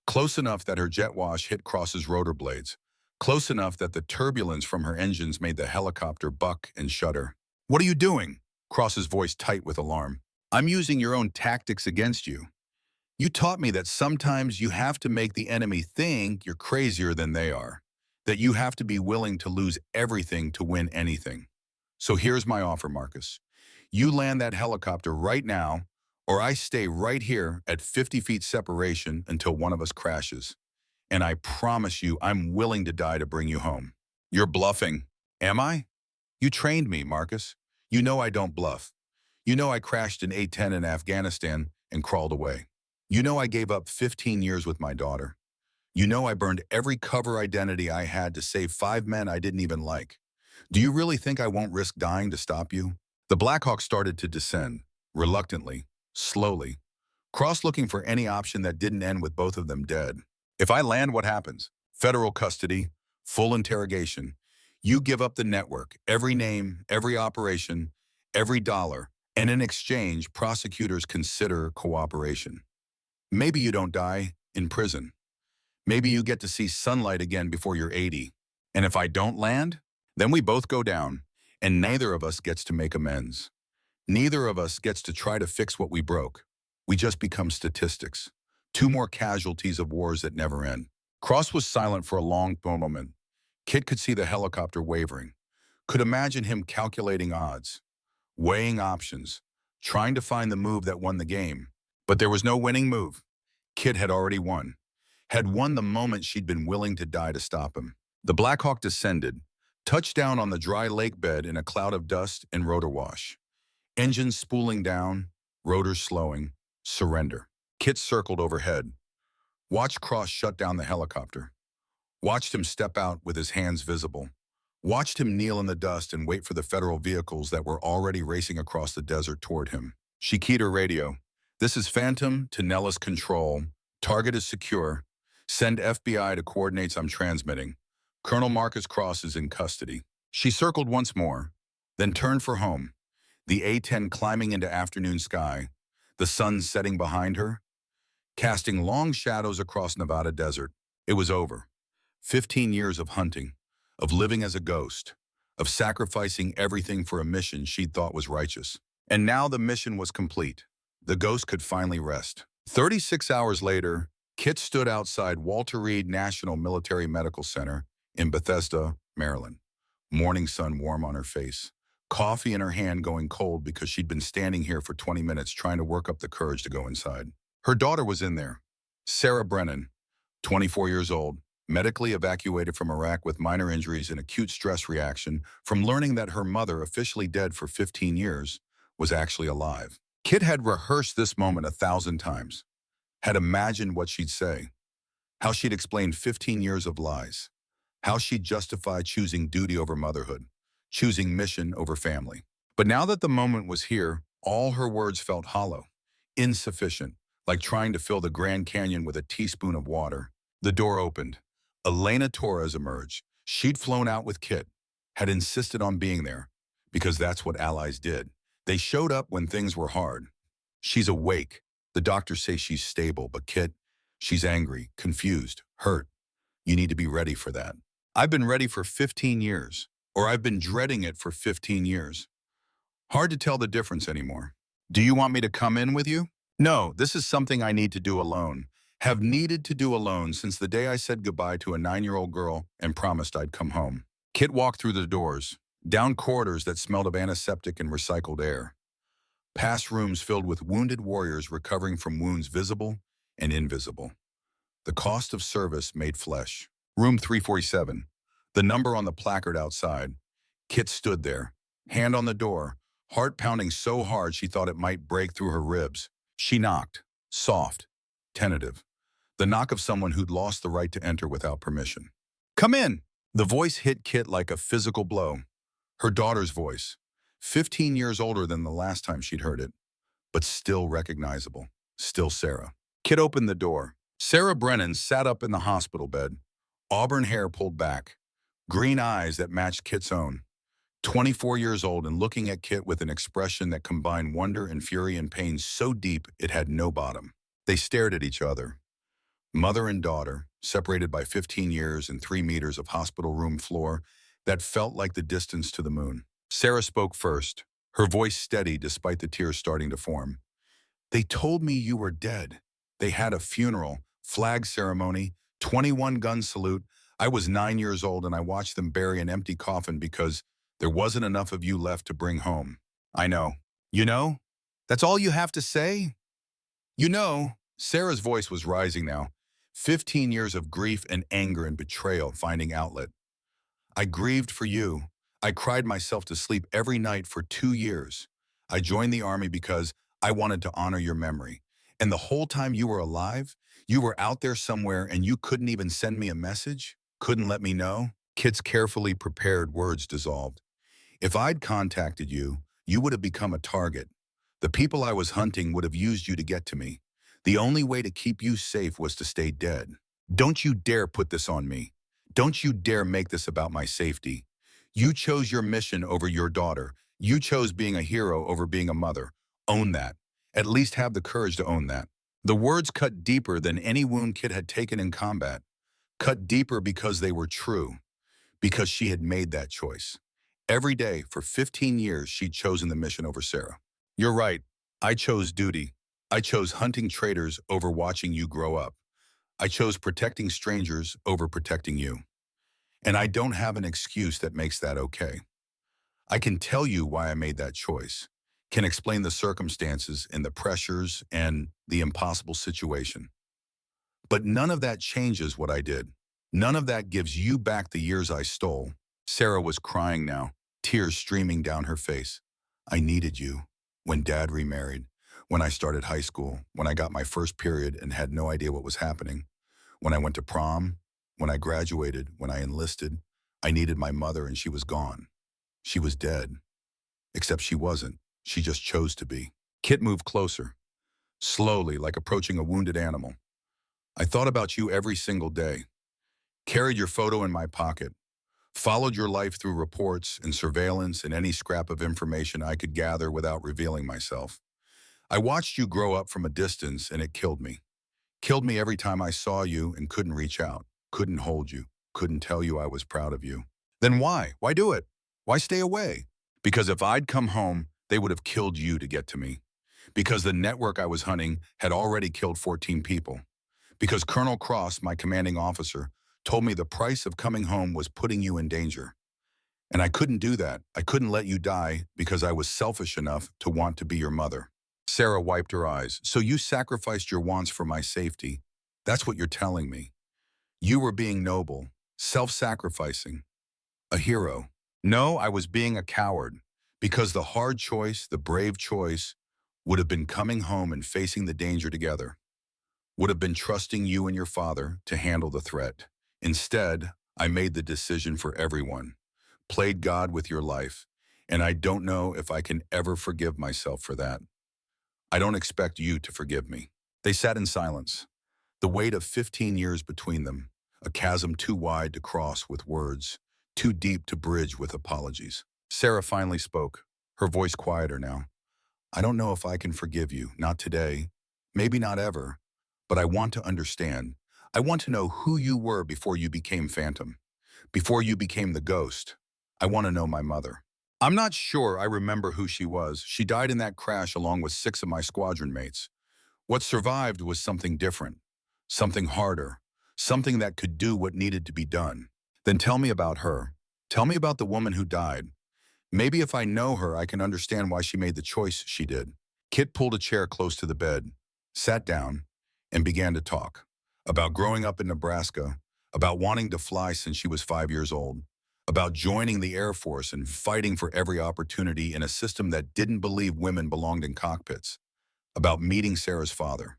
close enough that her jet wash hit Cross's rotor blades, close enough that the turbulence from her engines made the helicopter buck and shudder. "What are you doing?" Cross's voice tight with alarm. "I'm using your own tactics against you. You taught me that sometimes you have to make the enemy think you're crazier than they are, that you have to be willing to lose everything to win anything. So here's my offer, Marcus. You land that helicopter right now, or I stay right here at 50 feet separation until one of us crashes. And I promise you I'm willing to die to bring you home." "You're bluffing." "Am I?" "You trained me, Marcus. You know I don't bluff. You know I crashed an A-10 in Afghanistan and crawled away. You know I gave up 15 years with my daughter. You know I burned every cover identity I had to save 5 men I didn't even like. Do you really think I won't risk dying to stop you?" The Black Hawk started to descend, reluctantly, slowly, Cross looking for any option that didn't end with both of them dead. "If I land, what happens?" "Federal custody, full interrogation. You give up the network, every name, every operation, every dollar, and in exchange, prosecutors consider cooperation. Maybe you don't die in prison. Maybe you get to see sunlight again before you're 80. And if I don't land, then we both go down, and neither of us gets to make amends. Neither of us gets to try to fix what we broke. We just become statistics. 2 more casualties of wars that never end." Cross was silent for a long moment. Kit could see the helicopter wavering, could imagine him calculating odds, weighing options, trying to find the move that won the game. But there was no winning move. Kit had already won. Had won the moment she'd been willing to die to stop him. The Black Hawk descended, touched down on the dry lake bed in a cloud of dust and rotor wash. Engines spooling down, rotors slowing, surrender. Kit circled overhead, watched Cross shut down the helicopter, watched him step out with his hands visible, watched him kneel in the dust and wait for the federal vehicles that were already racing across the desert toward him. She keyed her radio. "This is Phantom to Nellis Control. Target is secure. Send FBI to coordinates I'm transmitting. Colonel Marcus Cross is in custody." She circled once more, then turned for home, the A-10 climbing into afternoon sky, the sun setting behind her, casting long shadows across Nevada desert. It was over. 15 years of hunting, of living as a ghost, of sacrificing everything for a mission she'd thought was righteous. And now the mission was complete. The ghost could finally rest. 36 hours later, Kit stood outside Walter Reed National Military Medical Center in Bethesda, Maryland. Morning sun warm on her face, coffee in her hand going cold because she'd been standing here for 20 minutes trying to work up the courage to go inside. Her daughter was in there, Sarah Brennan, 24 years old, medically evacuated from Iraq with minor injuries and acute stress reaction from learning that her mother, officially dead for 15 years, was actually alive. Kit had rehearsed this moment 1,000 times, had imagined what she'd say, how she'd explain 15 years of lies, how she'd justify choosing duty over motherhood, choosing mission over family. But now that the moment was here, all her words felt hollow, insufficient, like trying to fill the Grand Canyon with a teaspoon of water. The door opened. Elena Torres emerged. She'd flown out with Kit, had insisted on being there, because that's what allies did. They showed up when things were hard. She's awake. The doctors say she's stable, but Kit, she's angry, confused, hurt. You need to be ready for that. I've been ready for 15 years, or I've been dreading it for 15 years. Hard to tell the difference anymore. Do you want me to come in with you? No, this is something I need to do alone. Have needed to do alone since the day I said goodbye to a 9-year-old girl and promised I'd come home. Kit walked through the doors, down corridors that smelled of antiseptic and recycled air, past rooms filled with wounded warriors recovering from wounds visible and invisible. The cost of service made flesh. Room 347, the number on the placard outside. Kit stood there, hand on the door, heart pounding so hard she thought it might break through her ribs. She knocked, soft, tentative, the knock of someone who'd lost the right to enter without permission. Come in! The voice hit Kit like a physical blow. Her daughter's voice, 15 years older than the last time she'd heard it, but still recognizable, still Sarah. Kit opened the door. Sarah Brennan sat up in the hospital bed, auburn hair pulled back, green eyes that matched Kit's own. 24 years old and looking at Kit with an expression that combined wonder and fury and pain so deep it had no bottom. They stared at each other. Mother and daughter, separated by 15 years and 3 meters of hospital room floor that felt like the distance to the moon. Sarah spoke first, her voice steady despite the tears starting to form. They told me you were dead. They had a funeral, flag ceremony, 21-gun salute. I was 9 years old and I watched them bury an empty coffin because there wasn't enough of you left to bring home. I know. You know? That's all you have to say? You know, Sarah's voice was rising now. 15 years of grief and anger and betrayal finding outlet. I grieved for you. I cried myself to sleep every night for 2 years. I joined the army because I wanted to honor your memory. And the whole time you were alive, you were out there somewhere and you couldn't even send me a message? Couldn't let me know? Kit's carefully prepared words dissolved. If I'd contacted you, you would have become a target. The people I was hunting would have used you to get to me. The only way to keep you safe was to stay dead. Don't you dare put this on me. Don't you dare make this about my safety. You chose your mission over your daughter. You chose being a hero over being a mother. Own that. At least have the courage to own that. The words cut deeper than any wound Kit had taken in combat. Cut deeper because they were true. Because she had made that choice. Every day, for 15 years, she'd chosen the mission over Sarah. You're right. I chose duty. I chose hunting traitors over watching you grow up. I chose protecting strangers over protecting you. And I don't have an excuse that makes that okay. I can tell you why I made that choice, can explain the circumstances and the pressures and the impossible situation. But none of that changes what I did. None of that gives you back the years I stole. Sarah was crying now, tears streaming down her face. I needed you. When Dad remarried, when I started high school, when I got my first period and had no idea what was happening, when I went to prom, when I graduated, when I enlisted, I needed my mother and she was gone. She was dead. Except she wasn't. She just chose to be. Kit moved closer, slowly, like approaching a wounded animal. I thought about you every single day. Carried your photo in my pocket. Followed your life through reports and surveillance and any scrap of information I could gather without revealing myself. I watched you grow up from a distance and it killed me. Killed me every time I saw you and couldn't reach out, couldn't hold you, couldn't tell you I was proud of you. Then why? Why do it? Why stay away? Because if I'd come home, they would have killed you to get to me. Because the network I was hunting had already killed 14 people. Because Colonel Cross, my commanding officer, told me the price of coming home was putting you in danger. And I couldn't do that. I couldn't let you die because I was selfish enough to want to be your mother. Sarah wiped her eyes. So you sacrificed your wants for my safety. That's what you're telling me. You were being noble, self-sacrificing, a hero. No, I was being a coward because the hard choice, the brave choice, would have been coming home and facing the danger together. Would have been trusting you and your father to handle the threat. Instead, I made the decision for everyone. played God with your life, and I don't know if I can ever forgive myself for that. I don't expect you to forgive me." They sat in silence, the weight of 15 years between them, a chasm too wide to cross with words, too deep to bridge with apologies. Sarah finally spoke, her voice quieter now. "I don't know if I can forgive you, not today, maybe not ever, but I want to understand. I want to know who you were before you became Phantom, before you became the ghost. I want to know my mother. I'm not sure I remember who she was. She died in that crash along with 6 of my squadron mates. What survived was something different, something harder, something that could do what needed to be done. Then tell me about her. Tell me about the woman who died. Maybe if I know her, I can understand why she made the choice she did." Kit pulled a chair close to the bed, sat down, and began to talk about growing up in Nebraska, about wanting to fly since she was 5 years old, about joining the Air Force and fighting for every opportunity in a system that didn't believe women belonged in cockpits, about meeting Sarah's father,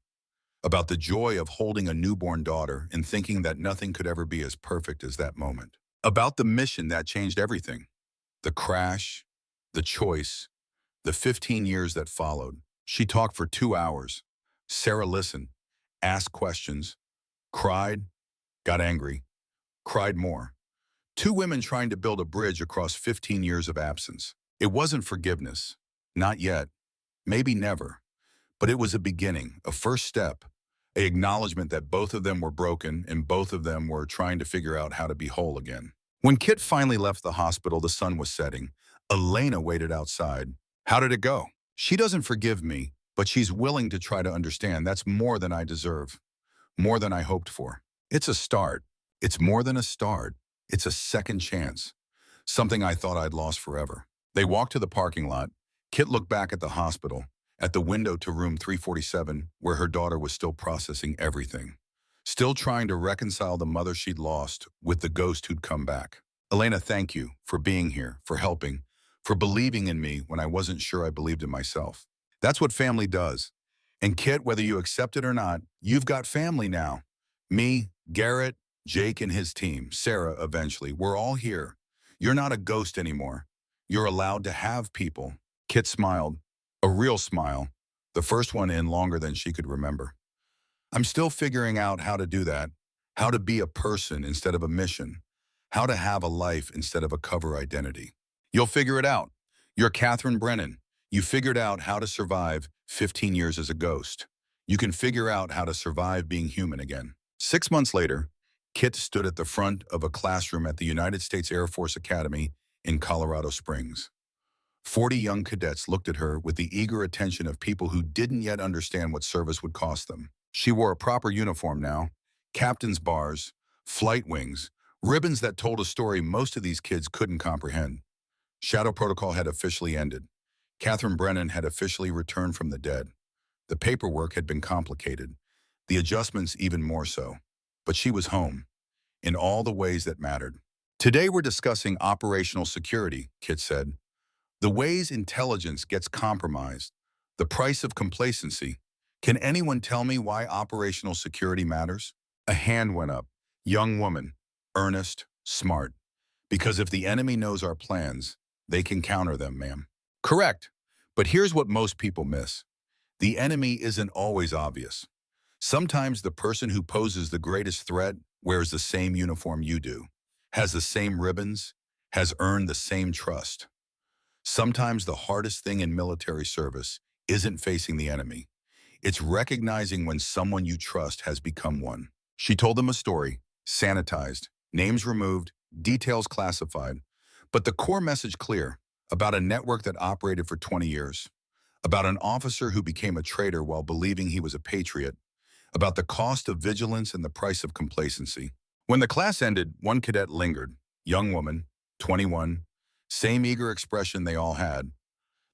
about the joy of holding a newborn daughter and thinking that nothing could ever be as perfect as that moment, about the mission that changed everything, the crash, the choice, the 15 years that followed. She talked for 2 hours. Sarah listened, asked questions, cried, got angry, cried more. Two women trying to build a bridge across 15 years of absence. It wasn't forgiveness. Not yet. Maybe never. But it was a beginning, a first step, an acknowledgement that both of them were broken and both of them were trying to figure out how to be whole again. When Kit finally left the hospital, the sun was setting. Elena waited outside. "How did it go?" "She doesn't forgive me, but she's willing to try to understand. That's more than I deserve, more than I hoped for. It's a start. It's more than a start. It's a second chance, something I thought I'd lost forever." They walked to the parking lot. Kit looked back at the hospital, at the window to room 347, where her daughter was still processing everything, still trying to reconcile the mother she'd lost with the ghost who'd come back. "Elena, thank you for being here, for helping, for believing in me when I wasn't sure I believed in myself. That's what family does. And Kit, whether you accept it or not, you've got family now. Me, Garrett, Jake and his team, Sarah eventually, we're all here. You're not a ghost anymore. You're allowed to have people." Kit smiled, a real smile, the first one in longer than she could remember. "I'm still figuring out how to do that, how to be a person instead of a mission, how to have a life instead of a cover identity." "You'll figure it out. You're Katherine Brennan. You figured out how to survive 15 years as a ghost. You can figure out how to survive being human again." 6 months later, Kit stood at the front of a classroom at the United States Air Force Academy in Colorado Springs. 40 young cadets looked at her with the eager attention of people who didn't yet understand what service would cost them. She wore a proper uniform now, captain's bars, flight wings, ribbons that told a story most of these kids couldn't comprehend. Shadow protocol had officially ended. Katherine Brennan had officially returned from the dead. The paperwork had been complicated, the adjustments even more so. But she was home, in all the ways that mattered. "Today we're discussing operational security," Kit said. "The ways intelligence gets compromised, the price of complacency. Can anyone tell me why operational security matters?" A hand went up. Young woman, earnest, smart. "Because if the enemy knows our plans, they can counter them, ma'am." "Correct. But here's what most people miss. The enemy isn't always obvious. Sometimes the person who poses the greatest threat wears the same uniform you do, has the same ribbons, has earned the same trust. Sometimes the hardest thing in military service isn't facing the enemy. It's recognizing when someone you trust has become one." She told them a story, sanitized, names removed, details classified, but the core message clear, about a network that operated for 20 years, about an officer who became a traitor while believing he was a patriot, about the cost of vigilance and the price of complacency. When the class ended, one cadet lingered. Young woman, 21, same eager expression they all had,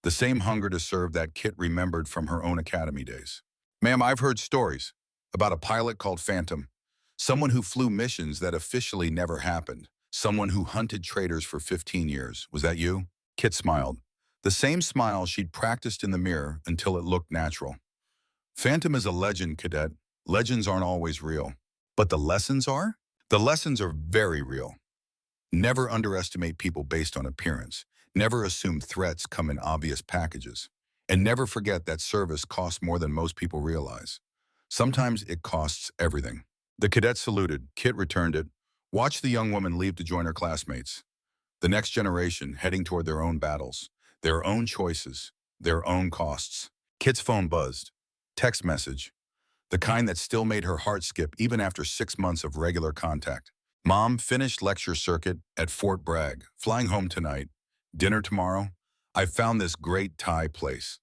the same hunger to serve that Kit remembered from her own academy days. "Ma'am, I've heard stories about a pilot called Phantom, someone who flew missions that officially never happened, someone who hunted traitors for 15 years. Was that you?" Kit smiled, the same smile she'd practiced in the mirror until it looked natural. "Phantom is a legend, cadet. Legends aren't always real. But the lessons are? The lessons are very real. Never underestimate people based on appearance. Never assume threats come in obvious packages. And never forget that service costs more than most people realize. Sometimes it costs everything. The cadet saluted. Kit returned it. Watched the young woman leave to join her classmates. The next generation heading toward their own battles, their own choices, their own costs. Kit's phone buzzed. Text message. The kind that still made her heart skip even after 6 months of regular contact. Mom, finished lecture circuit at Fort Bragg. Flying home tonight. Dinner tomorrow. I found this great Thai place.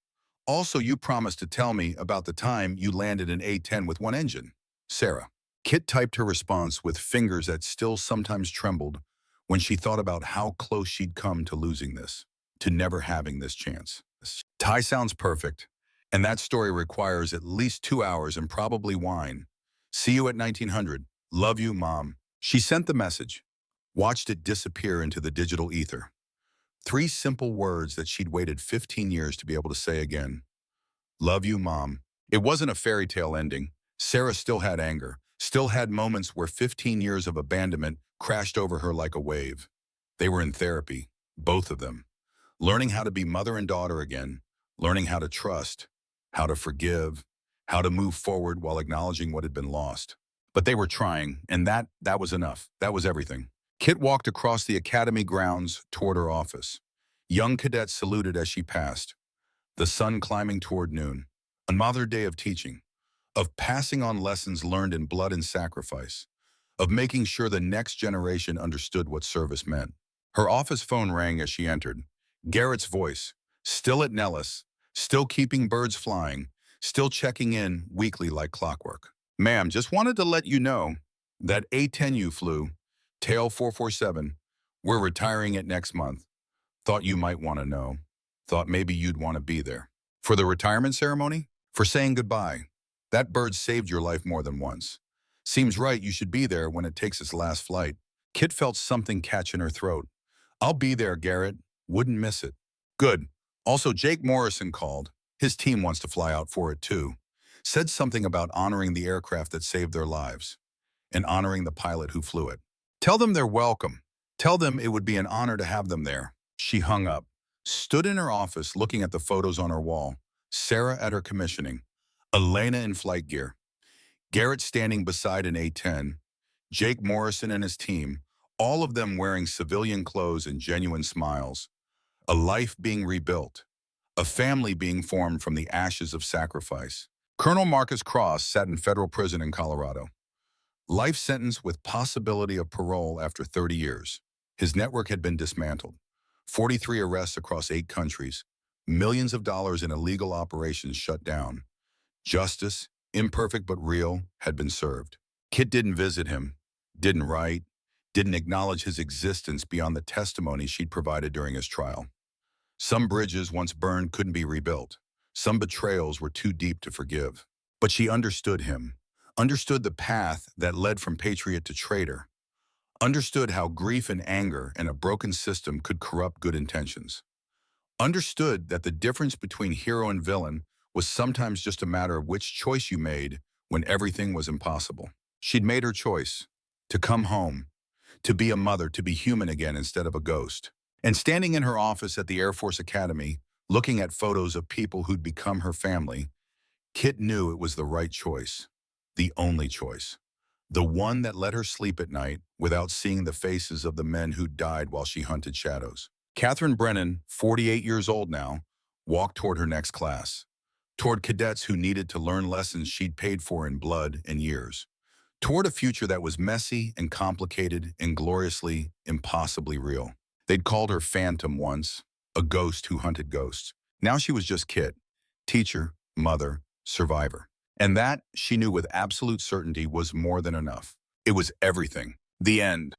Also, you promised to tell me about the time you landed an A-10 with one engine. Sarah. Kit typed her response with fingers that still sometimes trembled when she thought about how close she'd come to losing this, to never having this chance. Thai sounds perfect, and that story requires at least 2 hours and probably wine. See you at 1900. Love you, Mom. She sent the message, watched it disappear into the digital ether. 3 simple words that she'd waited 15 years to be able to say again. Love you, Mom. It wasn't a fairy tale ending. Sarah still had anger, still had moments where 15 years of abandonment crashed over her like a wave. They were in therapy, both of them, learning how to be mother and daughter again, learning how to trust, how to forgive, how to move forward while acknowledging what had been lost. But they were trying, and that was enough. That was everything. Kit walked across the academy grounds toward her office. Young cadets saluted as she passed. The sun climbing toward noon. Another day of teaching, of passing on lessons learned in blood and sacrifice, of making sure the next generation understood what service meant. Her office phone rang as she entered. Garrett's voice, still at Nellis, still keeping birds flying, still checking in weekly like clockwork. Ma'am, just wanted to let you know that A-10 you flew, Tail 447, we're retiring it next month. Thought you might want to know. Thought maybe you'd want to be there. For the retirement ceremony? For saying goodbye. That bird saved your life more than once. Seems right you should be there when it takes its last flight. Kit felt something catch in her throat. I'll be there, Garrett. Wouldn't miss it. Good. Also, Jake Morrison called. His team wants to fly out for it too. Said something about honoring the aircraft that saved their lives and honoring the pilot who flew it. Tell them they're welcome. Tell them it would be an honor to have them there. She hung up, stood in her office looking at the photos on her wall. Sarah at her commissioning. Elena in flight gear. Garrett standing beside an A-10. Jake Morrison and his team, all of them wearing civilian clothes and genuine smiles. A life being rebuilt. A family being formed from the ashes of sacrifice. Colonel Marcus Cross sat in federal prison in Colorado. Life sentence with possibility of parole after 30 years. His network had been dismantled. 43 arrests across 8 countries. Millions of dollars in illegal operations shut down. Justice, imperfect but real, had been served. Kit didn't visit him, didn't write, didn't acknowledge his existence beyond the testimony she'd provided during his trial. Some bridges once burned couldn't be rebuilt. Some betrayals were too deep to forgive. But she understood him, understood the path that led from patriot to traitor, understood how grief and anger and a broken system could corrupt good intentions, understood that the difference between hero and villain was sometimes just a matter of which choice you made when everything was impossible. She'd made her choice, to come home, to be a mother, to be human again instead of a ghost. And standing in her office at the Air Force Academy, looking at photos of people who'd become her family, Kit knew it was the right choice, the only choice, the one that let her sleep at night without seeing the faces of the men who died while she hunted shadows. Katherine Brennan, 48 years old now, walked toward her next class, toward cadets who needed to learn lessons she'd paid for in blood and years, toward a future that was messy and complicated and gloriously, impossibly real. They'd called her Phantom once, a ghost who hunted ghosts. Now she was just Kit, teacher, mother, survivor. And that, she knew with absolute certainty, was more than enough. It was everything. The end.